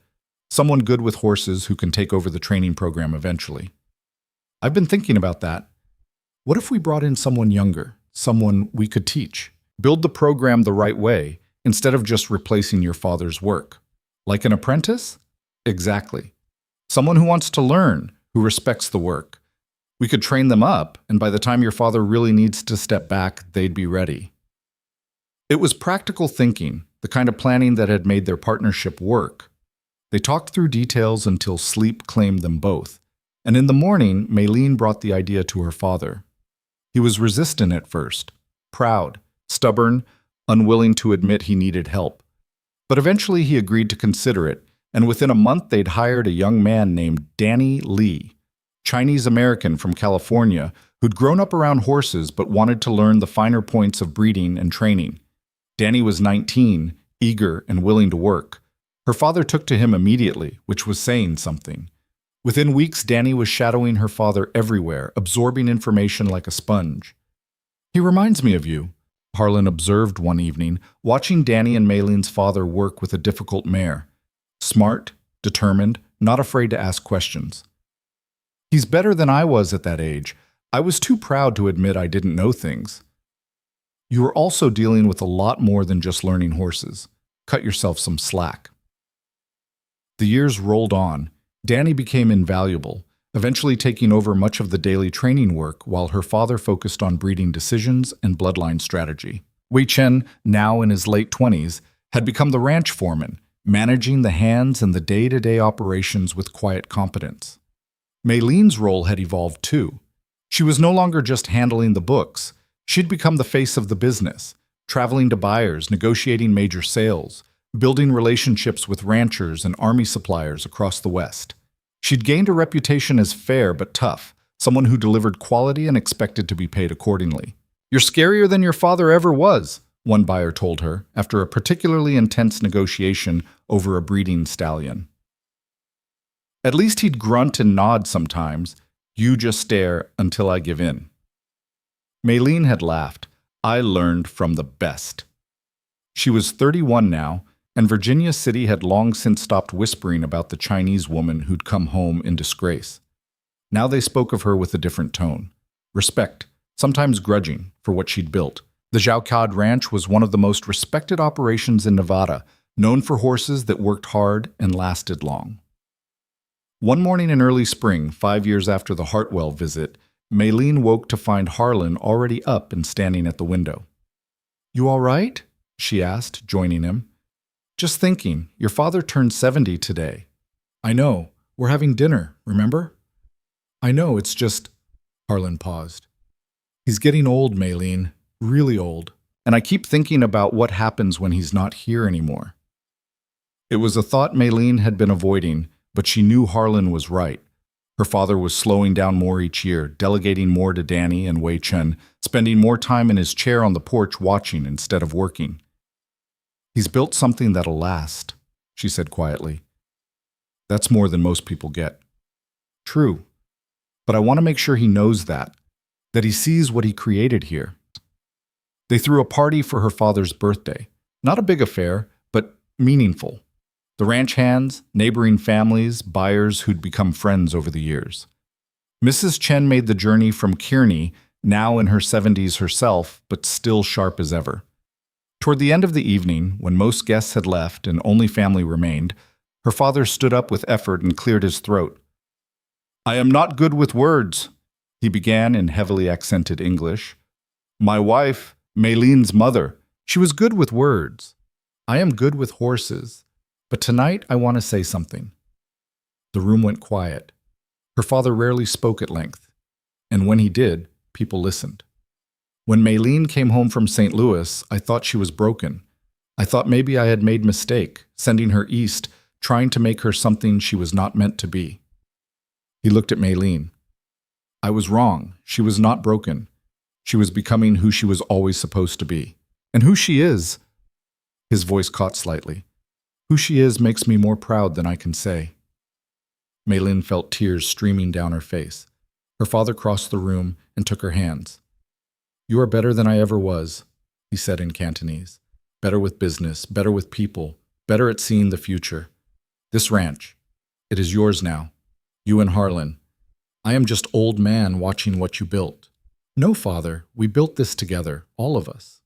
Someone good with horses who can take over the training program eventually. I've been thinking about that. What if we brought in someone younger, someone we could teach? Build the program the right way, instead of just replacing your father's work. Like an apprentice? Exactly. Someone who wants to learn, who respects the work. We could train them up, and by the time your father really needs to step back, they'd be ready. It was practical thinking, the kind of planning that had made their partnership work. They talked through details until sleep claimed them both, and in the morning, Maylene brought the idea to her father. He was resistant at first, proud, stubborn, unwilling to admit he needed help. But eventually he agreed to consider it, and within a month they'd hired a young man named Danny Lee, Chinese-American from California, who'd grown up around horses but wanted to learn the finer points of breeding and training. Danny was 19, eager and willing to work. Her father took to him immediately, which was saying something. Within weeks, Danny was shadowing her father everywhere, absorbing information like a sponge. He reminds me of you, Harlan observed one evening, watching Danny and Maylene's father work with a difficult mare. Smart, determined, not afraid to ask questions. He's better than I was at that age. I was too proud to admit I didn't know things. You are also dealing with a lot more than just learning horses. Cut yourself some slack. The years rolled on. Danny became invaluable, eventually taking over much of the daily training work while her father focused on breeding decisions and bloodline strategy. Wei Chen, now in his late 20s, had become the ranch foreman, managing the hands and the day-to-day operations with quiet competence. Maylene's role had evolved too. She was no longer just handling the books. She'd become the face of the business, traveling to buyers, negotiating major sales, building relationships with ranchers and army suppliers across the West. She'd gained a reputation as fair but tough, someone who delivered quality and expected to be paid accordingly. "You're scarier than your father ever was," one buyer told her, after a particularly intense negotiation over a breeding stallion. At least he'd grunt and nod sometimes. "You just stare until I give in." Maylene had laughed. "I learned from the best." She was 31 now, and Virginia City had long since stopped whispering about the Chinese woman who'd come home in disgrace. Now they spoke of her with a different tone. Respect, sometimes grudging, for what she'd built. The Zhaocad Ranch was one of the most respected operations in Nevada, known for horses that worked hard and lasted long. One morning in early spring, 5 years after the Hartwell visit, Maylene woke to find Harlan already up and standing at the window. "You all right?" she asked, joining him. "Just thinking, your father turned 70 today." "I know. We're having dinner, remember?" "I know, it's just—" Harlan paused. "He's getting old, Maylene. Really old. And I keep thinking about what happens when he's not here anymore." It was a thought Maylene had been avoiding, but she knew Harlan was right. Her father was slowing down more each year, delegating more to Danny and Wei Chen, spending more time in his chair on the porch watching instead of working. "He's built something that'll last," she said quietly. "That's more than most people get." "True. but I want to make sure he knows that he sees what he created here. They threw a party for her father's birthday. Not a big affair, but meaningful. The ranch hands, neighboring families, buyers who'd become friends over the years. Mrs. Chen made the journey from Kearney, now in her 70s herself, but still sharp as ever. Toward the end of the evening, when most guests had left and only family remained, her father stood up with effort and cleared his throat. "I am not good with words," he began in heavily accented English. "My wife, Maylene's mother, she was good with words. I am good with horses, but tonight I want to say something." The room went quiet. Her father rarely spoke at length, and when he did, people listened. When Maylene came home from St. Louis, I thought she was broken. I thought maybe I had made mistake, sending her east, trying to make her something she was not meant to be. He looked at Maylene. I was wrong. She was not broken. She was becoming who she was always supposed to be. And who she is, his voice caught slightly, who she is makes me more proud than I can say. Maylene felt tears streaming down her face. Her father crossed the room and took her hands. "You are better than I ever was," he said in Cantonese. "Better with business, better with people, better at seeing the future. This ranch, it is yours now. You and Harlan. I am just old man watching what you built." "No, father, we built this together, all of us."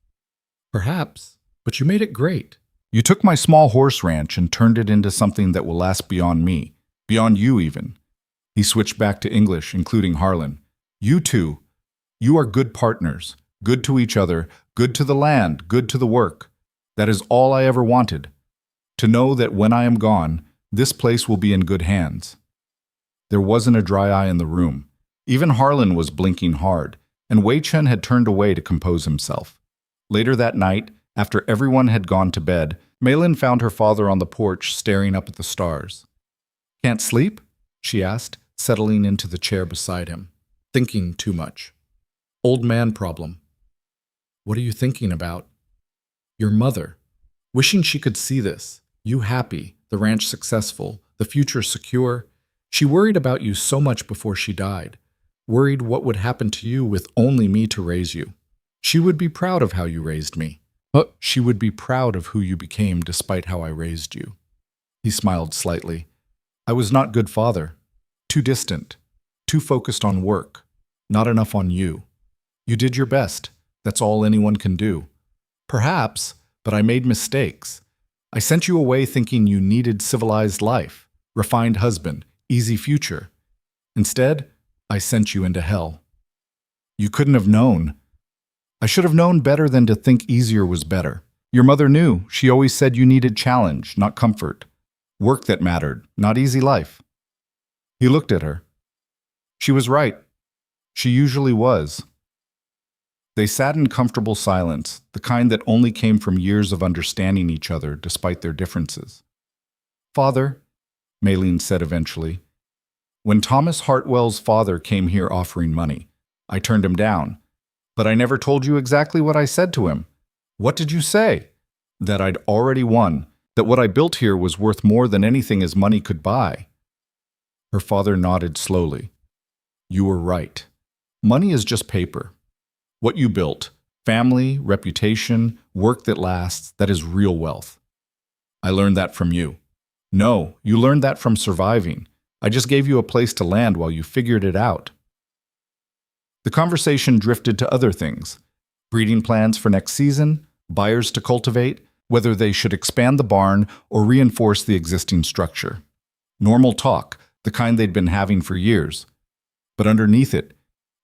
"Perhaps, but you made it great." "You took my small horse ranch and turned it into something that will last beyond me, beyond you even." He switched back to English, including Harlan. "You two, you are good partners, good to each other, good to the land, good to the work. That is all I ever wanted. To know that when I am gone, this place will be in good hands." There wasn't a dry eye in the room. Even Harlan was blinking hard, and Wei Chen had turned away to compose himself. Later that night, after everyone had gone to bed, Maylin found her father on the porch staring up at the stars. "Can't sleep?" she asked, settling into the chair beside him. "Thinking too much. Old man problem." "What are you thinking about?" "Your mother. Wishing she could see this. You happy, the ranch successful, the future secure. She worried about you so much before she died. Worried what would happen to you with only me to raise you. She would be proud of how you raised me. She would be proud of who you became despite how I raised you." He smiled slightly. "I was not good father. Too distant. Too focused on work. Not enough on you. You did your best. That's all anyone can do. Perhaps, but I made mistakes. I sent you away thinking you needed civilized life, refined husband, easy future. Instead, I sent you into hell. You couldn't have known. I should have known better than to think easier was better. Your mother knew. She always said you needed challenge, not comfort. Work that mattered, not easy life." He looked at her. She was right. She usually was. They sat in comfortable silence, the kind that only came from years of understanding each other despite their differences. "Father," Maylene said eventually, "when Thomas Hartwell's father came here offering money, I turned him down. But I never told you exactly what I said to him. What did you say?" "That I'd already won, that what I built here was worth more than anything his money could buy." Her father nodded slowly. "You were right. Money is just paper. What you built, family, reputation, work that lasts, that is real wealth. I learned that from you. No, you learned that from surviving. I just gave you a place to land while you figured it out." The conversation drifted to other things. Breeding plans for next season, buyers to cultivate, whether they should expand the barn or reinforce the existing structure. Normal talk, the kind they'd been having for years. But underneath it,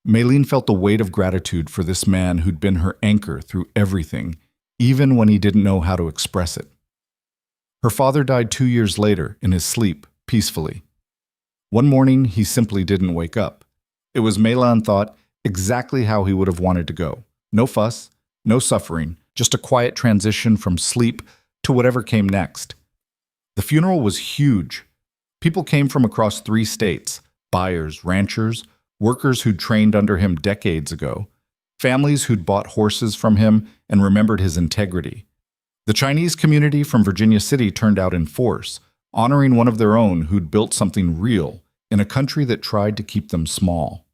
Maylene felt the weight of gratitude for this man who'd been her anchor through everything, even when he didn't know how to express it. Her father died 2 years later, in his sleep, peacefully. One morning, he simply didn't wake up. It was, Maylene thought, exactly how he would have wanted to go. No fuss, no suffering, just a quiet transition from sleep to whatever came next. The funeral was huge. People came from across 3 states, buyers, ranchers, workers who'd trained under him decades ago, families who'd bought horses from him and remembered his integrity. The Chinese community from Virginia City turned out in force, honoring one of their own who'd built something real, in a country that tried to keep them small.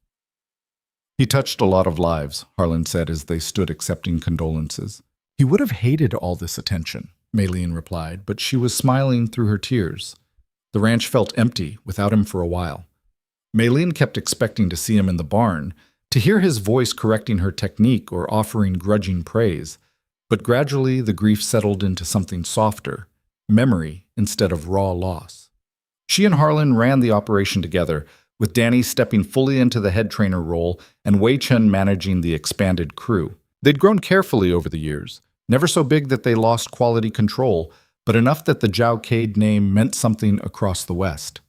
He touched a lot of lives, Harlan said as they stood accepting condolences. He would have hated all this attention, Maylene replied, but she was smiling through her tears. The ranch felt empty without him for a while. Maylene kept expecting to see him in the barn, to hear his voice correcting her technique or offering grudging praise, but gradually the grief settled into something softer, memory instead of raw loss. She and Harlan ran the operation together, with Danny stepping fully into the head trainer role and Wei Chen managing the expanded crew. They'd grown carefully over the years, never so big that they lost quality control, but enough that the Zhao name meant something across the West.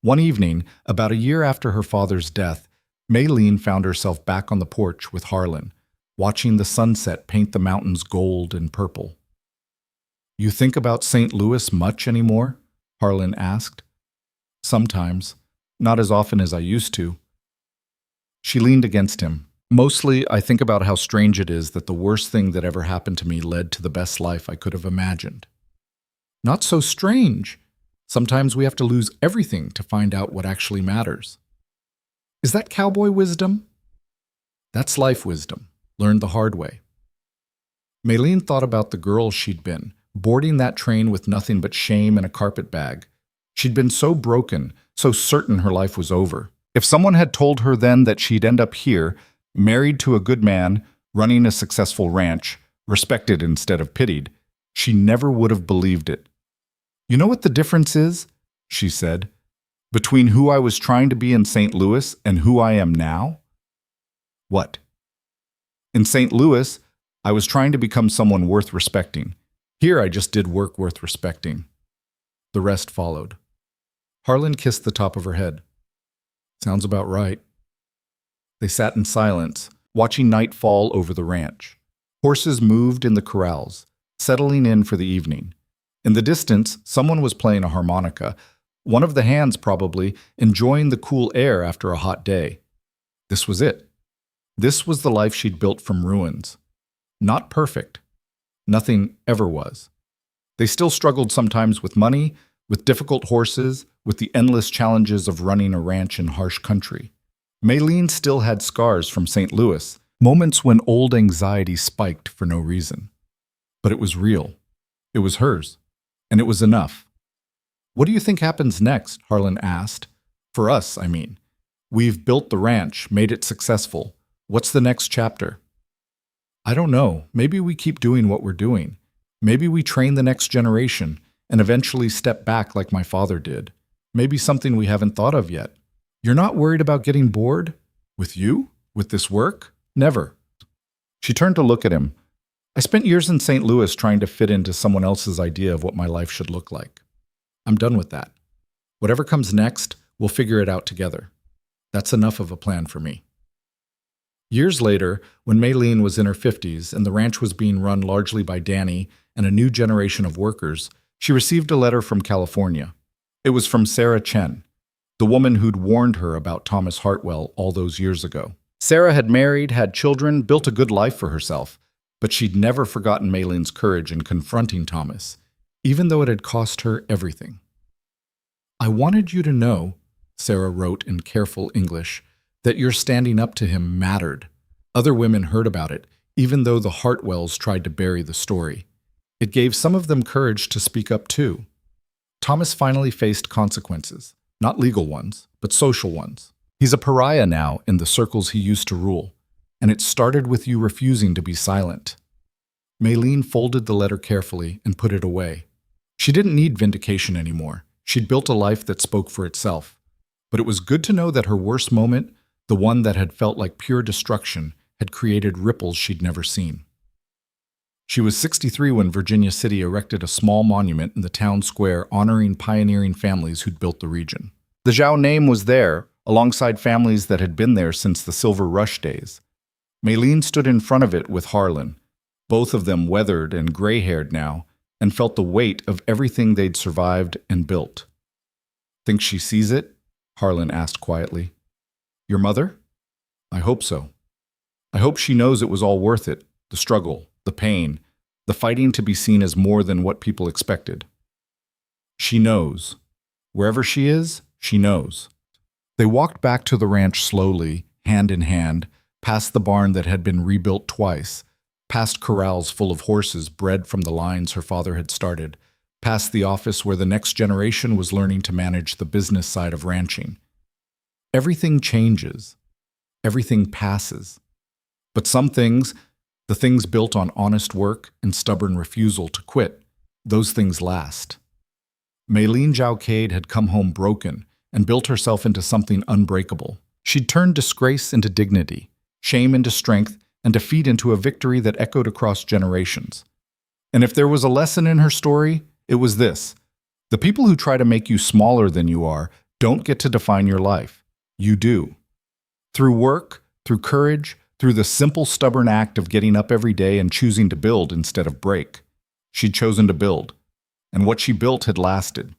One evening, about a year after her father's death, Maylene found herself back on the porch with Harlan, watching the sunset paint the mountains gold and purple. "You think about St. Louis much anymore?" Harlan asked. "Sometimes. Not as often as I used to." She leaned against him. "Mostly, I think about how strange it is that the worst thing that ever happened to me led to the best life I could have imagined." "Not so strange. Sometimes we have to lose everything to find out what actually matters." "Is that cowboy wisdom?" "That's life wisdom, learned the hard way." Maylene thought about the girl she'd been, boarding that train with nothing but shame and a carpet bag. She'd been so broken, so certain her life was over. If someone had told her then that she'd end up here, married to a good man, running a successful ranch, respected instead of pitied, she never would have believed it. "You know what the difference is?" she said, "between who I was trying to be in St. Louis and who I am now?" "What?" "In St. Louis, I was trying to become someone worth respecting. Here I just did work worth respecting." The rest followed. Harlan kissed the top of her head. "Sounds about right." They sat in silence, watching night fall over the ranch. Horses moved in the corrals, settling in for the evening. In the distance, someone was playing a harmonica, one of the hands probably enjoying the cool air after a hot day. This was it. This was the life she'd built from ruins. Not perfect. Nothing ever was. They still struggled sometimes with money, with difficult horses, with the endless challenges of running a ranch in harsh country. Maylene still had scars from St. Louis, moments when old anxiety spiked for no reason. But it was real. It was hers. And it was enough. "What do you think happens next?" Harlan asked. "For us, I mean. We've built the ranch, made it successful. What's the next chapter?" "I don't know. Maybe we keep doing what we're doing. Maybe we train the next generation and eventually step back like my father did. Maybe something we haven't thought of yet. You're not worried about getting bored? With you? With this work? Never." She turned to look at him. "I spent years in St. Louis trying to fit into someone else's idea of what my life should look like. I'm done with that. Whatever comes next, we'll figure it out together. That's enough of a plan for me." Years later, when Maylene was in her 50s and the ranch was being run largely by Danny and a new generation of workers, she received a letter from California. It was from Sarah Chen, the woman who'd warned her about Thomas Hartwell all those years ago. Sarah had married, had children, built a good life for herself, but she'd never forgotten Maylene's courage in confronting Thomas, even though it had cost her everything. "I wanted you to know," Sarah wrote in careful English, "that your standing up to him mattered. Other women heard about it, even though the Hartwells tried to bury the story. It gave some of them courage to speak up too. Thomas finally faced consequences, not legal ones, but social ones. He's a pariah now in the circles he used to rule, and it started with you refusing to be silent." Maylene folded the letter carefully and put it away. She didn't need vindication anymore. She'd built a life that spoke for itself. But it was good to know that her worst moment, the one that had felt like pure destruction, had created ripples she'd never seen. She was 63 when Virginia City erected a small monument in the town square honoring pioneering families who'd built the region. The Zhao name was there, alongside families that had been there since the Silver Rush days. Maylene stood in front of it with Harlan, both of them weathered and gray-haired now, and felt the weight of everything they'd survived and built. "Think she sees it?" Harlan asked quietly. "Your mother? I hope so. I hope she knows it was all worth it, the struggle, the pain, the fighting to be seen as more than what people expected. She knows. Wherever she is, she knows. They walked back to the ranch slowly, hand in hand, past the barn that had been rebuilt twice, past corrals full of horses bred from the lines her father had started, past the office where the next generation was learning to manage the business side of ranching. Everything changes. Everything passes. But some things, the things built on honest work and stubborn refusal to quit, those things last. Maylene Jaucade had come home broken and built herself into something unbreakable. She'd turned disgrace into dignity, shame into strength, and defeat into a victory that echoed across generations. And if there was a lesson in her story, it was this: the people who try to make you smaller than you are don't get to define your life. You do. Through work, through courage, through the simple, stubborn act of getting up every day and choosing to build instead of break. She'd chosen to build, and what she built had lasted.